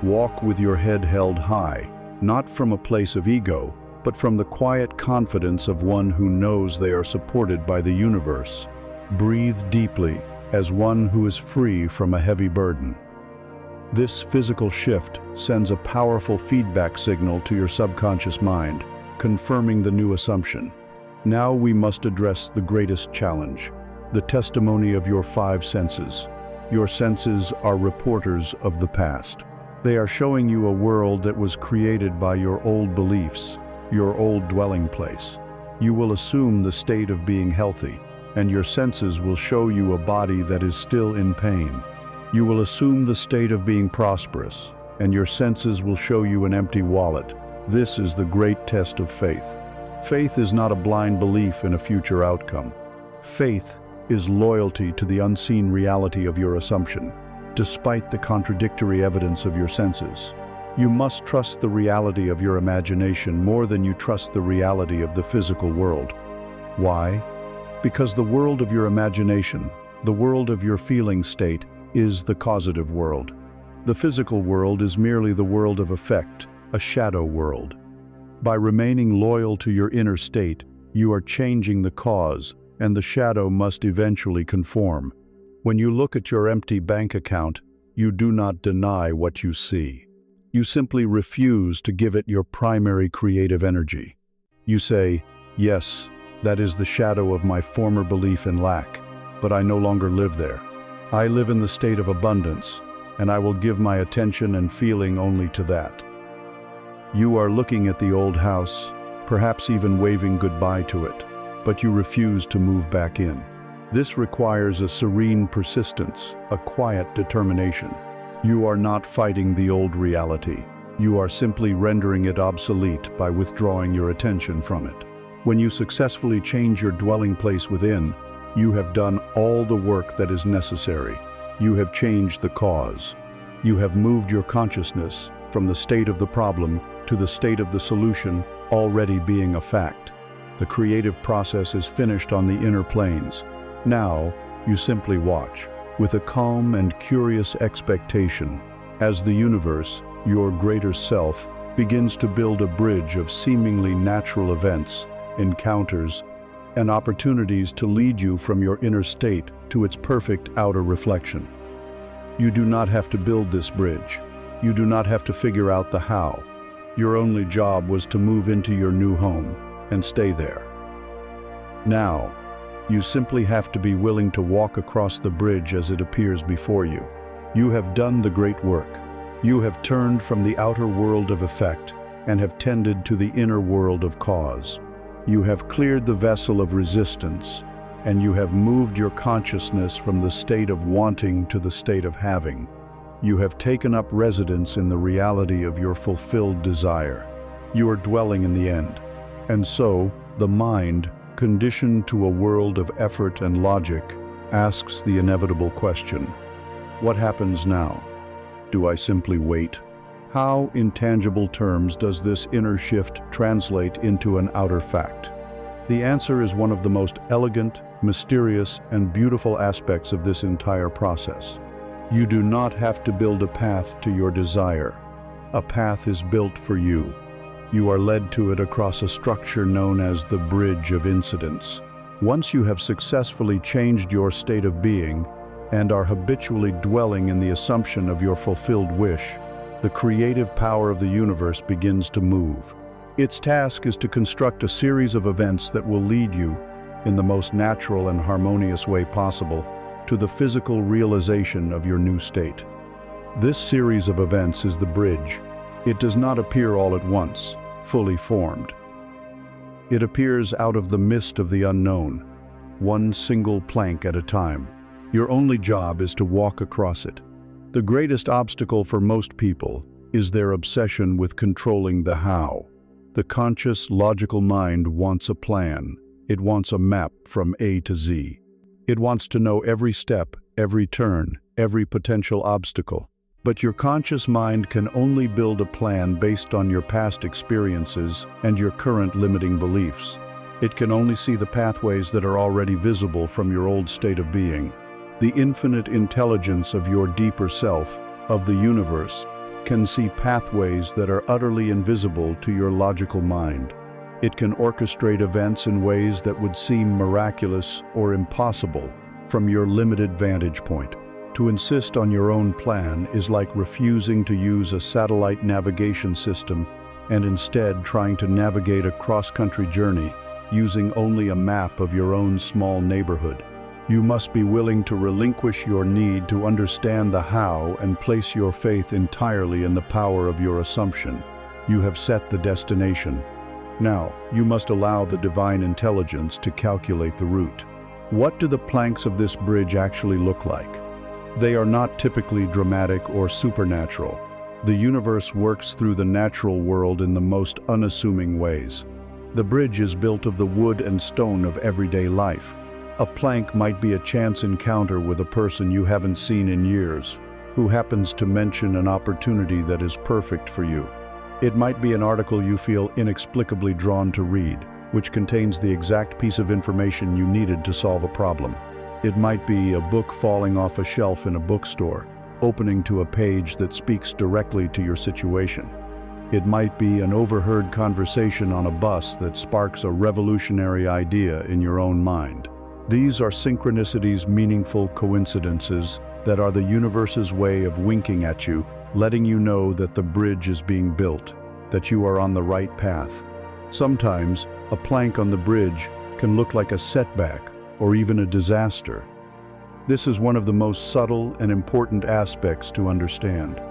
Walk with your head held high, not from a place of ego, but from the quiet confidence of one who knows they are supported by the universe. Breathe deeply, as one who is free from a heavy burden. This physical shift sends a powerful feedback signal to your subconscious mind, confirming the new assumption. Now we must address the greatest challenge, the testimony of your five senses. Your senses are reporters of the past. They are showing you a world that was created by your old beliefs, your old dwelling place. You will assume the state of being healthy, and your senses will show you a body that is still in pain. You will assume the state of being prosperous, and your senses will show you an empty wallet. This is the great test of faith. Faith is not a blind belief in a future outcome. Faith is loyalty to the unseen reality of your assumption, despite the contradictory evidence of your senses. You must trust the reality of your imagination more than you trust the reality of the physical world. Why? Because the world of your imagination, the world of your feeling state, is the causative world. The physical world is merely the world of effect, a shadow world. By remaining loyal to your inner state, you are changing the cause, and the shadow must eventually conform. When you look at your empty bank account, you do not deny what you see. You simply refuse to give it your primary creative energy. You say, "Yes, that is the shadow of my former belief in lack, but I no longer live there. I live in the state of abundance, and I will give my attention and feeling only to that. You are looking at the old house, perhaps even waving goodbye to it, but you refuse to move back in. This requires a serene persistence, a quiet determination. You are not fighting the old reality. You are simply rendering it obsolete by withdrawing your attention from it. When you successfully change your dwelling place within, you have done all the work that is necessary. You have changed the cause. You have moved your consciousness from the state of the problem to the state of the solution already being a fact. The creative process is finished on the inner planes. Now, you simply watch, with a calm and curious expectation, as the universe, your greater self, begins to build a bridge of seemingly natural events, encounters, and opportunities to lead you from your inner state to its perfect outer reflection. You do not have to build this bridge. You do not have to figure out the how. Your only job was to move into your new home and stay there. Now, you simply have to be willing to walk across the bridge as it appears before you. You have done the great work. You have turned from the outer world of effect and have tended to the inner world of cause. You have cleared the vessel of resistance, and you have moved your consciousness from the state of wanting to the state of having. You have taken up residence in the reality of your fulfilled desire. You are dwelling in the end. And so, the mind, conditioned to a world of effort and logic, asks the inevitable question: what happens now? Do I simply wait? How, in tangible terms, does this inner shift translate into an outer fact? The answer is one of the most elegant, mysterious, and beautiful aspects of this entire process. You do not have to build a path to your desire. A path is built for you. You are led to it across a structure known as the bridge of incidents. Once you have successfully changed your state of being and are habitually dwelling in the assumption of your fulfilled wish, the creative power of the universe begins to move. Its task is to construct a series of events that will lead you, in the most natural and harmonious way possible, to the physical realization of your new state. This series of events is the bridge. It does not appear all at once, fully formed. It appears out of the mist of the unknown, one single plank at a time. Your only job is to walk across it. The greatest obstacle for most people is their obsession with controlling the how. The conscious, logical mind wants a plan. It wants a map from A to Z. It wants to know every step, every turn, every potential obstacle. But your conscious mind can only build a plan based on your past experiences and your current limiting beliefs. It can only see the pathways that are already visible from your old state of being. The infinite intelligence of your deeper self, of the universe, can see pathways that are utterly invisible to your logical mind. It can orchestrate events in ways that would seem miraculous or impossible from your limited vantage point. To insist on your own plan is like refusing to use a satellite navigation system and instead trying to navigate a cross-country journey using only a map of your own small neighborhood. You must be willing to relinquish your need to understand the how and place your faith entirely in the power of your assumption. You have set the destination. Now, you must allow the divine intelligence to calculate the route. What do the planks of this bridge actually look like? They are not typically dramatic or supernatural. The universe works through the natural world in the most unassuming ways. The bridge is built of the wood and stone of everyday life. A plank might be a chance encounter with a person you haven't seen in years, who happens to mention an opportunity that is perfect for you. It might be an article you feel inexplicably drawn to read, which contains the exact piece of information you needed to solve a problem. It might be a book falling off a shelf in a bookstore, opening to a page that speaks directly to your situation. It might be an overheard conversation on a bus that sparks a revolutionary idea in your own mind. These are synchronicities, meaningful coincidences that are the universe's way of winking at you, letting you know that the bridge is being built, that you are on the right path. Sometimes, a plank on the bridge can look like a setback or even a disaster. This is one of the most subtle and important aspects to understand.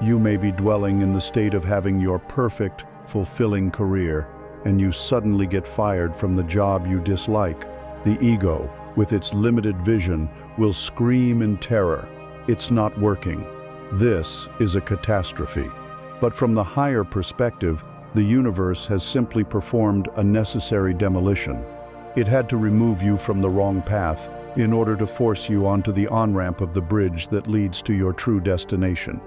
You may be dwelling in the state of having your perfect, fulfilling career, and you suddenly get fired from the job you dislike. The ego, with its limited vision, will scream in terror. It's not working. This is a catastrophe. But from the higher perspective, the universe has simply performed a necessary demolition. It had to remove you from the wrong path in order to force you onto the on-ramp of the bridge that leads to your true destination.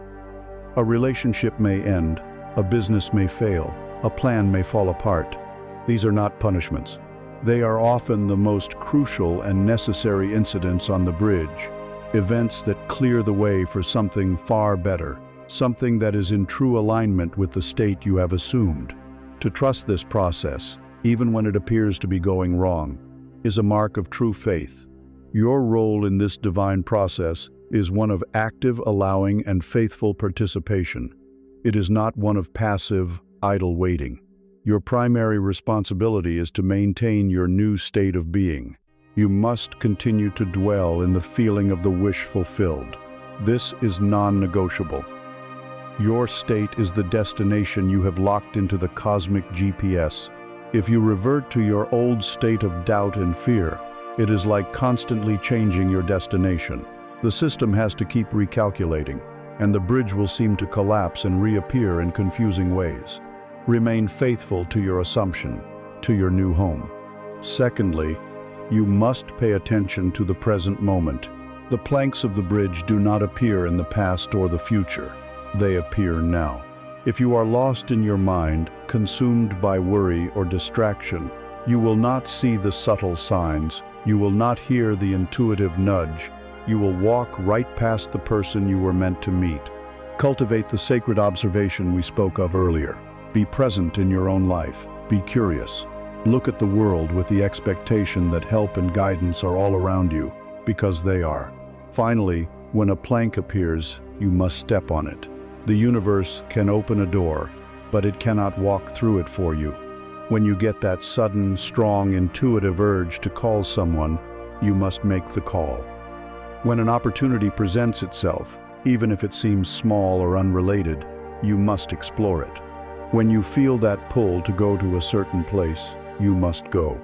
A relationship may end, a business may fail, a plan may fall apart. These are not punishments. They are often the most crucial and necessary incidents on the bridge, events that clear the way for something far better, something that is in true alignment with the state you have assumed. To trust this process, even when it appears to be going wrong, is a mark of true faith. Your role in this divine process is one of active, allowing, and faithful participation. It is not one of passive, idle waiting. Your primary responsibility is to maintain your new state of being. You must continue to dwell in the feeling of the wish fulfilled. This is non-negotiable. Your state is the destination you have locked into the cosmic GPS. If you revert to your old state of doubt and fear, it is like constantly changing your destination. The system has to keep recalculating, and the bridge will seem to collapse and reappear in confusing ways. Remain faithful to your assumption, to your new home. Secondly, you must pay attention to the present moment. The planks of the bridge do not appear in the past or the future. They appear now. If you are lost in your mind, consumed by worry or distraction, you will not see the subtle signs. You will not hear the intuitive nudge. You will walk right past the person you were meant to meet. Cultivate the sacred observation we spoke of earlier. Be present in your own life. Be curious. Look at the world with the expectation that help and guidance are all around you, because they are. Finally, when a plank appears, you must step on it. The universe can open a door, but it cannot walk through it for you. When you get that sudden, strong, intuitive urge to call someone, you must make the call. When an opportunity presents itself, even if it seems small or unrelated, you must explore it. When you feel that pull to go to a certain place, you must go.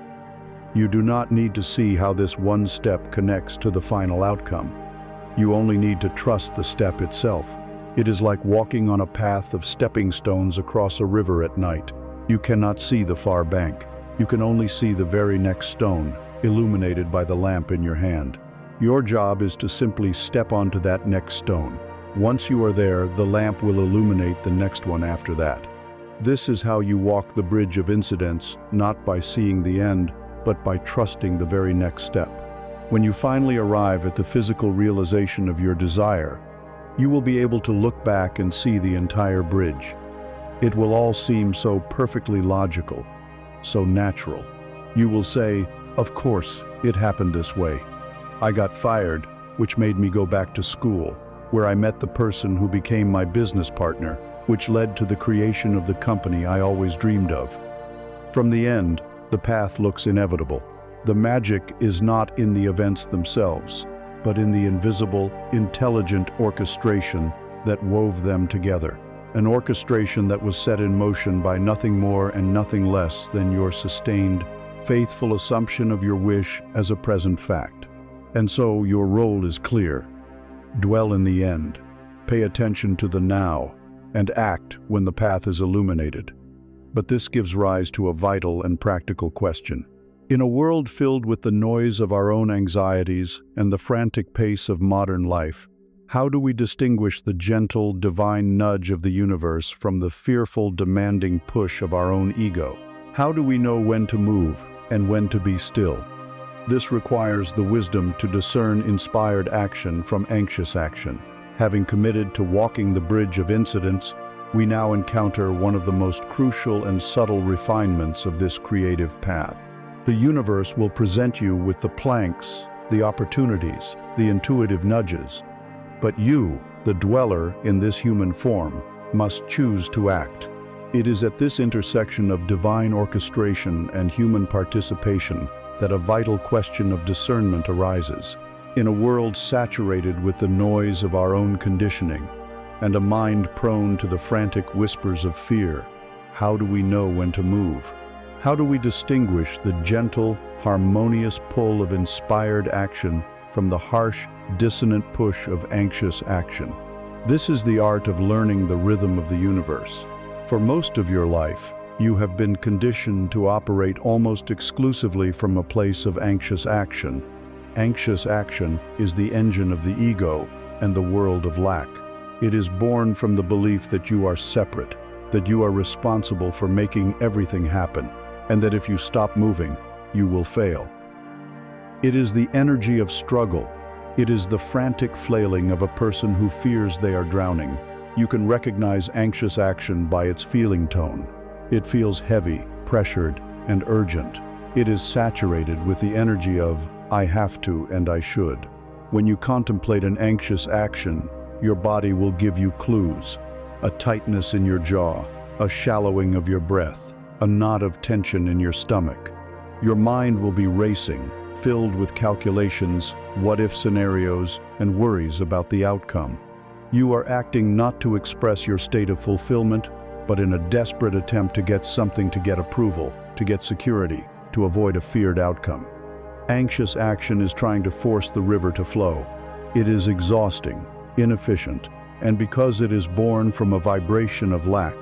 You do not need to see how this one step connects to the final outcome. You only need to trust the step itself. It is like walking on a path of stepping stones across a river at night. You cannot see the far bank. You can only see the very next stone, illuminated by the lamp in your hand. Your job is to simply step onto that next stone. Once you are there, the lamp will illuminate the next one after that. This is how you walk the bridge of incidents, not by seeing the end, but by trusting the very next step. When you finally arrive at the physical realization of your desire, you will be able to look back and see the entire bridge. It will all seem so perfectly logical, so natural. You will say, "Of course, it happened this way. I got fired, which made me go back to school, where I met the person who became my business partner, which led to the creation of the company I always dreamed of." From the end, the path looks inevitable. The magic is not in the events themselves, but in the invisible, intelligent orchestration that wove them together. An orchestration that was set in motion by nothing more and nothing less than your sustained, faithful assumption of your wish as a present fact. And so your role is clear. Dwell in the end, pay attention to the now, and act when the path is illuminated. But this gives rise to a vital and practical question. In a world filled with the noise of our own anxieties and the frantic pace of modern life, how do we distinguish the gentle, divine nudge of the universe from the fearful, demanding push of our own ego? How do we know when to move and when to be still? This requires the wisdom to discern inspired action from anxious action. Having committed to walking the bridge of incidents, we now encounter one of the most crucial and subtle refinements of this creative path. The universe will present you with the planks, the opportunities, the intuitive nudges. But you, the dweller in this human form, must choose to act. It is at this intersection of divine orchestration and human participation that a vital question of discernment arises. In a world saturated with the noise of our own conditioning and a mind prone to the frantic whispers of fear, how do we know when to move? How do we distinguish the gentle, harmonious pull of inspired action from the harsh, dissonant push of anxious action? This is the art of learning the rhythm of the universe. For most of your life, you have been conditioned to operate almost exclusively from a place of anxious action. Anxious action is the engine of the ego and the world of lack. It is born from the belief that you are separate, that you are responsible for making everything happen, and that if you stop moving, you will fail. It is the energy of struggle. It is the frantic flailing of a person who fears they are drowning. You can recognize anxious action by its feeling tone. It feels heavy, pressured, and urgent. It is saturated with the energy of, I have to and I should. When you contemplate an anxious action, your body will give you clues. A tightness in your jaw, a shallowing of your breath, a knot of tension in your stomach. Your mind will be racing, filled with calculations, what-if scenarios, and worries about the outcome. You are acting not to express your state of fulfillment, but in a desperate attempt to get something, to get approval, to get security, to avoid a feared outcome. Anxious action is trying to force the river to flow. It is exhausting, inefficient, and because it is born from a vibration of lack,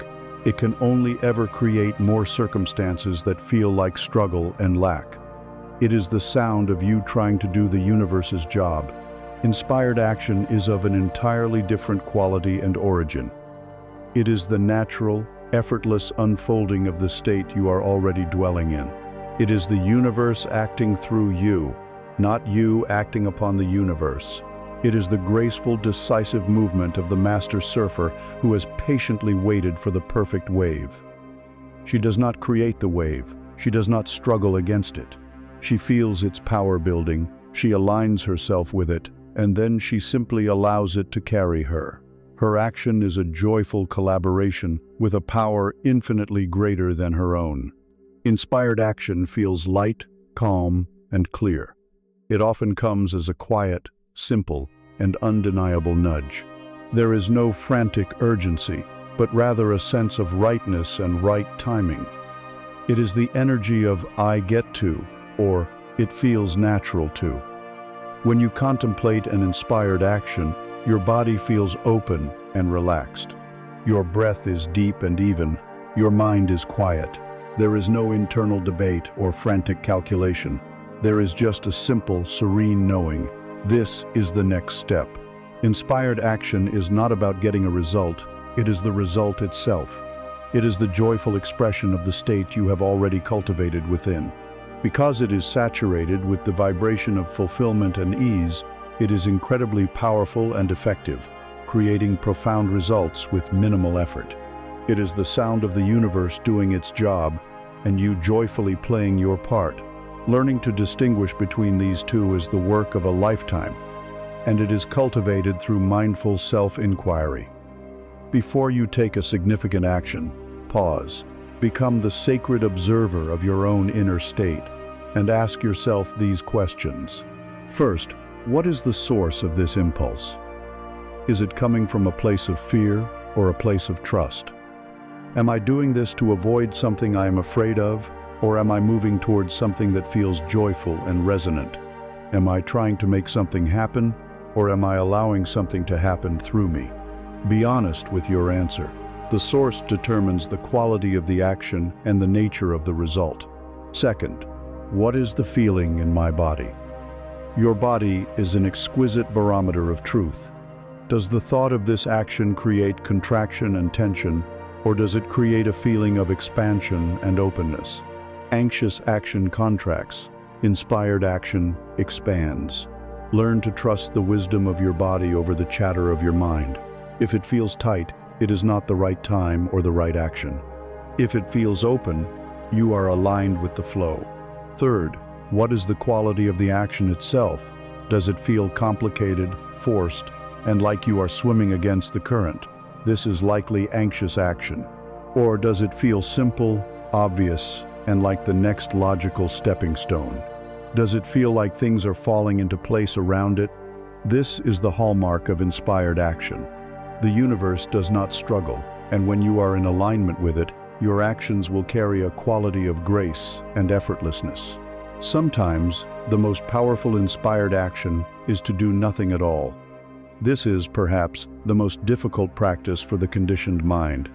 it can only ever create more circumstances that feel like struggle and lack. It is the sound of you trying to do the universe's job. Inspired action is of an entirely different quality and origin. It is the natural, effortless unfolding of the state you are already dwelling in. It is the universe acting through you, not you acting upon the universe. It is the graceful, decisive movement of the master surfer who has patiently waited for the perfect wave. She does not create the wave. She does not struggle against it. She feels its power building, she aligns herself with it, and then she simply allows it to carry her. Her action is a joyful collaboration with a power infinitely greater than her own. Inspired action feels light, calm, and clear. It often comes as a quiet, simple, and undeniable nudge. There is no frantic urgency, but rather a sense of rightness and right timing. It is the energy of I get to, or it feels natural to. When you contemplate an inspired action, your body feels open and relaxed. Your breath is deep and even. Your mind is quiet. There is no internal debate or frantic calculation. There is just a simple, serene knowing. This is the next step. Inspired action is not about getting a result. It is the result itself. It is the joyful expression of the state you have already cultivated within. Because it is saturated with the vibration of fulfillment and ease, it is incredibly powerful and effective, creating profound results with minimal effort. It is the sound of the universe doing its job, and you joyfully playing your part. Learning to distinguish between these two is the work of a lifetime, and it is cultivated through mindful self-inquiry. Before you take a significant action, pause. Become the sacred observer of your own inner state, and ask yourself these questions. First, what is the source of this impulse? Is it coming from a place of fear or a place of trust? Am I doing this to avoid something I am afraid of, or am I moving towards something that feels joyful and resonant? Am I trying to make something happen, or am I allowing something to happen through me? Be honest with your answer. The source determines the quality of the action and the nature of the result. Second, what is the feeling in my body? Your body is an exquisite barometer of truth. Does the thought of this action create contraction and tension, or does it create a feeling of expansion and openness? Anxious action contracts. Inspired action expands. Learn to trust the wisdom of your body over the chatter of your mind. If it feels tight, it is not the right time or the right action. If it feels open, you are aligned with the flow. Third, what is the quality of the action itself? Does it feel complicated, forced, and like you are swimming against the current? This is likely anxious action. Or does it feel simple, obvious, and like the next logical stepping stone? Does it feel like things are falling into place around it? This is the hallmark of inspired action. The universe does not struggle, and when you are in alignment with it, your actions will carry a quality of grace and effortlessness. Sometimes, the most powerful inspired action is to do nothing at all. This is, perhaps, the most difficult practice for the conditioned mind.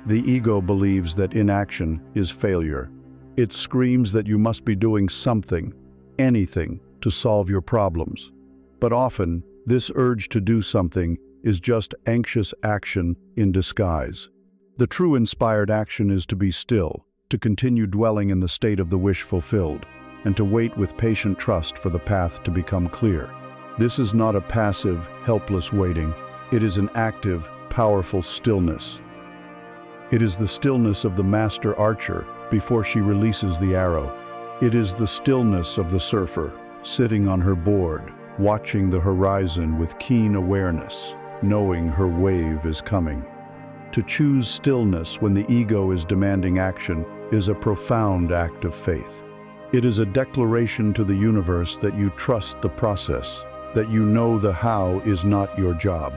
The ego believes that inaction is failure. It screams that you must be doing something, anything, to solve your problems. But often, this urge to do something is just anxious action in disguise. The true inspired action is to be still, to continue dwelling in the state of the wish fulfilled, and to wait with patient trust for the path to become clear. This is not a passive, helpless waiting. It is an active, powerful stillness. It is the stillness of the master archer before she releases the arrow. It is the stillness of the surfer, sitting on her board, watching the horizon with keen awareness, knowing her wave is coming. To choose stillness when the ego is demanding action is a profound act of faith. It is a declaration to the universe that you trust the process, that you know the how is not your job.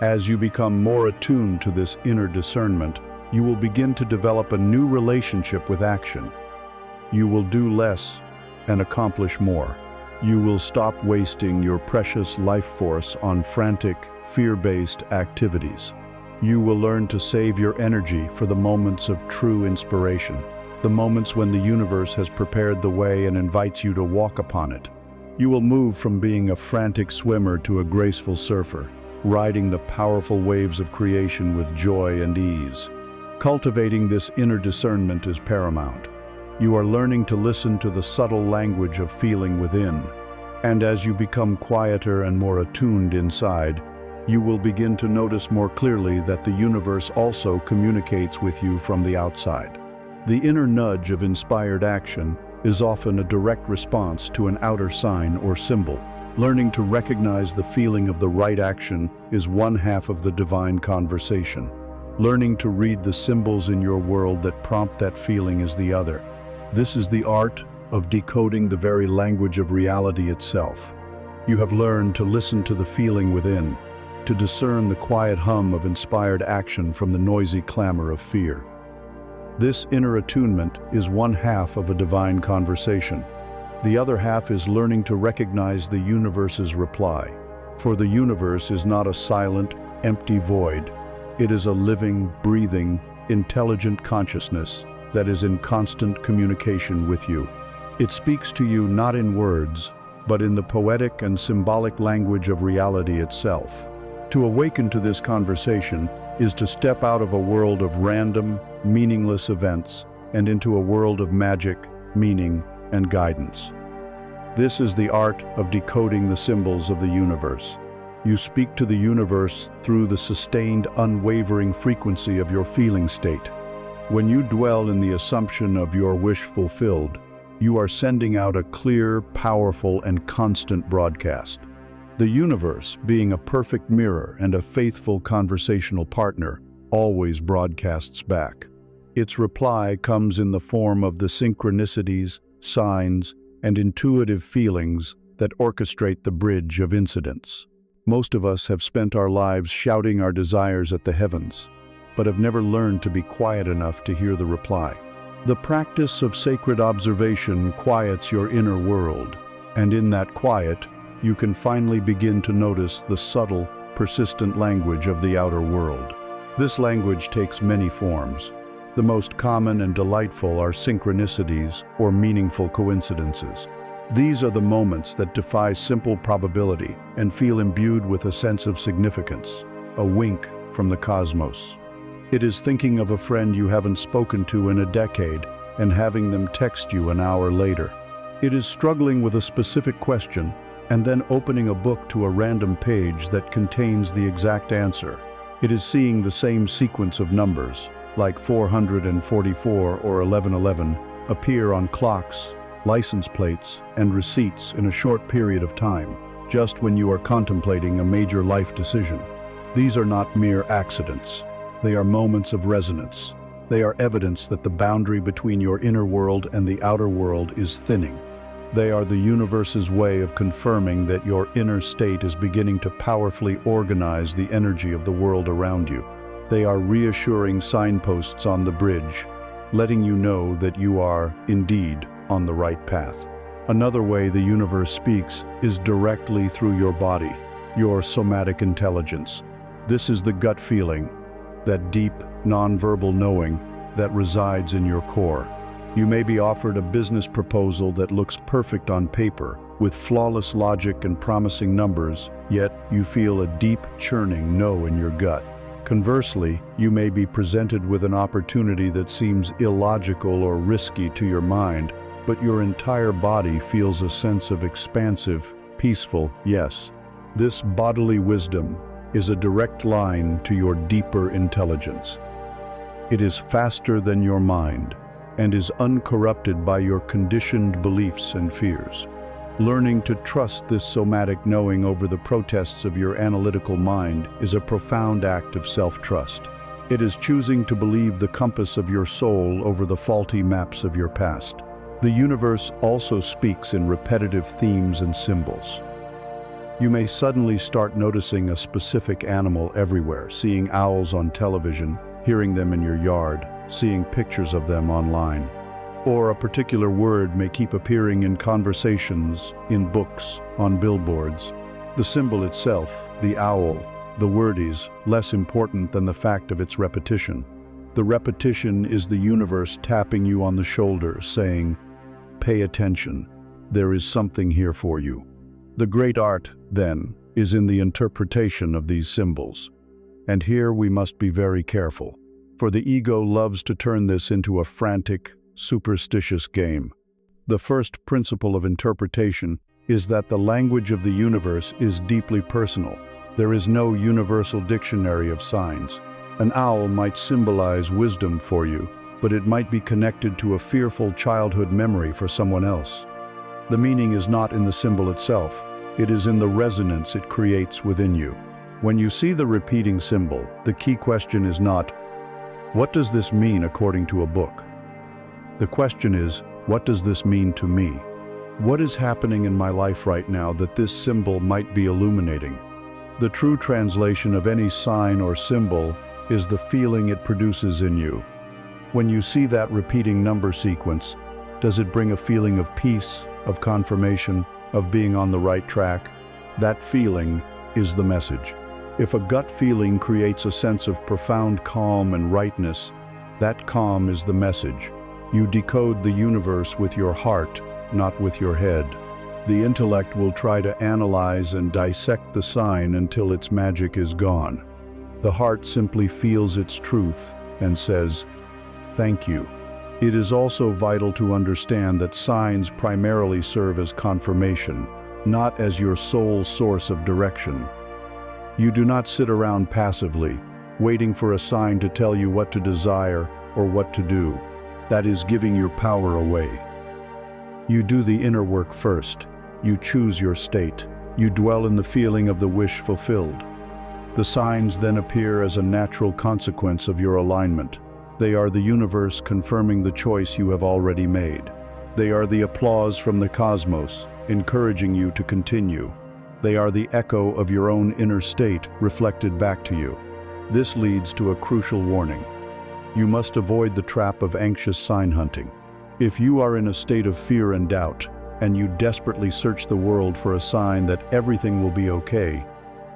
As you become more attuned to this inner discernment, you will begin to develop a new relationship with action. You will do less and accomplish more. You will stop wasting your precious life force on frantic, fear-based activities. You will learn to save your energy for the moments of true inspiration, the moments when the universe has prepared the way and invites you to walk upon it. You will move from being a frantic swimmer to a graceful surfer, riding the powerful waves of creation with joy and ease. Cultivating this inner discernment is paramount. You are learning to listen to the subtle language of feeling within, and as you become quieter and more attuned inside, you will begin to notice more clearly that the universe also communicates with you from the outside. The inner nudge of inspired action is often a direct response to an outer sign or symbol. Learning to recognize the feeling of the right action is one half of the divine conversation. Learning to read the symbols in your world that prompt that feeling is the other. This is the art of decoding the very language of reality itself. You have learned to listen to the feeling within, to discern the quiet hum of inspired action from the noisy clamor of fear. This inner attunement is one half of a divine conversation. The other half is learning to recognize the universe's reply. For the universe is not a silent, empty void. It is a living, breathing, intelligent consciousness that is in constant communication with you. It speaks to you not in words, but in the poetic and symbolic language of reality itself. To awaken to this conversation is to step out of a world of random, meaningless events and into a world of magic, meaning, and guidance. This is the art of decoding the symbols of the universe. You speak to the universe through the sustained, unwavering frequency of your feeling state. When you dwell in the assumption of your wish fulfilled, you are sending out a clear, powerful, and constant broadcast. The universe, being a perfect mirror and a faithful conversational partner, always broadcasts back. Its reply comes in the form of the synchronicities, signs, and intuitive feelings that orchestrate the bridge of incidents. Most of us have spent our lives shouting our desires at the heavens, but have never learned to be quiet enough to hear the reply. The practice of sacred observation quiets your inner world, and in that quiet, you can finally begin to notice the subtle, persistent language of the outer world. This language takes many forms. The most common and delightful are synchronicities or meaningful coincidences. These are the moments that defy simple probability and feel imbued with a sense of significance, a wink from the cosmos. It is thinking of a friend you haven't spoken to in a decade and having them text you an hour later. It is struggling with a specific question and then opening a book to a random page that contains the exact answer. It is seeing the same sequence of numbers, like 444 or 1111, appear on clocks, license plates, and receipts in a short period of time, just when you are contemplating a major life decision. These are not mere accidents. They are moments of resonance. They are evidence that the boundary between your inner world and the outer world is thinning. They are the universe's way of confirming that your inner state is beginning to powerfully organize the energy of the world around you. They are reassuring signposts on the bridge, letting you know that you are, indeed, on the right path. Another way the universe speaks is directly through your body, your somatic intelligence. This is the gut feeling, that deep, non-verbal knowing that resides in your core. You may be offered a business proposal that looks perfect on paper, with flawless logic and promising numbers, yet you feel a deep, churning no in your gut. Conversely, you may be presented with an opportunity that seems illogical or risky to your mind, but your entire body feels a sense of expansive, peaceful yes. This bodily wisdom is a direct line to your deeper intelligence. It is faster than your mind and is uncorrupted by your conditioned beliefs and fears. Learning to trust this somatic knowing over the protests of your analytical mind is a profound act of self-trust. It is choosing to believe the compass of your soul over the faulty maps of your past. The universe also speaks in repetitive themes and symbols. You may suddenly start noticing a specific animal everywhere, seeing owls on television, hearing them in your yard, seeing pictures of them online. Or a particular word may keep appearing in conversations, in books, on billboards. The symbol itself, the owl, the word is less important than the fact of its repetition. The repetition is the universe tapping you on the shoulder, saying, "Pay attention, there is something here for you." The great art, then, is in the interpretation of these symbols. And here we must be very careful, for the ego loves to turn this into a frantic, superstitious game. The first principle of interpretation is that the language of the universe is deeply personal. There is no universal dictionary of signs. An owl might symbolize wisdom for you, but it might be connected to a fearful childhood memory for someone else. The meaning is not in the symbol itself, it is in the resonance it creates within you. When you see the repeating symbol, the key question is not, "What does this mean according to a book?" The question is, "What does this mean to me? What is happening in my life right now that this symbol might be illuminating?" The true translation of any sign or symbol is the feeling it produces in you. When you see that repeating number sequence, does it bring a feeling of peace, of confirmation, of being on the right track? That feeling is the message. If a gut feeling creates a sense of profound calm and rightness, that calm is the message. You decode the universe with your heart, not with your head. The intellect will try to analyze and dissect the sign until its magic is gone. The heart simply feels its truth and says, "Thank you." It is also vital to understand that signs primarily serve as confirmation, not as your sole source of direction. You do not sit around passively, waiting for a sign to tell you what to desire or what to do. That is giving your power away. You do the inner work first. You choose your state. You dwell in the feeling of the wish fulfilled. The signs then appear as a natural consequence of your alignment. They are the universe confirming the choice you have already made. They are the applause from the cosmos, encouraging you to continue. They are the echo of your own inner state reflected back to you. This leads to a crucial warning. You must avoid the trap of anxious sign hunting. If you are in a state of fear and doubt, and you desperately search the world for a sign that everything will be okay,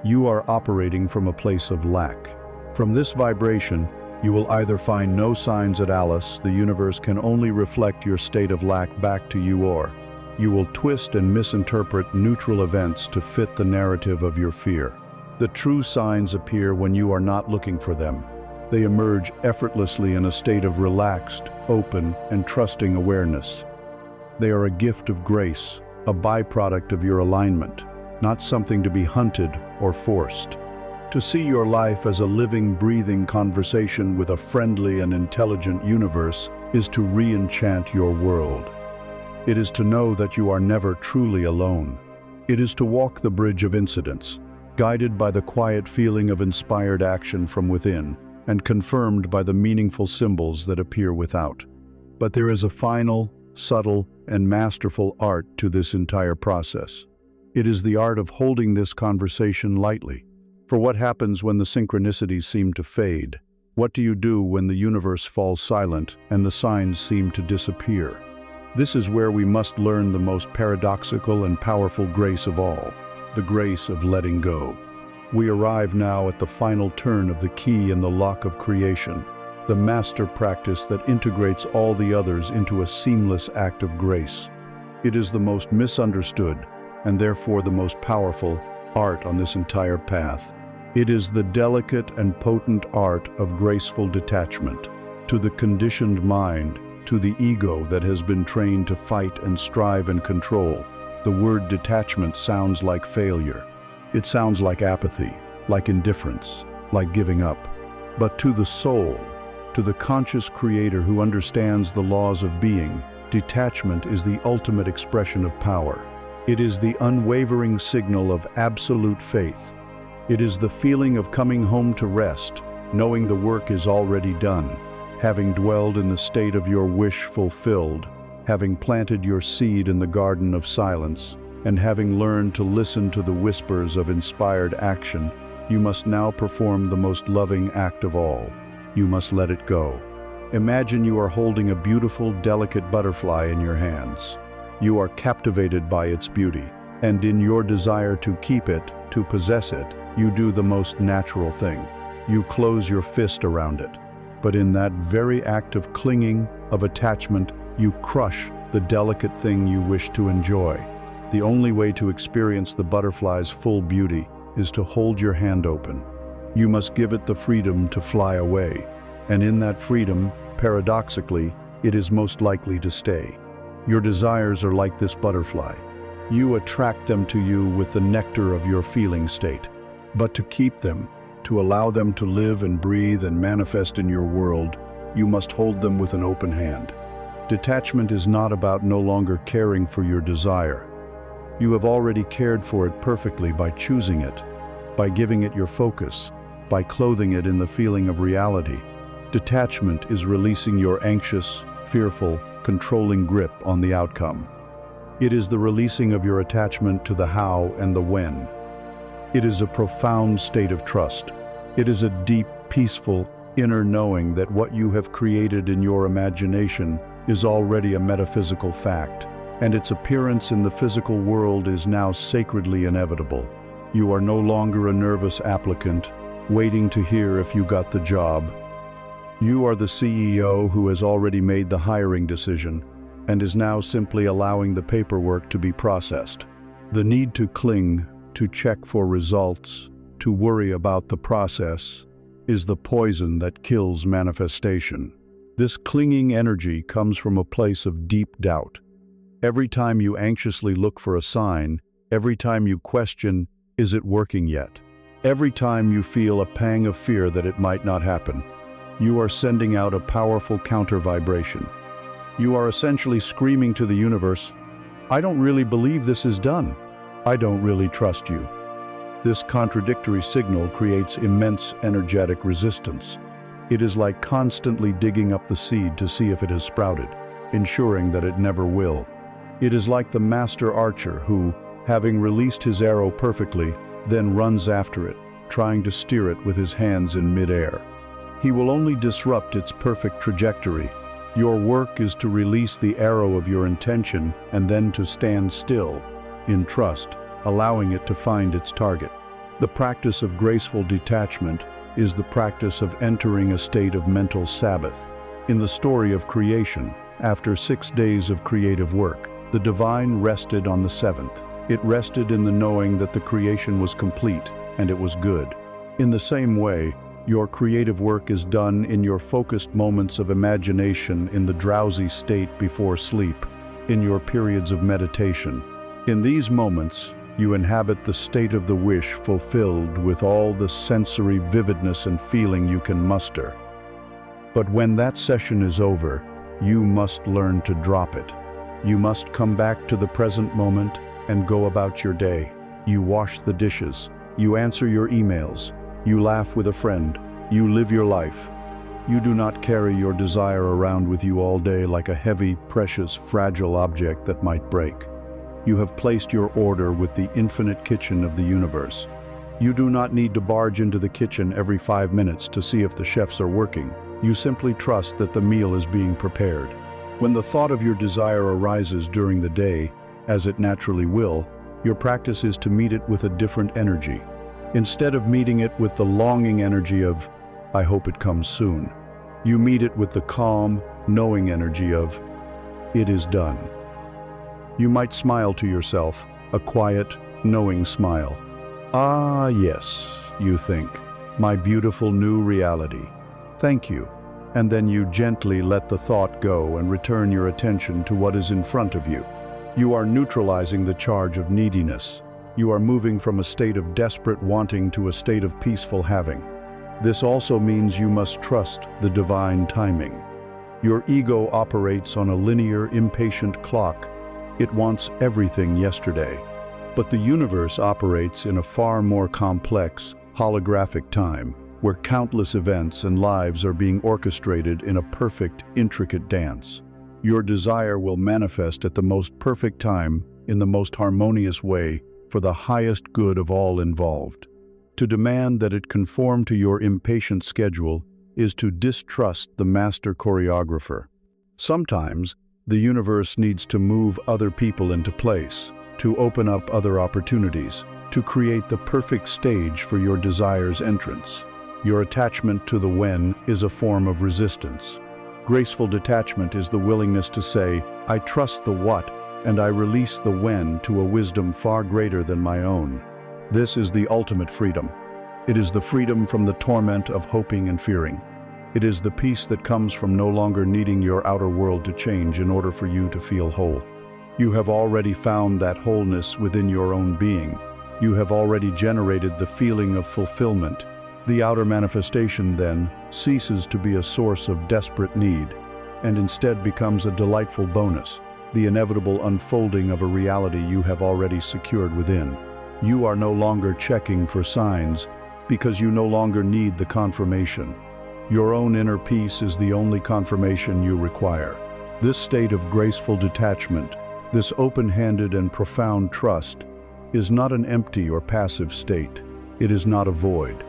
you are operating from a place of lack. From this vibration, you will either find no signs at all, the universe can only reflect your state of lack back to you, or you will twist and misinterpret neutral events to fit the narrative of your fear. The true signs appear when you are not looking for them. They emerge effortlessly in a state of relaxed, open, and trusting awareness. They are a gift of grace, a byproduct of your alignment, not something to be hunted or forced. To see your life as a living, breathing conversation with a friendly and intelligent universe is to re-enchant your world. It is to know that you are never truly alone. It is to walk the bridge of incidents, guided by the quiet feeling of inspired action from within, and confirmed by the meaningful symbols that appear without. But there is a final, subtle, and masterful art to this entire process. It is the art of holding this conversation lightly. For what happens when the synchronicities seem to fade? What do you do when the universe falls silent and the signs seem to disappear? This is where we must learn the most paradoxical and powerful grace of all, the grace of letting go. We arrive now at the final turn of the key in the lock of creation, the master practice that integrates all the others into a seamless act of grace. It is the most misunderstood, and therefore the most powerful, art on this entire path. It is the delicate and potent art of graceful detachment. To the conditioned mind, to the ego that has been trained to fight and strive and control, the word detachment sounds like failure. It sounds like apathy, like indifference, like giving up. But to the soul, to the conscious creator who understands the laws of being, detachment is the ultimate expression of power. It is the unwavering signal of absolute faith. It is the feeling of coming home to rest, knowing the work is already done, having dwelled in the state of your wish fulfilled, having planted your seed in the garden of silence, and having learned to listen to the whispers of inspired action. You must now perform the most loving act of all. You must let it go. Imagine you are holding a beautiful, delicate butterfly in your hands. You are captivated by its beauty, and in your desire to keep it, to possess it, you do the most natural thing. You close your fist around it. But in that very act of clinging, of attachment, you crush the delicate thing you wish to enjoy. The only way to experience the butterfly's full beauty is to hold your hand open. You must give it the freedom to fly away, and in that freedom, paradoxically, it is most likely to stay. Your desires are like this butterfly. You attract them to you with the nectar of your feeling state. But to keep them, to allow them to live and breathe and manifest in your world, you must hold them with an open hand. Detachment is not about no longer caring for your desire. You have already cared for it perfectly by choosing it, by giving it your focus, by clothing it in the feeling of reality. Detachment is releasing your anxious, fearful, controlling grip on the outcome. It is the releasing of your attachment to the how and the when. It is a profound state of trust. It is a deep, peaceful, inner knowing that what you have created in your imagination is already a metaphysical fact, and its appearance in the physical world is now sacredly inevitable. You are no longer a nervous applicant, waiting to hear if you got the job. You are the CEO who has already made the hiring decision and is now simply allowing the paperwork to be processed. The need to cling, to check for results, to worry about the process, is the poison that kills manifestation. This clinging energy comes from a place of deep doubt. Every time you anxiously look for a sign, every time you question, is it working yet? Every time you feel a pang of fear that it might not happen, you are sending out a powerful counter-vibration. You are essentially screaming to the universe, I don't really believe this is done. I don't really trust you. This contradictory signal creates immense energetic resistance. It is like constantly digging up the seed to see if it has sprouted, ensuring that it never will. It is like the master archer who, having released his arrow perfectly, then runs after it, trying to steer it with his hands in midair. He will only disrupt its perfect trajectory. Your work is to release the arrow of your intention and then to stand still, in trust, allowing it to find its target. The practice of graceful detachment is the practice of entering a state of mental Sabbath. In the story of creation, after 6 days of creative work, the divine rested on the seventh. It rested in the knowing that the creation was complete and it was good. In the same way, your creative work is done in your focused moments of imagination, in the drowsy state before sleep, in your periods of meditation. In these moments, you inhabit the state of the wish fulfilled with all the sensory vividness and feeling you can muster. But when that session is over, you must learn to drop it. You must come back to the present moment and go about your day. You wash the dishes, you answer your emails, you laugh with a friend, you live your life. You do not carry your desire around with you all day like a heavy, precious, fragile object that might break. You have placed your order with the infinite kitchen of the universe. You do not need to barge into the kitchen every 5 minutes to see if the chefs are working. You simply trust that the meal is being prepared. When the thought of your desire arises during the day, as it naturally will, your practice is to meet it with a different energy. Instead of meeting it with the longing energy of, "I hope it comes soon," you meet it with the calm, knowing energy of, "It is done." You might smile to yourself, a quiet, knowing smile. "Ah, yes," you think, "my beautiful new reality. Thank you." And then you gently let the thought go and return your attention to what is in front of you. You are neutralizing the charge of neediness. You are moving from a state of desperate wanting to a state of peaceful having. This also means you must trust the divine timing. Your ego operates on a linear, impatient clock. It wants everything yesterday. But the universe operates in a far more complex, holographic time, where countless events and lives are being orchestrated in a perfect, intricate dance. Your desire will manifest at the most perfect time, in the most harmonious way, for the highest good of all involved. To demand that it conform to your impatient schedule is to distrust the master choreographer. Sometimes, the universe needs to move other people into place, to open up other opportunities, to create the perfect stage for your desire's entrance. Your attachment to the when is a form of resistance. Graceful detachment is the willingness to say, "I trust the what, and I release the when to a wisdom far greater than my own." This is the ultimate freedom. It is the freedom from the torment of hoping and fearing. It is the peace that comes from no longer needing your outer world to change in order for you to feel whole. You have already found that wholeness within your own being. You have already generated the feeling of fulfillment. The outer manifestation, then, ceases to be a source of desperate need, and instead becomes a delightful bonus, the inevitable unfolding of a reality you have already secured within. You are no longer checking for signs, because you no longer need the confirmation. Your own inner peace is the only confirmation you require. This state of graceful detachment, this open-handed and profound trust, is not an empty or passive state. It is not a void.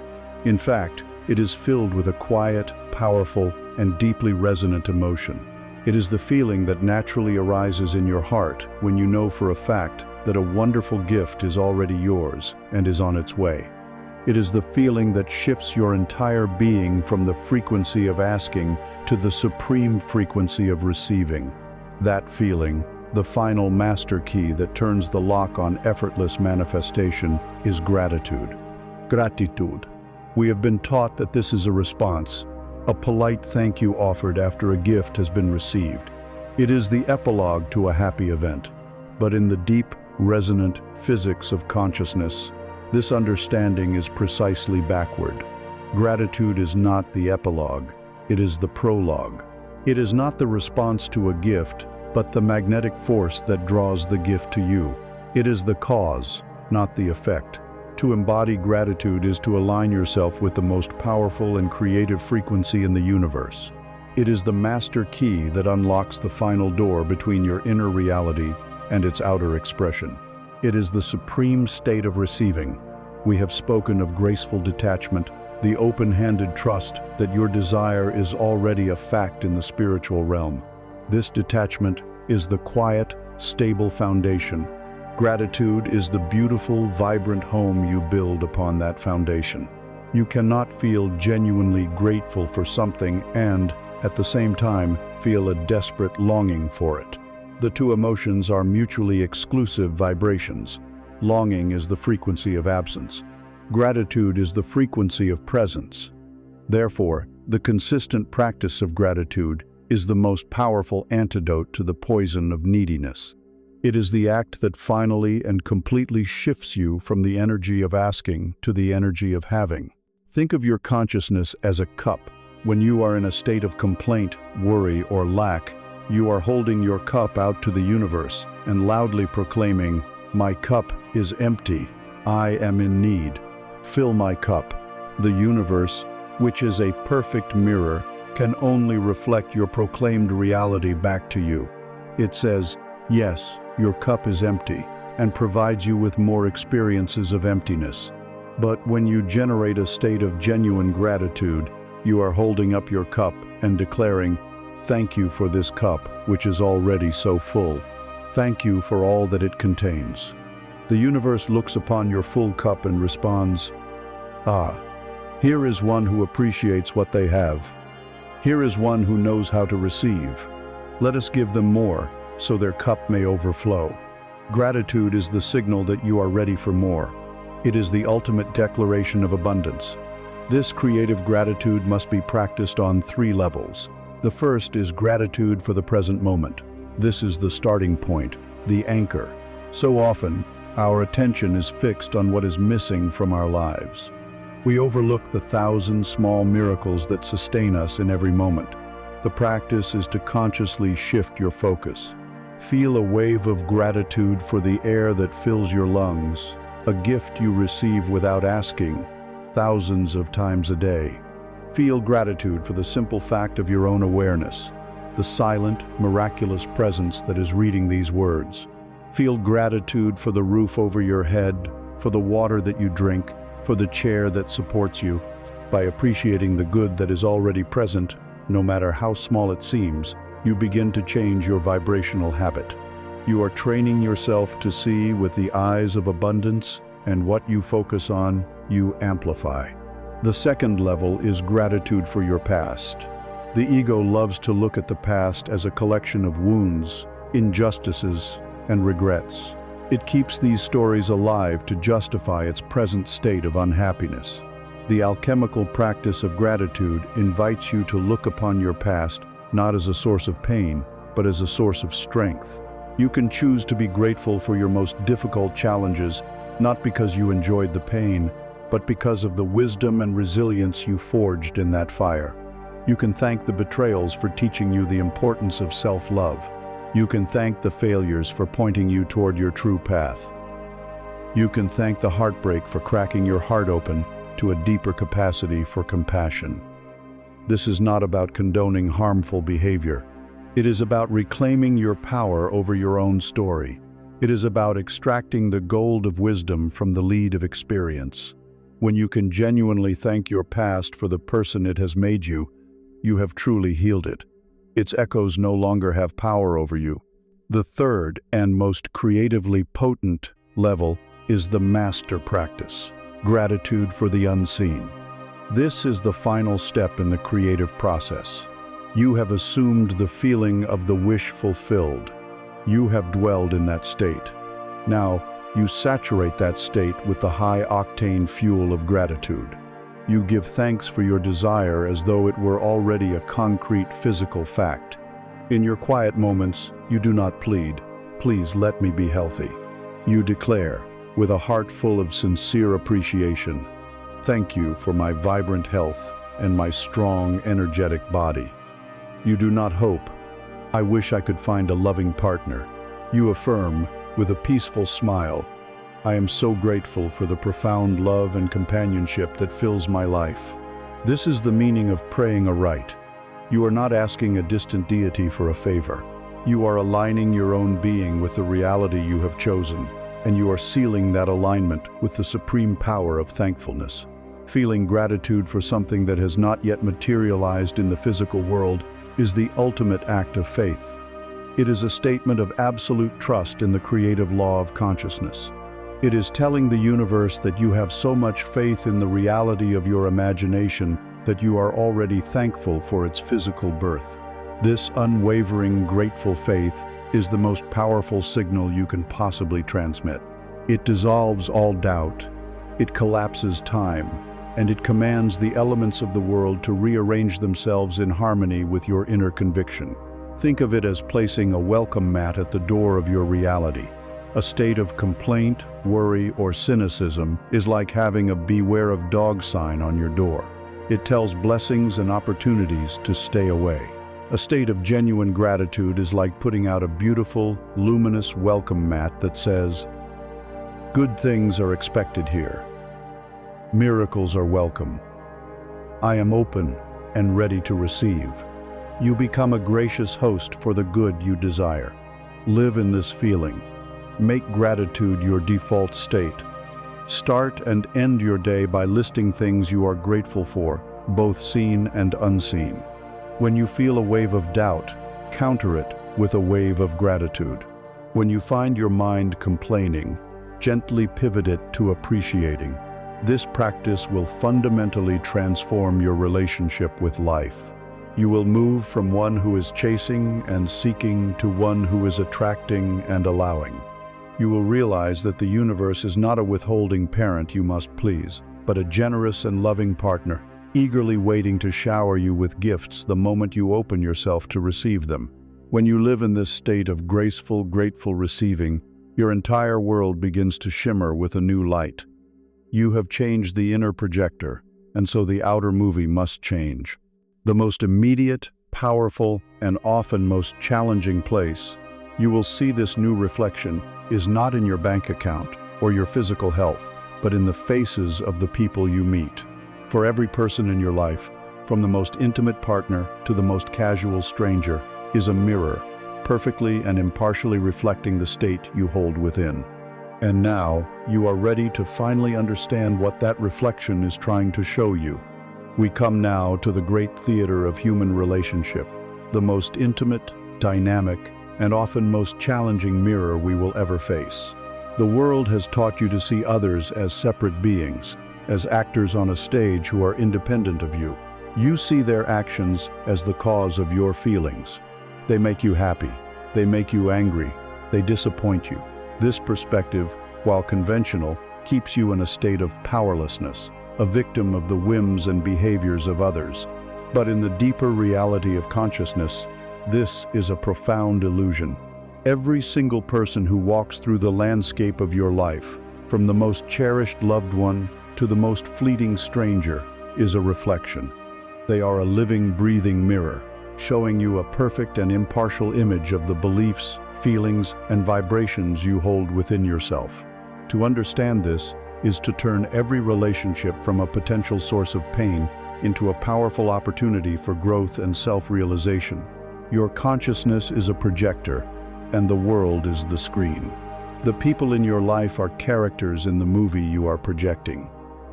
In fact, it is filled with a quiet, powerful, and deeply resonant emotion. It is the feeling that naturally arises in your heart when you know for a fact that a wonderful gift is already yours and is on its way. It is the feeling that shifts your entire being from the frequency of asking to the supreme frequency of receiving. That feeling, the final master key that turns the lock on effortless manifestation, is gratitude. Gratitude. We have been taught that this is a response, a polite thank you offered after a gift has been received. It is the epilogue to a happy event. But in the deep, resonant physics of consciousness, this understanding is precisely backward. Gratitude is not the epilogue, it is the prologue. It is not the response to a gift, but the magnetic force that draws the gift to you. It is the cause, not the effect. To embody gratitude is to align yourself with the most powerful and creative frequency in the universe. It is the master key that unlocks the final door between your inner reality and its outer expression. It is the supreme state of receiving. We have spoken of graceful detachment, the open-handed trust that your desire is already a fact in the spiritual realm. This detachment is the quiet, stable foundation. Gratitude is the beautiful, vibrant home you build upon that foundation. You cannot feel genuinely grateful for something and, at the same time, feel a desperate longing for it. The two emotions are mutually exclusive vibrations. Longing is the frequency of absence. Gratitude is the frequency of presence. Therefore, the consistent practice of gratitude is the most powerful antidote to the poison of neediness. It is the act that finally and completely shifts you from the energy of asking to the energy of having. Think of your consciousness as a cup. When you are in a state of complaint, worry, or lack, you are holding your cup out to the universe and loudly proclaiming, "My cup is empty. I am in need. Fill my cup." The universe, which is a perfect mirror, can only reflect your proclaimed reality back to you. It says, yes, your cup is empty, and provides you with more experiences of emptiness. But when you generate a state of genuine gratitude, you are holding up your cup and declaring, thank you for this cup, which is already so full. Thank you for all that it contains. The universe looks upon your full cup and responds, ah, here is one who appreciates what they have. Here is one who knows how to receive. Let us give them more, so their cup may overflow. Gratitude is the signal that you are ready for more. It is the ultimate declaration of abundance. This creative gratitude must be practiced on 3 levels. The first is gratitude for the present moment. This is the starting point, the anchor. So often, our attention is fixed on what is missing from our lives. We overlook the 1,000 small miracles that sustain us in every moment. The practice is to consciously shift your focus. Feel a wave of gratitude for the air that fills your lungs, a gift you receive without asking, thousands of times a day. Feel gratitude for the simple fact of your own awareness, the silent, miraculous presence that is reading these words. Feel gratitude for the roof over your head, for the water that you drink, for the chair that supports you. By appreciating the good that is already present, no matter how small it seems, you begin to change your vibrational habit. You are training yourself to see with the eyes of abundance, and what you focus on, you amplify. The second level is gratitude for your past. The ego loves to look at the past as a collection of wounds, injustices, and regrets. It keeps these stories alive to justify its present state of unhappiness. The alchemical practice of gratitude invites you to look upon your past not as a source of pain, but as a source of strength. You can choose to be grateful for your most difficult challenges, not because you enjoyed the pain, but because of the wisdom and resilience you forged in that fire. You can thank the betrayals for teaching you the importance of self-love. You can thank the failures for pointing you toward your true path. You can thank the heartbreak for cracking your heart open to a deeper capacity for compassion. This is not about condoning harmful behavior. It is about reclaiming your power over your own story. It is about extracting the gold of wisdom from the lead of experience. When you can genuinely thank your past for the person it has made you, you have truly healed it. Its echoes no longer have power over you. The third and most creatively potent level is the master practice, gratitude for the unseen. This is the final step in the creative process. You have assumed the feeling of the wish fulfilled. You have dwelled in that state. Now, you saturate that state with the high-octane fuel of gratitude. You give thanks for your desire as though it were already a concrete physical fact. In your quiet moments, you do not plead, "Please let me be healthy." You declare, with a heart full of sincere appreciation, "Thank you for my vibrant health and my strong, energetic body." You do not hope, "I wish I could find a loving partner." You affirm, with a peaceful smile, "I am so grateful for the profound love and companionship that fills my life." This is the meaning of praying aright. You are not asking a distant deity for a favor. You are aligning your own being with the reality you have chosen, and you are sealing that alignment with the supreme power of thankfulness. Feeling gratitude for something that has not yet materialized in the physical world is the ultimate act of faith. It is a statement of absolute trust in the creative law of consciousness. It is telling the universe that you have so much faith in the reality of your imagination that you are already thankful for its physical birth. This unwavering, grateful faith is the most powerful signal you can possibly transmit. It dissolves all doubt, it collapses time, and it commands the elements of the world to rearrange themselves in harmony with your inner conviction. Think of it as placing a welcome mat at the door of your reality. A state of complaint, worry, or cynicism is like having a "beware of dog" sign on your door. It tells blessings and opportunities to stay away. A state of genuine gratitude is like putting out a beautiful, luminous welcome mat that says, "Good things are expected here. Miracles are welcome. I am open and ready to receive. You become a gracious host for the good you desire. Live in this feeling. Make gratitude your default state. Start and end your day by listing things you are grateful for, both seen and unseen. When you feel a wave of doubt, counter it with a wave of gratitude. When you find your mind complaining, gently pivot it to appreciating. This practice will fundamentally transform your relationship with life. You will move from one who is chasing and seeking to one who is attracting and allowing. You will realize that the universe is not a withholding parent you must please, but a generous and loving partner, eagerly waiting to shower you with gifts the moment you open yourself to receive them. When you live in this state of graceful, grateful receiving, your entire world begins to shimmer with a new light. You have changed the inner projector, and so the outer movie must change. The most immediate, powerful, and often most challenging place you will see this new reflection is not in your bank account or your physical health, but in the faces of the people you meet. For every person in your life, from the most intimate partner to the most casual stranger, is a mirror, perfectly and impartially reflecting the state you hold within. And now, you are ready to finally understand what that reflection is trying to show you. We come now to the great theater of human relationship, the most intimate, dynamic, and often most challenging mirror we will ever face. The world has taught you to see others as separate beings, as actors on a stage who are independent of you. You see their actions as the cause of your feelings. They make you happy, they make you angry, they disappoint you. This perspective, while conventional, keeps you in a state of powerlessness, a victim of the whims and behaviors of others. But in the deeper reality of consciousness, this is a profound illusion. Every single person who walks through the landscape of your life, from the most cherished loved one to the most fleeting stranger, is a reflection. They are a living, breathing mirror, showing you a perfect and impartial image of the beliefs, feelings, and vibrations you hold within yourself. To understand this is to turn every relationship from a potential source of pain into a powerful opportunity for growth and self-realization. Your consciousness is a projector, and the world is the screen. The people in your life are characters in the movie you are projecting.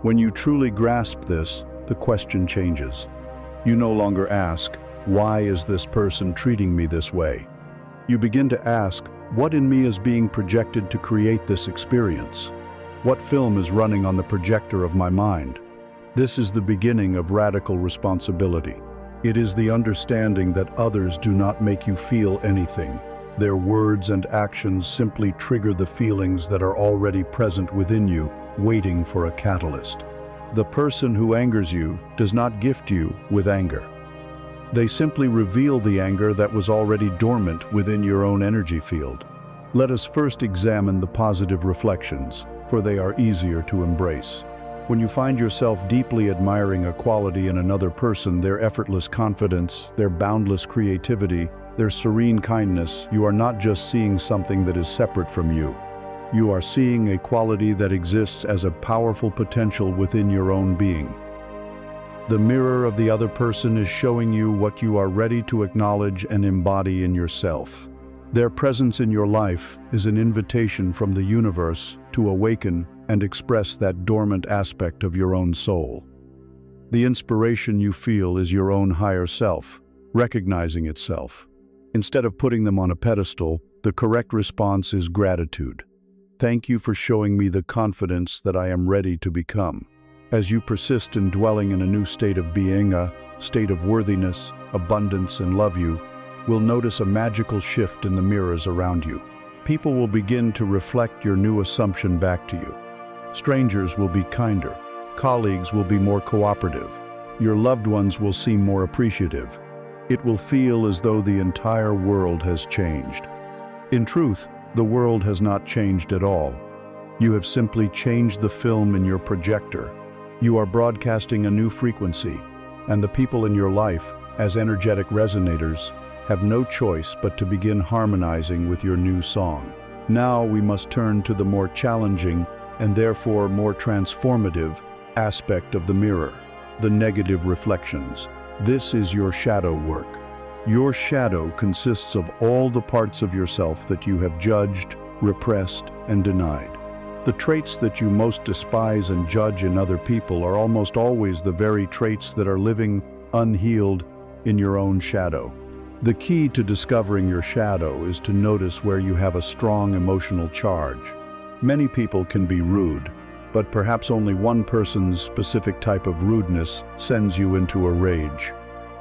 When you truly grasp this, the question changes. You no longer ask, "Why is this person treating me this way?" You begin to ask, "What in me is being projected to create this experience? What film is running on the projector of my mind?" This is the beginning of radical responsibility. It is the understanding that others do not make you feel anything. Their words and actions simply trigger the feelings that are already present within you, waiting for a catalyst. The person who angers you does not gift you with anger. They simply reveal the anger that was already dormant within your own energy field. Let us first examine the positive reflections, for they are easier to embrace. When you find yourself deeply admiring a quality in another person, their effortless confidence, their boundless creativity, their serene kindness, you are not just seeing something that is separate from you. You are seeing a quality that exists as a powerful potential within your own being. The mirror of the other person is showing you what you are ready to acknowledge and embody in yourself. Their presence in your life is an invitation from the universe to awaken and express that dormant aspect of your own soul. The inspiration you feel is your own higher self, recognizing itself. Instead of putting them on a pedestal, the correct response is gratitude. Thank you for showing me the confidence that I am ready to become. As you persist in dwelling in a new state of being, a state of worthiness, abundance, and love, you will notice a magical shift in the mirrors around you. People will begin to reflect your new assumption back to you. Strangers will be kinder. Colleagues will be more cooperative. Your loved ones will seem more appreciative. It will feel as though the entire world has changed. In truth, the world has not changed at all. You have simply changed the film in your projector. You are broadcasting a new frequency, and the people in your life, as energetic resonators, have no choice but to begin harmonizing with your new song. Now we must turn to the more challenging and therefore more transformative aspect of the mirror, the negative reflections. This is your shadow work. Your shadow consists of all the parts of yourself that you have judged, repressed, and denied. The traits that you most despise and judge in other people are almost always the very traits that are living unhealed in your own shadow. The key to discovering your shadow is to notice where you have a strong emotional charge. Many people can be rude, but perhaps only one person's specific type of rudeness sends you into a rage.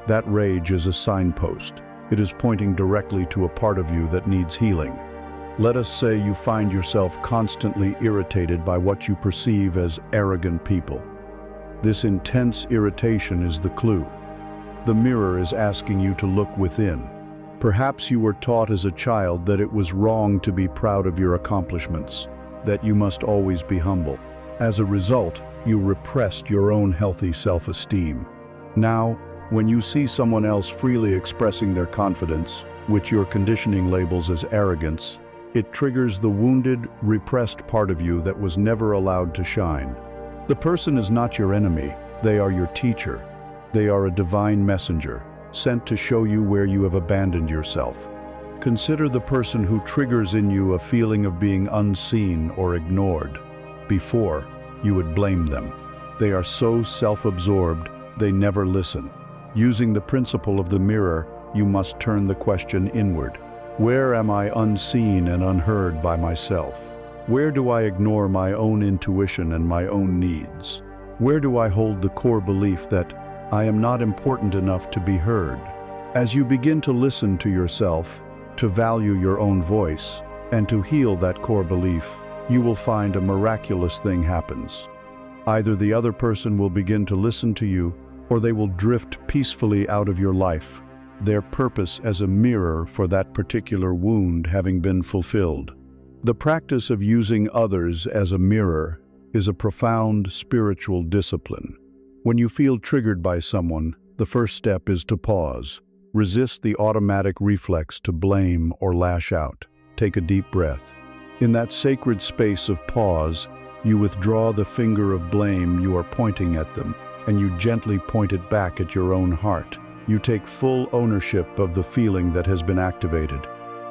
That rage is a signpost. It is pointing directly to a part of you that needs healing. Let us say you find yourself constantly irritated by what you perceive as arrogant people. This intense irritation is the clue. The mirror is asking you to look within. Perhaps you were taught as a child that it was wrong to be proud of your accomplishments, that you must always be humble. As a result, you repressed your own healthy self-esteem. Now, when you see someone else freely expressing their confidence, which your conditioning labels as arrogance, it triggers the wounded, repressed part of you that was never allowed to shine. The person is not your enemy, they are your teacher. They are a divine messenger, sent to show you where you have abandoned yourself. Consider the person who triggers in you a feeling of being unseen or ignored. Before, you would blame them. They are so self-absorbed, they never listen. Using the principle of the mirror, you must turn the question inward. Where am I unseen and unheard by myself? Where do I ignore my own intuition and my own needs? Where do I hold the core belief that I am not important enough to be heard? As you begin to listen to yourself, to value your own voice, and to heal that core belief, you will find a miraculous thing happens. Either the other person will begin to listen to you, or they will drift peacefully out of your life, their purpose as a mirror for that particular wound having been fulfilled. The practice of using others as a mirror is a profound spiritual discipline. When you feel triggered by someone, the first step is to pause. Resist the automatic reflex to blame or lash out. Take a deep breath. In that sacred space of pause, you withdraw the finger of blame you are pointing at them, and you gently point it back at your own heart. You take full ownership of the feeling that has been activated.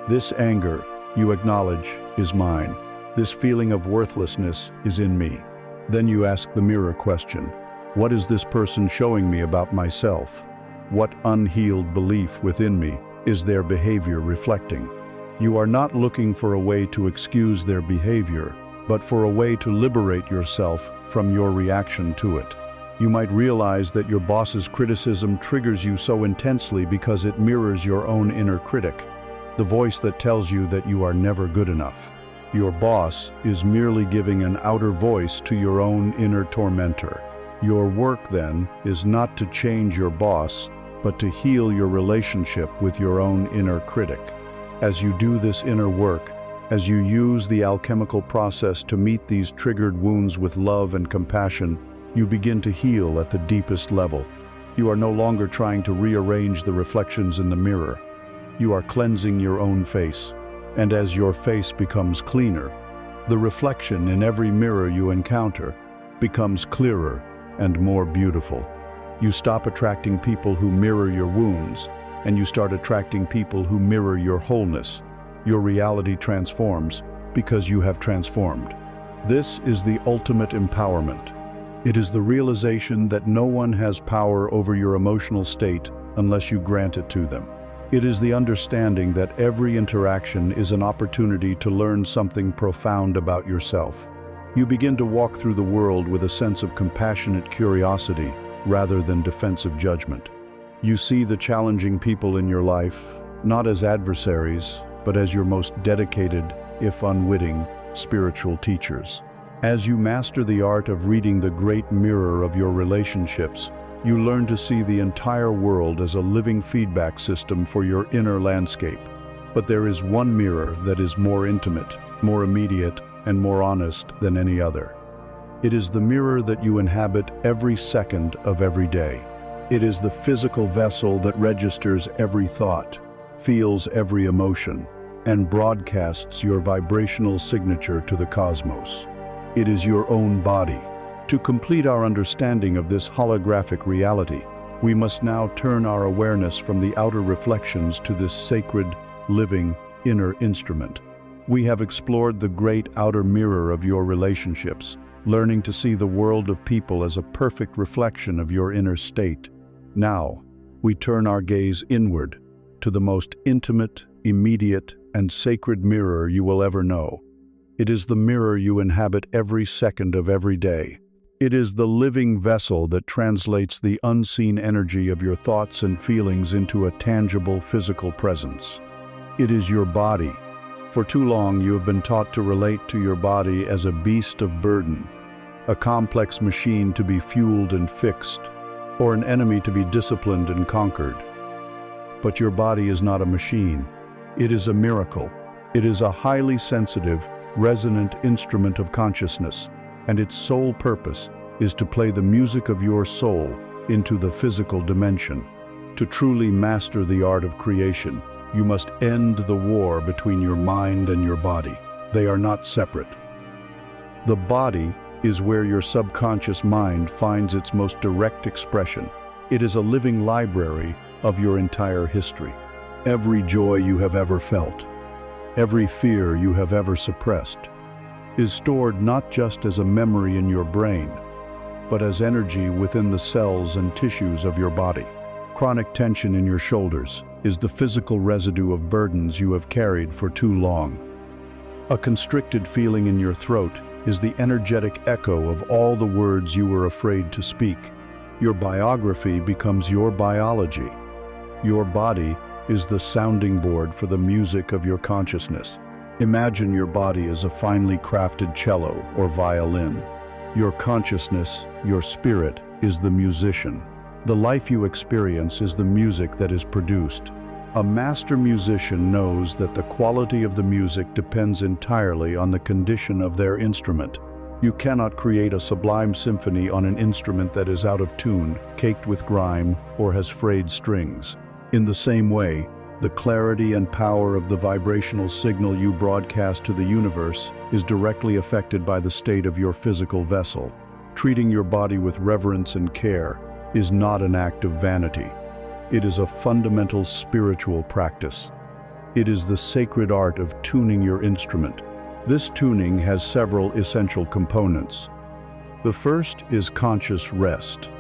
This anger, you acknowledge, is mine. This feeling of worthlessness is in me. Then you ask the mirror question. What is this person showing me about myself? What unhealed belief within me is their behavior reflecting? You are not looking for a way to excuse their behavior, but for a way to liberate yourself from your reaction to it. You might realize that your boss's criticism triggers you so intensely because it mirrors your own inner critic, the voice that tells you that you are never good enough. Your boss is merely giving an outer voice to your own inner tormentor. Your work, then, is not to change your boss, but to heal your relationship with your own inner critic. As you do this inner work, as you use the alchemical process to meet these triggered wounds with love and compassion, you begin to heal at the deepest level. You are no longer trying to rearrange the reflections in the mirror. You are cleansing your own face. And as your face becomes cleaner, the reflection in every mirror you encounter becomes clearer and more beautiful. You stop attracting people who mirror your wounds, and you start attracting people who mirror your wholeness. Your reality transforms because you have transformed. This is the ultimate empowerment. It is the realization that no one has power over your emotional state unless you grant it to them. It is the understanding that every interaction is an opportunity to learn something profound about yourself. You begin to walk through the world with a sense of compassionate curiosity rather than defensive judgment. You see the challenging people in your life not as adversaries, but as your most dedicated, if unwitting, spiritual teachers. As you master the art of reading the great mirror of your relationships, you learn to see the entire world as a living feedback system for your inner landscape. But there is one mirror that is more intimate, more immediate, and more honest than any other. It is the mirror that you inhabit every second of every day. It is the physical vessel that registers every thought, feels every emotion, and broadcasts your vibrational signature to the cosmos. It is your own body. To complete our understanding of this holographic reality, We must now turn our awareness from the outer reflections to this sacred, living, inner instrument. We have explored the great outer mirror of your relationships, learning to see the world of people as a perfect reflection of your inner state. Now, we turn our gaze inward to the most intimate, immediate, and sacred mirror you will ever know. It is the mirror you inhabit every second of every day. It is the living vessel that translates the unseen energy of your thoughts and feelings into a tangible physical presence. It is your body. For too long, you have been taught to relate to your body as a beast of burden, a complex machine to be fueled and fixed, or an enemy to be disciplined and conquered. But your body is not a machine. It is a miracle. It is a highly sensitive, resonant instrument of consciousness, and its sole purpose is to play the music of your soul into the physical dimension. To truly master the art of creation, you must end the war between your mind and your body. They are not separate. The body is where your subconscious mind finds its most direct expression. It is a living library of your entire history. Every joy you have ever felt, every fear you have ever suppressed, is stored not just as a memory in your brain, but as energy within the cells and tissues of your body. Chronic tension in your shoulders is the physical residue of burdens you have carried for too long. A constricted feeling in your throat is the energetic echo of all the words you were afraid to speak. Your biography becomes your biology. Your body is the sounding board for the music of your consciousness. Imagine your body as a finely crafted cello or violin. Your consciousness, your spirit, is the musician. The life you experience is the music that is produced. A master musician knows that the quality of the music depends entirely on the condition of their instrument. You cannot create a sublime symphony on an instrument that is out of tune, caked with grime, or has frayed strings. In the same way, the clarity and power of the vibrational signal you broadcast to the universe is directly affected by the state of your physical vessel. Treating your body with reverence and care is not an act of vanity. It is a fundamental spiritual practice. It is the sacred art of tuning your instrument. This tuning has several essential components. The first is conscious rest.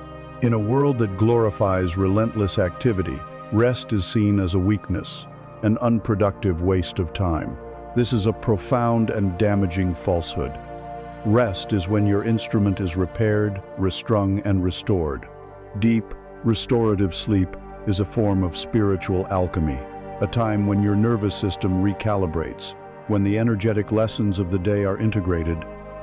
In a world that glorifies relentless activity, rest is seen as a weakness, an unproductive waste of time. This is a profound and damaging falsehood. Rest is when your instrument is repaired, restrung, and restored. Deep, restorative sleep is a form of spiritual alchemy, a time when your nervous system recalibrates, when the energetic lessons of the day are integrated,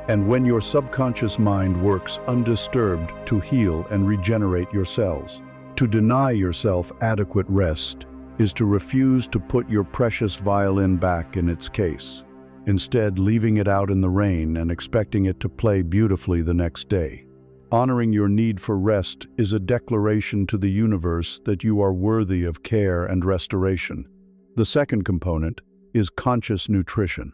and when your subconscious mind works undisturbed to heal and regenerate your cells. To deny yourself adequate rest is to refuse to put your precious violin back in its case, instead leaving it out in the rain and expecting it to play beautifully the next day. Honoring your need for rest is a declaration to the universe that you are worthy of care and restoration. The second component is conscious nutrition.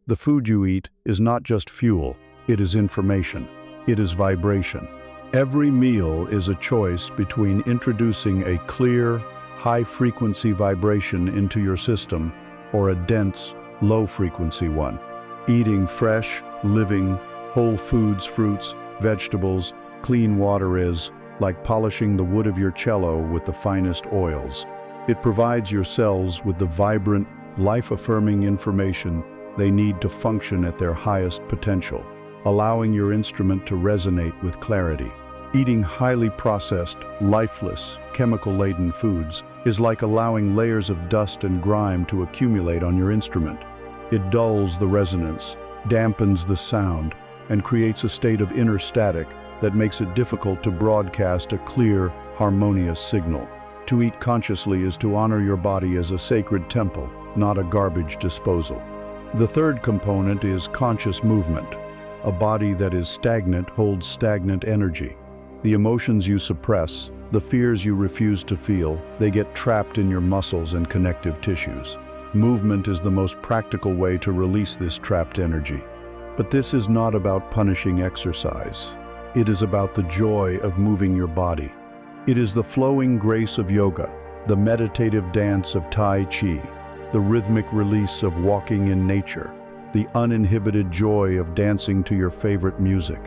The food you eat is not just fuel, it is information, it is vibration. Every meal is a choice between introducing a clear, high-frequency vibration into your system or a dense, low-frequency one. Eating fresh, living, whole foods, fruits, vegetables, clean water is like polishing the wood of your cello with the finest oils. It provides your cells with the vibrant, life-affirming information they need to function at their highest potential, allowing your instrument to resonate with clarity. Eating highly processed, lifeless, chemical-laden foods is like allowing layers of dust and grime to accumulate on your instrument. It dulls the resonance, dampens the sound, and creates a state of inner static that makes it difficult to broadcast a clear, harmonious signal. To eat consciously is to honor your body as a sacred temple, not a garbage disposal. The third component is conscious movement. A body that is stagnant holds stagnant energy. The emotions you suppress, the fears you refuse to feel, they get trapped in your muscles and connective tissues. Movement is the most practical way to release this trapped energy. But this is not about punishing exercise. It is about the joy of moving your body. It is the flowing grace of yoga, the meditative dance of Tai Chi, the rhythmic release of walking in nature, the uninhibited joy of dancing to your favorite music.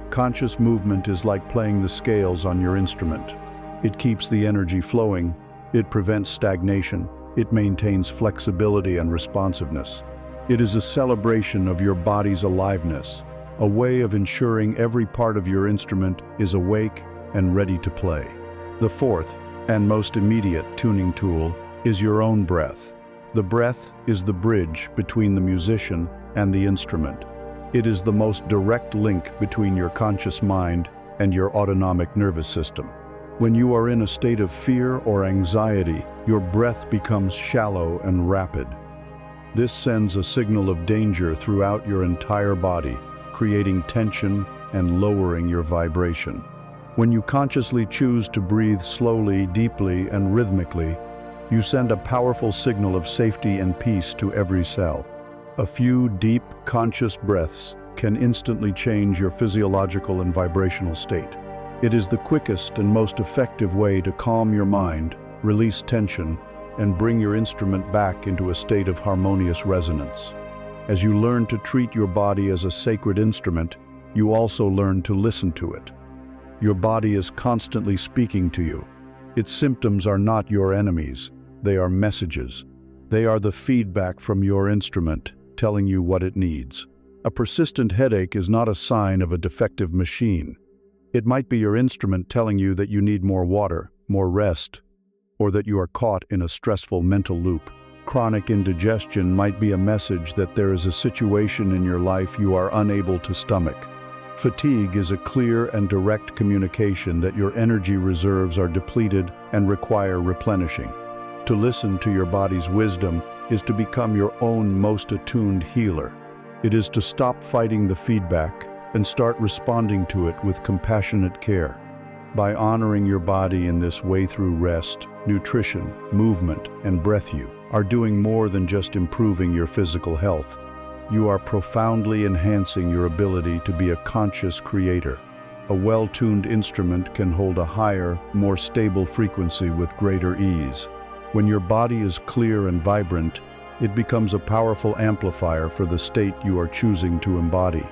Conscious movement is like playing the scales on your instrument. It keeps the energy flowing, it prevents stagnation, it maintains flexibility and responsiveness. It is a celebration of your body's aliveness, a way of ensuring every part of your instrument is awake and ready to play. The fourth, and most immediate tuning tool, is your own breath. The breath is the bridge between the musician and the instrument. It is the most direct link between your conscious mind and your autonomic nervous system. When you are in a state of fear or anxiety, your breath becomes shallow and rapid. This sends a signal of danger throughout your entire body, creating tension and lowering your vibration. When you consciously choose to breathe slowly, deeply, and rhythmically, you send a powerful signal of safety and peace to every cell. A few deep, conscious breaths can instantly change your physiological and vibrational state. It is the quickest and most effective way to calm your mind, release tension, and bring your instrument back into a state of harmonious resonance. As you learn to treat your body as a sacred instrument, you also learn to listen to it. Your body is constantly speaking to you. Its symptoms are not your enemies, they are messages. They are the feedback from your instrument, telling you what it needs. A persistent headache is not a sign of a defective machine. It might be your instrument telling you that you need more water, more rest, or that you are caught in a stressful mental loop. Chronic indigestion might be a message that there is a situation in your life you are unable to stomach. Fatigue is a clear and direct communication that your energy reserves are depleted and require replenishing. To listen to your body's wisdom is to become your own most attuned healer. It is to stop fighting the feedback and start responding to it with compassionate care. By honoring your body in this way through rest, nutrition, movement, and breath, you are doing more than just improving your physical health. You are profoundly enhancing your ability to be a conscious creator. A well-tuned instrument can hold a higher, more stable frequency with greater ease. When your body is clear and vibrant, it becomes a powerful amplifier for the state you are choosing to embody.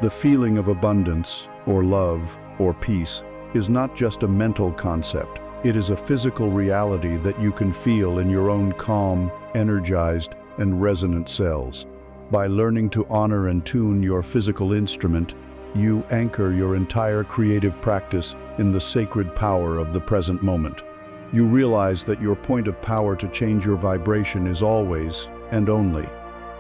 The feeling of abundance, or love, or peace is not just a mental concept. It is a physical reality that you can feel in your own calm, energized, and resonant cells. By learning to honor and tune your physical instrument, you anchor your entire creative practice in the sacred power of the present moment. You realize that your point of power to change your vibration is always and only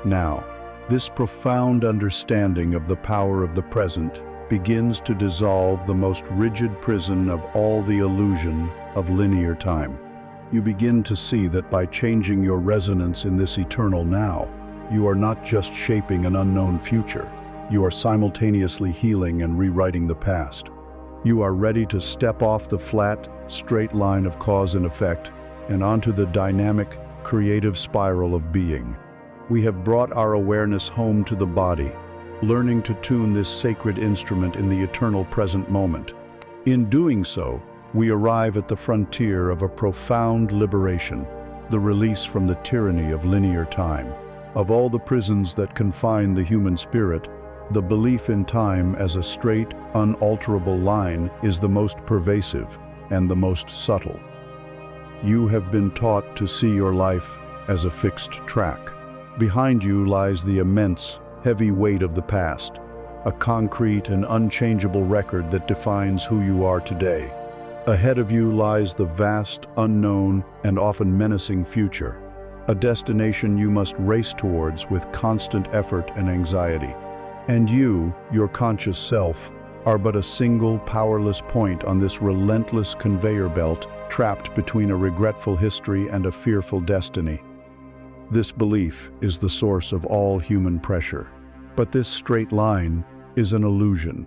now. This profound understanding of the power of the present begins to dissolve the most rigid prison of all the illusion of linear time. You begin to see that by changing your resonance in this eternal now, you are not just shaping an unknown future, you are simultaneously healing and rewriting the past. You are ready to step off the flat, straight line of cause and effect and onto the dynamic, creative spiral of being. We have brought our awareness home to the body, learning to tune this sacred instrument in the eternal present moment. In doing so, we arrive at the frontier of a profound liberation, the release from the tyranny of linear time. Of all the prisons that confine the human spirit, the belief in time as a straight, unalterable line is the most pervasive and the most subtle. You have been taught to see your life as a fixed track. Behind you lies the immense, heavy weight of the past, a concrete and unchangeable record that defines who you are today. Ahead of you lies the vast, unknown, and often menacing future, a destination you must race towards with constant effort and anxiety. And you, your conscious self, are but a single powerless point on this relentless conveyor belt, trapped between a regretful history and a fearful destiny. This belief is the source of all human pressure. But this straight line is an illusion.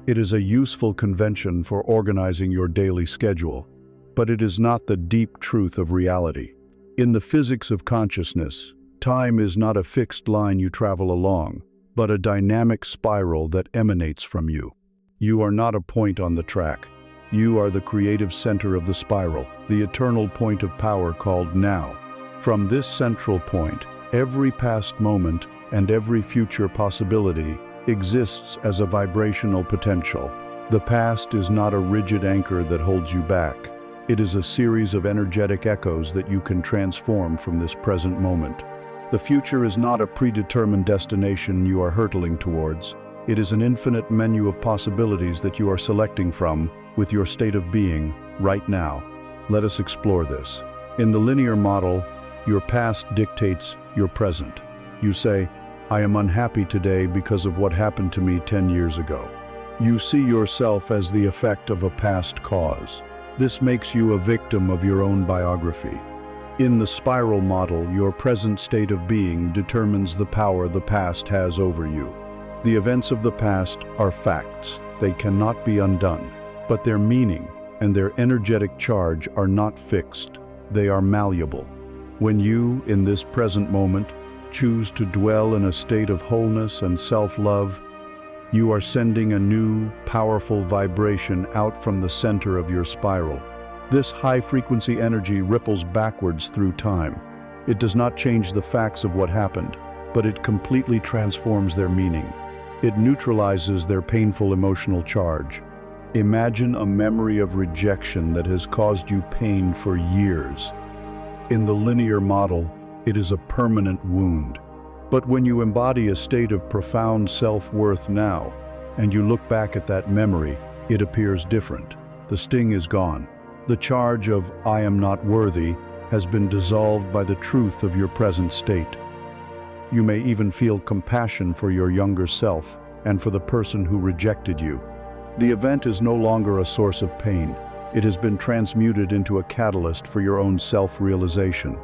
It is a useful convention for organizing your daily schedule, but it is not the deep truth of reality. In the physics of consciousness, time is not a fixed line you travel along, but a dynamic spiral that emanates from you. You are not a point on the track. You are the creative center of the spiral, the eternal point of power called now. From this central point, every past moment and every future possibility exists as a vibrational potential. The past is not a rigid anchor that holds you back. It is a series of energetic echoes that you can transform from this present moment. The future is not a predetermined destination you are hurtling towards. It is an infinite menu of possibilities that you are selecting from with your state of being right now. Let us explore this. In the linear model, your past dictates your present. You say, "I am unhappy today because of what happened to me 10 years ago." You see yourself as the effect of a past cause. This makes you a victim of your own biography. In the spiral model, your present state of being determines the power the past has over you. The events of the past are facts. They cannot be undone. But their meaning and their energetic charge are not fixed. They are malleable. When you, in this present moment, choose to dwell in a state of wholeness and self-love, you are sending a new, powerful vibration out from the center of your spiral. This high-frequency energy ripples backwards through time. It does not change the facts of what happened, but it completely transforms their meaning. It neutralizes their painful emotional charge. Imagine a memory of rejection that has caused you pain for years. In the linear model, it is a permanent wound. But when you embody a state of profound self-worth now, and you look back at that memory, it appears different. The sting is gone. The charge of "I am not worthy" has been dissolved by the truth of your present state. You may even feel compassion for your younger self and for the person who rejected you. The event is no longer a source of pain. It has been transmuted into a catalyst for your own self-realization.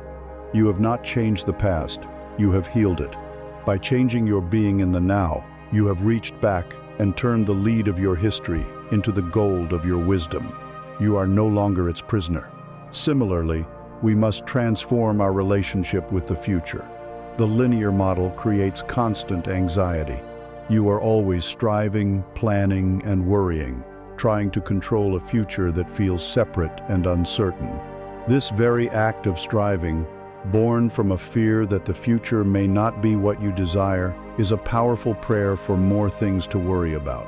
You have not changed the past, you have healed it. By changing your being in the now, you have reached back and turned the lead of your history into the gold of your wisdom. You are no longer its prisoner. Similarly, we must transform our relationship with the future. The linear model creates constant anxiety. You are always striving, planning, and worrying, trying to control a future that feels separate and uncertain. This very act of striving, born from a fear that the future may not be what you desire, is a powerful prayer for more things to worry about.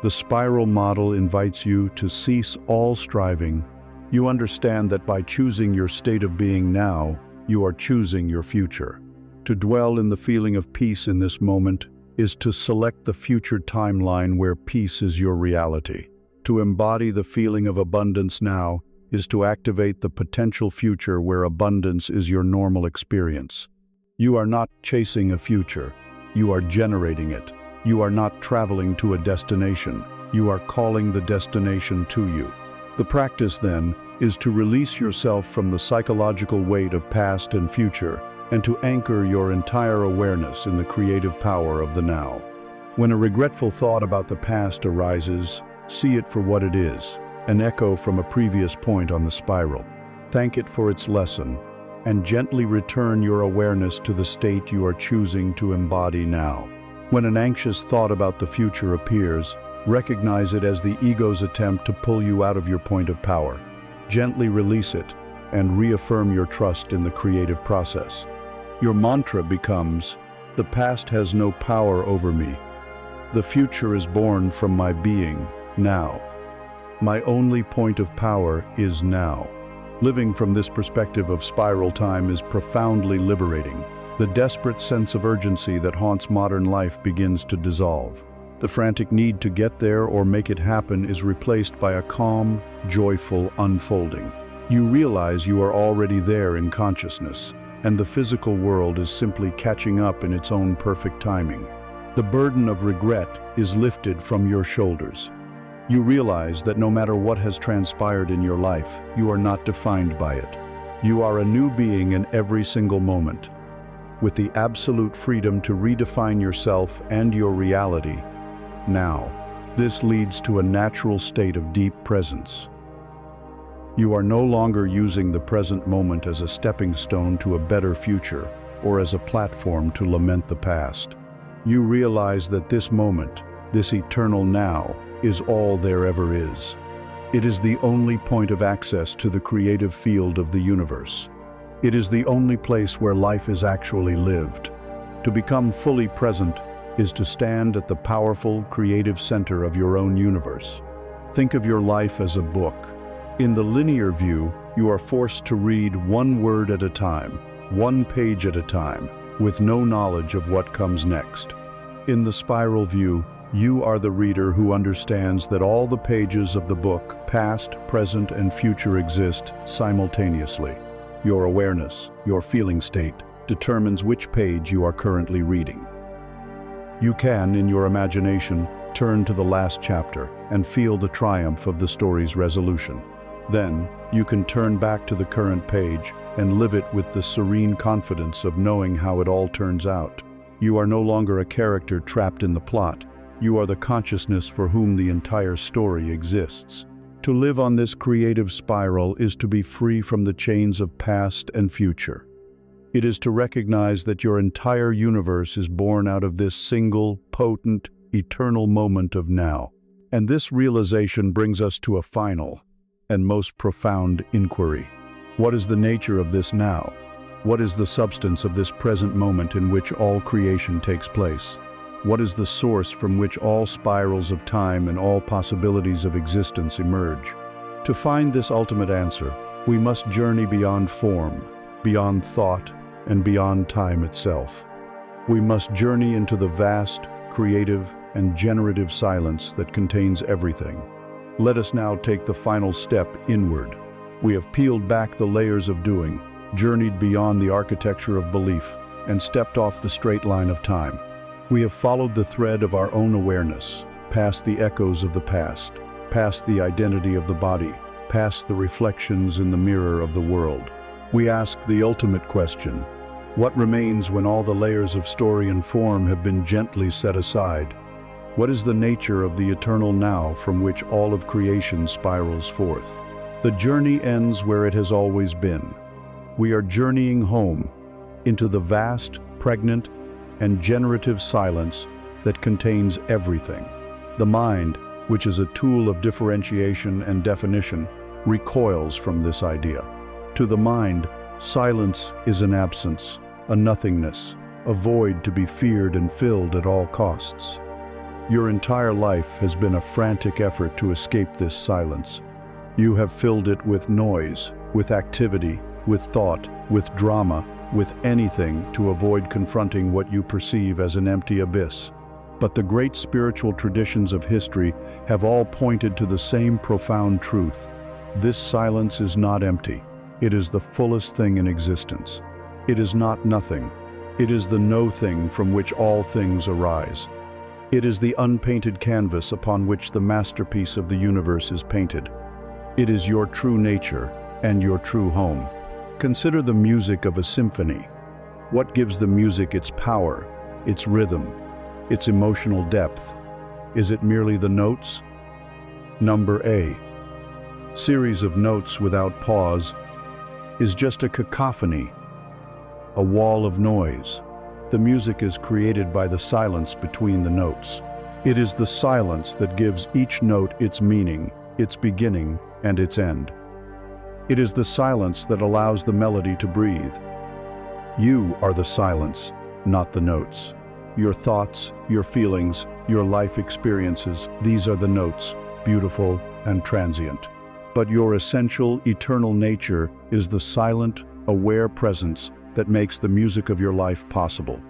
The spiral model invites you to cease all striving. You understand that by choosing your state of being now, you are choosing your future. To dwell in the feeling of peace in this moment is to select the future timeline where peace is your reality. To embody the feeling of abundance now is to activate the potential future where abundance is your normal experience. You are not chasing a future, you are generating it. You are not traveling to a destination, you are calling the destination to you. The practice, then, is to release yourself from the psychological weight of past and future and to anchor your entire awareness in the creative power of the now. When a regretful thought about the past arises, see it for what it is, an echo from a previous point on the spiral. Thank it for its lesson, and gently return your awareness to the state you are choosing to embody now. When an anxious thought about the future appears, recognize it as the ego's attempt to pull you out of your point of power. Gently release it and reaffirm your trust in the creative process. Your mantra becomes, "The past has no power over me. The future is born from my being, now. My only point of power is now." Living from this perspective of spiral time is profoundly liberating. The desperate sense of urgency that haunts modern life begins to dissolve. The frantic need to get there or make it happen is replaced by a calm, joyful unfolding. You realize you are already there in consciousness, and the physical world is simply catching up in its own perfect timing. The burden of regret is lifted from your shoulders. You realize that no matter what has transpired in your life, you are not defined by it. You are a new being in every single moment, with the absolute freedom to redefine yourself and your reality now. This leads to a natural state of deep presence. You are no longer using the present moment as a stepping stone to a better future or as a platform to lament the past. You realize that this moment, this eternal now, is all there ever is. It is the only point of access to the creative field of the universe. It is the only place where life is actually lived. To become fully present is to stand at the powerful, creative center of your own universe. Think of your life as a book. In the linear view, you are forced to read one word at a time, one page at a time, with no knowledge of what comes next. In the spiral view, you are the reader who understands that all the pages of the book, past, present, and future, exist simultaneously. Your awareness, your feeling state, determines which page you are currently reading. You can, in your imagination, turn to the last chapter and feel the triumph of the story's resolution. Then, you can turn back to the current page and live it with the serene confidence of knowing how it all turns out. You are no longer a character trapped in the plot. You are the consciousness for whom the entire story exists. To live on this creative spiral is to be free from the chains of past and future. It is to recognize that your entire universe is born out of this single, potent, eternal moment of now. And this realization brings us to a final and most profound inquiry. What is the nature of this now? What is the substance of this present moment in which all creation takes place? What is the source from which all spirals of time and all possibilities of existence emerge? To find this ultimate answer, we must journey beyond form, beyond thought, and beyond time itself. We must journey into the vast, creative, and generative silence that contains everything. Let us now take the final step inward. We have peeled back the layers of doing, journeyed beyond the architecture of belief, and stepped off the straight line of time. We have followed the thread of our own awareness, past the echoes of the past, past the identity of the body, past the reflections in the mirror of the world. We ask the ultimate question: what remains when all the layers of story and form have been gently set aside? What is the nature of the eternal now from which all of creation spirals forth? The journey ends where it has always been. We are journeying home, into the vast, pregnant, and generative silence that contains everything. The mind, which is a tool of differentiation and definition, recoils from this idea. To the mind, silence is an absence, a nothingness, a void to be feared and filled at all costs. Your entire life has been a frantic effort to escape this silence. You have filled it with noise, with activity, with thought, with drama, with anything to avoid confronting what you perceive as an empty abyss. But the great spiritual traditions of history have all pointed to the same profound truth. This silence is not empty. It is the fullest thing in existence. It is not nothing. It is the no thing from which all things arise. It is the unpainted canvas upon which the masterpiece of the universe is painted. It is your true nature and your true home. Consider the music of a symphony. What gives the music its power, its rhythm, its emotional depth? Is it merely the notes? Number A. Series of notes without pause is just a cacophony, a wall of noise. The music is created by the silence between the notes. It is the silence that gives each note its meaning, its beginning, and its end. It is the silence that allows the melody to breathe. You are the silence, not the notes. Your thoughts, your feelings, your life experiences, these are the notes, beautiful and transient. But your essential, eternal nature is the silent, aware presence that makes the music of your life possible.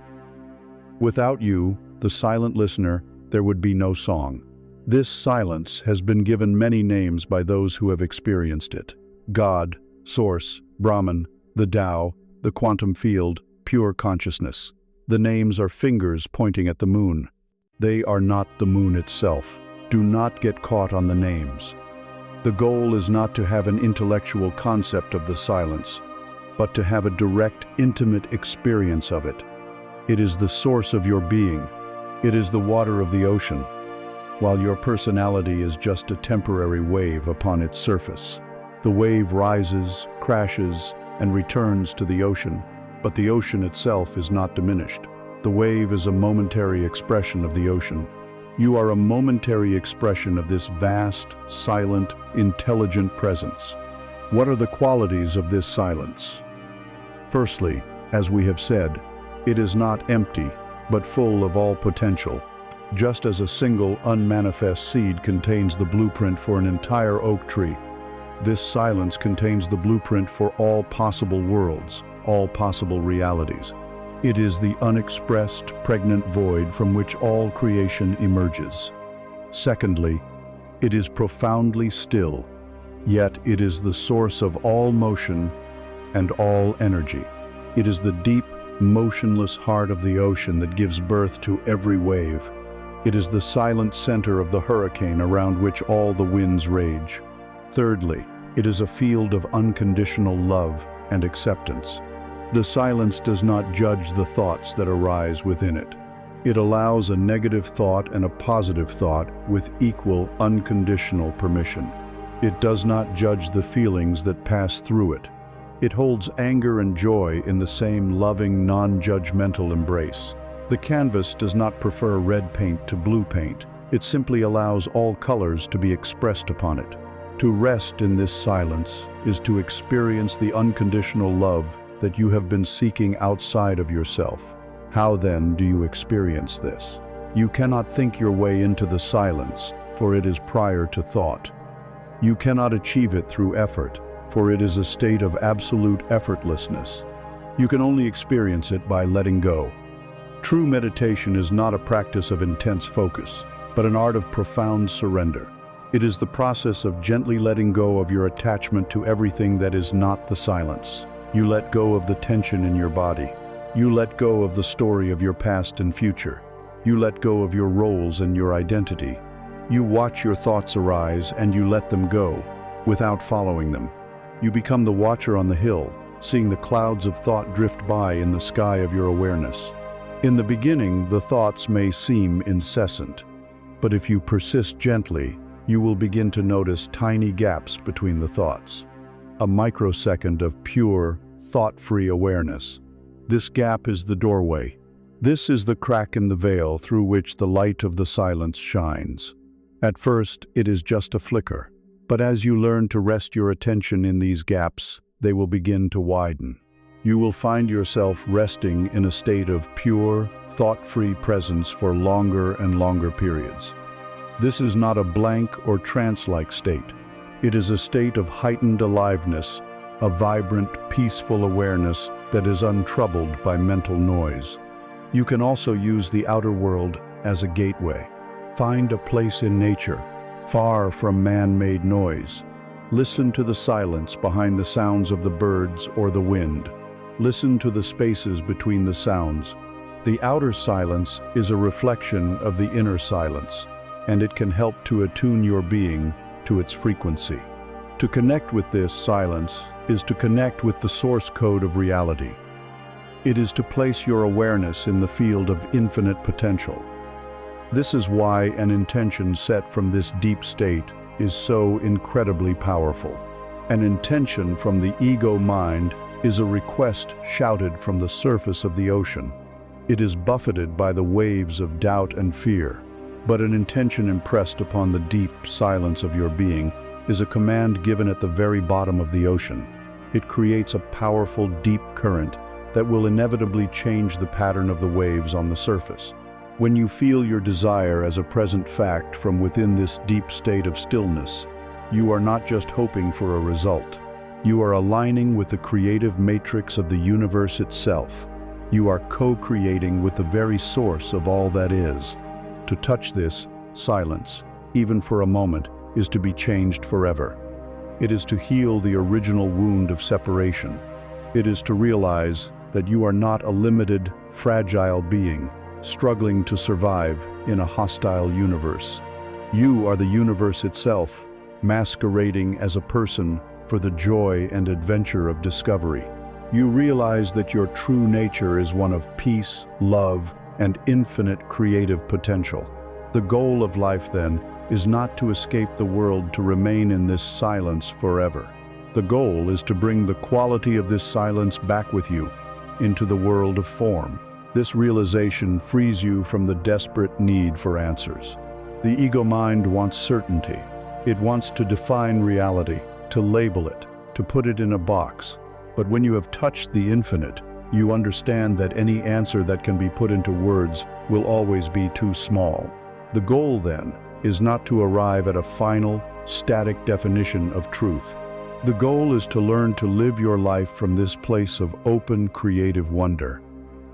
Without you, the silent listener, there would be no song. This silence has been given many names by those who have experienced it. God, Source, Brahman, the Tao, the quantum field, pure consciousness. The names are fingers pointing at the moon. They are not the moon itself. Do not get caught on the names. The goal is not to have an intellectual concept of the silence, but to have a direct, intimate experience of it. It is the source of your being. It is the water of the ocean, while your personality is just a temporary wave upon its surface. The wave rises, crashes, and returns to the ocean, but the ocean itself is not diminished. The wave is a momentary expression of the ocean. You are a momentary expression of this vast, silent, intelligent presence. What are the qualities of this silence? Firstly, as we have said, it is not empty, but full of all potential. Just as a single unmanifest seed contains the blueprint for an entire oak tree, this silence contains the blueprint for all possible worlds, all possible realities. It is the unexpressed, pregnant void from which all creation emerges. Secondly, it is profoundly still, yet it is the source of all motion and all energy. It is the deep, motionless heart of the ocean that gives birth to every wave. It is the silent center of the hurricane around which all the winds rage. Thirdly, it is a field of unconditional love and acceptance. The silence does not judge the thoughts that arise within it. It allows a negative thought and a positive thought with equal, unconditional permission. It does not judge the feelings that pass through it. It holds anger and joy in the same loving, non-judgmental embrace. The canvas does not prefer red paint to blue paint. It simply allows all colors to be expressed upon it. To rest in this silence is to experience the unconditional love that you have been seeking outside of yourself. How then do you experience this? You cannot think your way into the silence, for it is prior to thought. You cannot achieve it through effort, for it is a state of absolute effortlessness. You can only experience it by letting go. True meditation is not a practice of intense focus, but an art of profound surrender. It is the process of gently letting go of your attachment to everything that is not the silence. You let go of the tension in your body. You let go of the story of your past and future. You let go of your roles and your identity. You watch your thoughts arise and you let them go, without following them. You become the watcher on the hill, seeing the clouds of thought drift by in the sky of your awareness. In the beginning, the thoughts may seem incessant, but if you persist gently, you will begin to notice tiny gaps between the thoughts. A microsecond of pure, thought-free awareness. This gap is the doorway. This is the crack in the veil through which the light of the silence shines. At first, it is just a flicker, but as you learn to rest your attention in these gaps, they will begin to widen. You will find yourself resting in a state of pure, thought-free presence for longer and longer periods. This is not a blank or trance-like state. It is a state of heightened aliveness, a vibrant, peaceful awareness that is untroubled by mental noise. You can also use the outer world as a gateway. Find a place in nature, far from man-made noise. Listen to the silence behind the sounds of the birds or the wind. Listen to the spaces between the sounds. The outer silence is a reflection of the inner silence, and it can help to attune your being to its frequency. To connect with this silence is to connect with the source code of reality. It is to place your awareness in the field of infinite potential. This is why an intention set from this deep state is so incredibly powerful. An intention from the ego mind is a request shouted from the surface of the ocean. It is buffeted by the waves of doubt and fear. But an intention impressed upon the deep silence of your being is a command given at the very bottom of the ocean. It creates a powerful, deep current that will inevitably change the pattern of the waves on the surface. When you feel your desire as a present fact from within this deep state of stillness, you are not just hoping for a result. You are aligning with the creative matrix of the universe itself. You are co-creating with the very source of all that is. To touch this, silence, even for a moment, is to be changed forever. It is to heal the original wound of separation. It is to realize that you are not a limited, fragile being, struggling to survive in a hostile universe. You are the universe itself, masquerading as a person for the joy and adventure of discovery. You realize that your true nature is one of peace, love, and infinite creative potential. The goal of life, then, is not to escape the world, to remain in this silence forever. The goal is to bring the quality of this silence back with you into the world of form. This realization frees you from the desperate need for answers. The ego mind wants certainty. It wants to define reality, to label it, to put it in a box. But when you have touched the infinite, you understand that any answer that can be put into words will always be too small. The goal, then, is not to arrive at a final, static definition of truth. The goal is to learn to live your life from this place of open, creative wonder.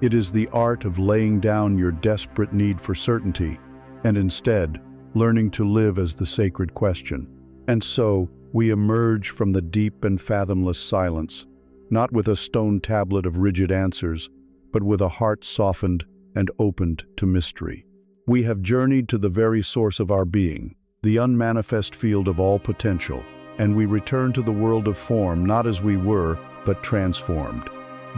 It is the art of laying down your desperate need for certainty and instead learning to live as the sacred question. And so, we emerge from the deep and fathomless silence, not with a stone tablet of rigid answers, but with a heart softened and opened to mystery. We have journeyed to the very source of our being, the unmanifest field of all potential, and we return to the world of form not as we were, but transformed.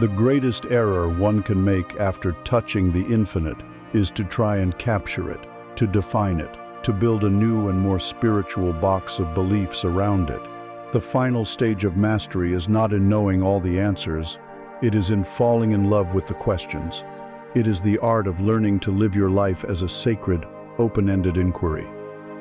The greatest error one can make after touching the infinite is to try and capture it, to define it, to build a new and more spiritual box of beliefs around it. The final stage of mastery is not in knowing all the answers, it is in falling in love with the questions. It is the art of learning to live your life as a sacred, open-ended inquiry.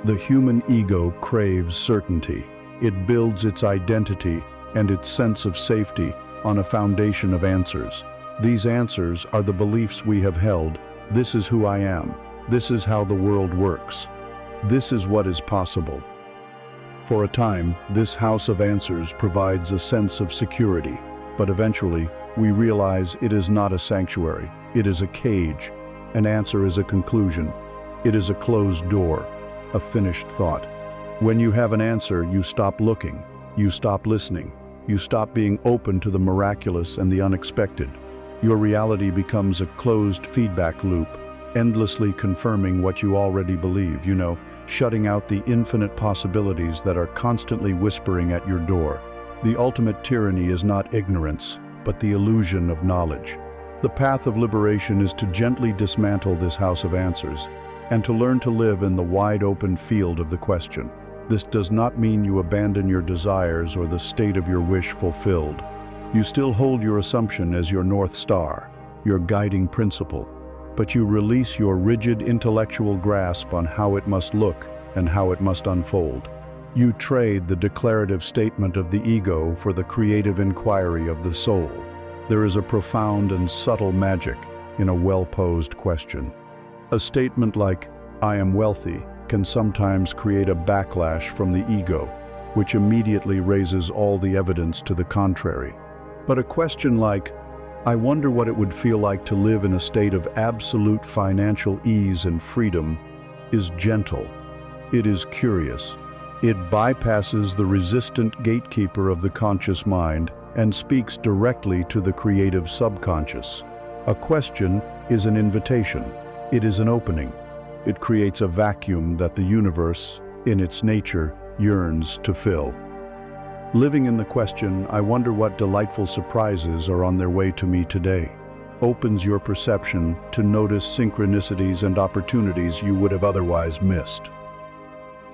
The human ego craves certainty. It builds its identity and its sense of safety on a foundation of answers. These answers are the beliefs we have held. This is who I am. This is how the world works. This is what is possible. For a time, this house of answers provides a sense of security, but eventually, we realize it is not a sanctuary. It is a cage. An answer is a conclusion. It is a closed door, a finished thought. When you have an answer, you stop looking, you stop listening, you stop being open to the miraculous and the unexpected. Your reality becomes a closed feedback loop, endlessly confirming what you already believe, shutting out the infinite possibilities that are constantly whispering at your door. The ultimate tyranny is not ignorance, but the illusion of knowledge. The path of liberation is to gently dismantle this house of answers and to learn to live in the wide-open field of the question. This does not mean you abandon your desires or the state of your wish fulfilled. You still hold your assumption as your North Star, your guiding principle, but you release your rigid intellectual grasp on how it must look and how it must unfold. You trade the declarative statement of the ego for the creative inquiry of the soul. There is a profound and subtle magic in a well-posed question. A statement like, "I am wealthy," can sometimes create a backlash from the ego, which immediately raises all the evidence to the contrary. But a question like, "I wonder what it would feel like to live in a state of absolute financial ease and freedom," is gentle. It is curious. It bypasses the resistant gatekeeper of the conscious mind and speaks directly to the creative subconscious. A question is an invitation. It is an opening. It creates a vacuum that the universe, in its nature, yearns to fill. Living in the question, "I wonder what delightful surprises are on their way to me today," opens your perception to notice synchronicities and opportunities you would have otherwise missed.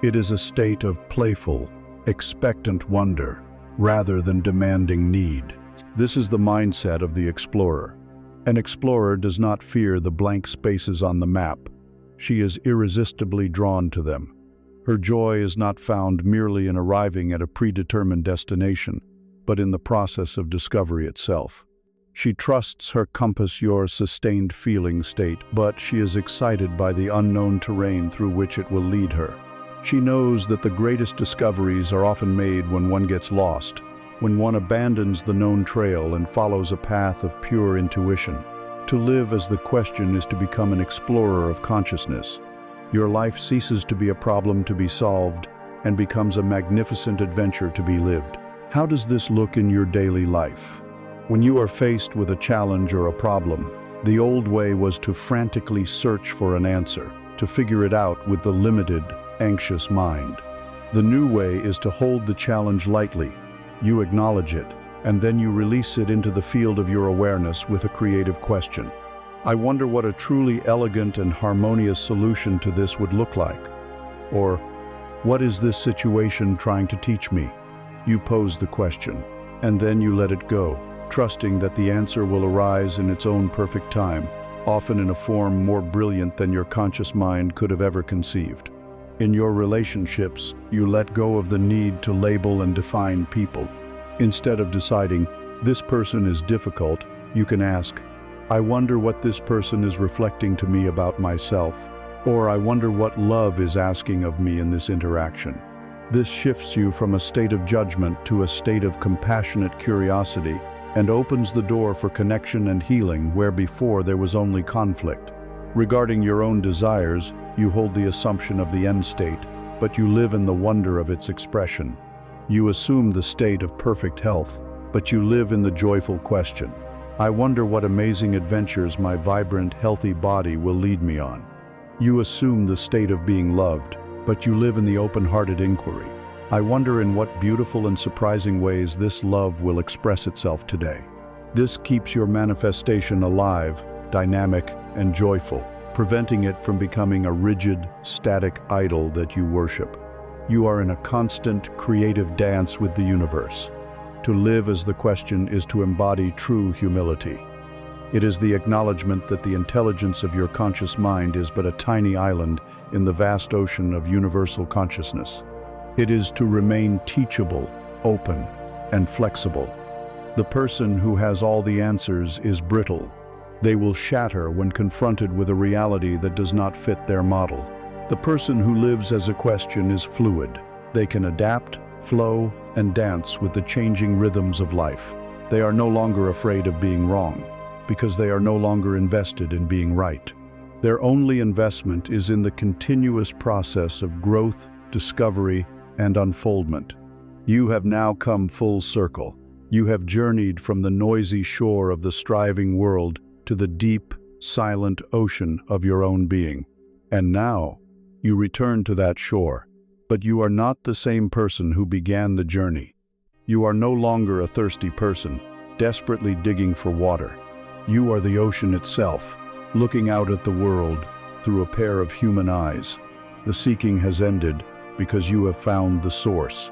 It is a state of playful, expectant wonder, rather than demanding need. This is the mindset of the explorer. An explorer does not fear the blank spaces on the map. She is irresistibly drawn to them. Her joy is not found merely in arriving at a predetermined destination, but in the process of discovery itself. She trusts her compass, your sustained feeling state, but she is excited by the unknown terrain through which it will lead her. She knows that the greatest discoveries are often made when one gets lost, when one abandons the known trail and follows a path of pure intuition. To live as the question is to become an explorer of consciousness. Your life ceases to be a problem to be solved and becomes a magnificent adventure to be lived. How does this look in your daily life? When you are faced with a challenge or a problem, the old way was to frantically search for an answer, to figure it out with the limited, anxious mind. The new way is to hold the challenge lightly. You acknowledge it, and then you release it into the field of your awareness with a creative question. I wonder what a truly elegant and harmonious solution to this would look like. Or, what is this situation trying to teach me? You pose the question, and then you let it go, trusting that the answer will arise in its own perfect time, often in a form more brilliant than your conscious mind could have ever conceived. In your relationships, you let go of the need to label and define people. Instead of deciding, this person is difficult, you can ask, I wonder what this person is reflecting to me about myself, or I wonder what love is asking of me in this interaction. This shifts you from a state of judgment to a state of compassionate curiosity and opens the door for connection and healing where before there was only conflict. Regarding your own desires, you hold the assumption of the end state, but you live in the wonder of its expression. You assume the state of perfect health, but you live in the joyful question. I wonder what amazing adventures my vibrant, healthy body will lead me on. You assume the state of being loved, but you live in the open-hearted inquiry. I wonder in what beautiful and surprising ways this love will express itself today. This keeps your manifestation alive, dynamic, and joyful, preventing it from becoming a rigid, static idol that you worship. You are in a constant, creative dance with the universe. To live as the question is to embody true humility. It is the acknowledgement that the intelligence of your conscious mind is but a tiny island in the vast ocean of universal consciousness. It is to remain teachable, open, and flexible. The person who has all the answers is brittle. They will shatter when confronted with a reality that does not fit their model. The person who lives as a question is fluid. They can adapt, flow, and dance with the changing rhythms of life. They are no longer afraid of being wrong, because they are no longer invested in being right. Their only investment is in the continuous process of growth, discovery, and unfoldment. You have now come full circle. You have journeyed from the noisy shore of the striving world to the deep, silent ocean of your own being. And now, you return to that shore. But you are not the same person who began the journey. You are no longer a thirsty person, desperately digging for water. You are the ocean itself, looking out at the world through a pair of human eyes. The seeking has ended because you have found the source.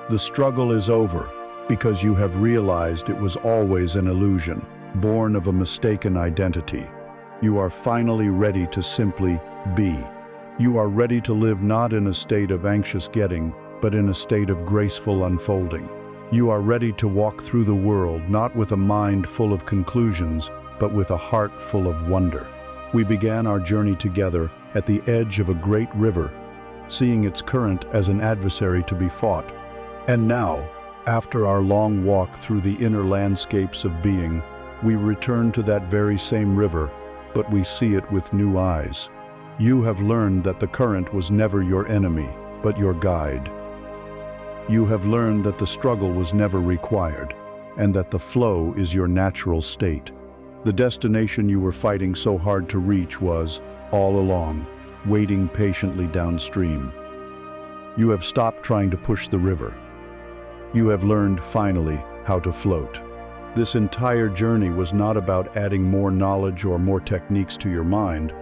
The struggle is over because you have realized it was always an illusion, born of a mistaken identity. You are finally ready to simply be. You are ready to live not in a state of anxious getting, but in a state of graceful unfolding. You are ready to walk through the world not with a mind full of conclusions, but with a heart full of wonder. We began our journey together at the edge of a great river, seeing its current as an adversary to be fought. And now, after our long walk through the inner landscapes of being, we return to that very same river, but we see it with new eyes. You have learned that the current was never your enemy, but your guide. You have learned that the struggle was never required, and that the flow is your natural state. The destination you were fighting so hard to reach was, all along, waiting patiently downstream. You have stopped trying to push the river. You have learned, finally, how to float. This entire journey was not about adding more knowledge or more techniques to your mind.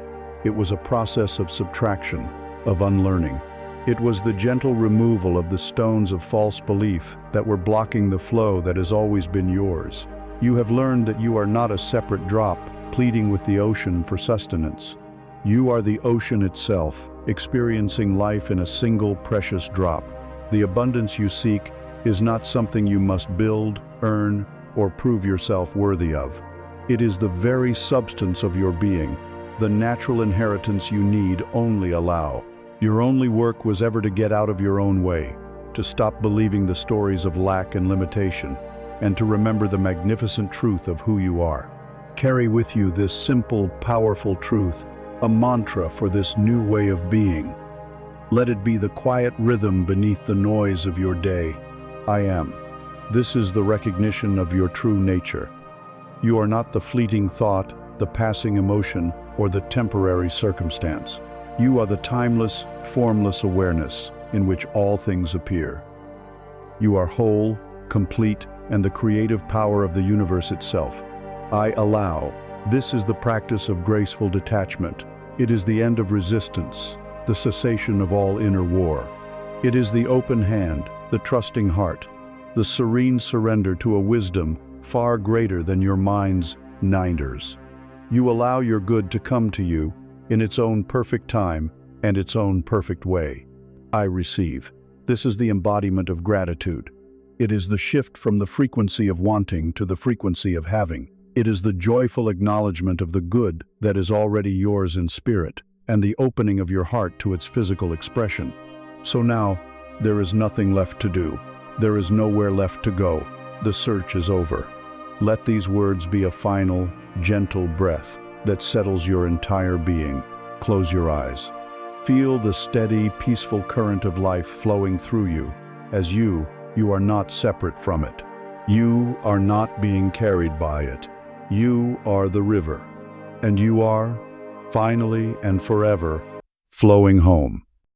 It was a process of subtraction, of unlearning. It was the gentle removal of the stones of false belief that were blocking the flow that has always been yours. You have learned that you are not a separate drop, pleading with the ocean for sustenance. You are the ocean itself, experiencing life in a single precious drop. The abundance you seek is not something you must build, earn, or prove yourself worthy of. It is the very substance of your being, the natural inheritance you need only allow. Your only work was ever to get out of your own way, to stop believing the stories of lack and limitation, and to remember the magnificent truth of who you are. Carry with you this simple, powerful truth, a mantra for this new way of being. Let it be the quiet rhythm beneath the noise of your day. I am. This is the recognition of your true nature. You are not the fleeting thought, the passing emotion, or the temporary circumstance. You are the timeless, formless awareness in which all things appear. You are whole, complete, and the creative power of the universe itself. I allow. This is the practice of graceful detachment. It is the end of resistance, the cessation of all inner war. It is the open hand, the trusting heart, the serene surrender to a wisdom far greater than your mind's ninders. You allow your good to come to you in its own perfect time and its own perfect way. I receive. This is the embodiment of gratitude. It is the shift from the frequency of wanting to the frequency of having. It is the joyful acknowledgement of the good that is already yours in spirit, and the opening of your heart to its physical expression. So now, there is nothing left to do. There is nowhere left to go. The search is over. Let these words be a final, gentle breath that settles your entire being. Close your eyes. Feel the steady, peaceful current of life flowing through you. As you are not separate from it. You are not being carried by it. You are the river. And you are, finally and forever, flowing home.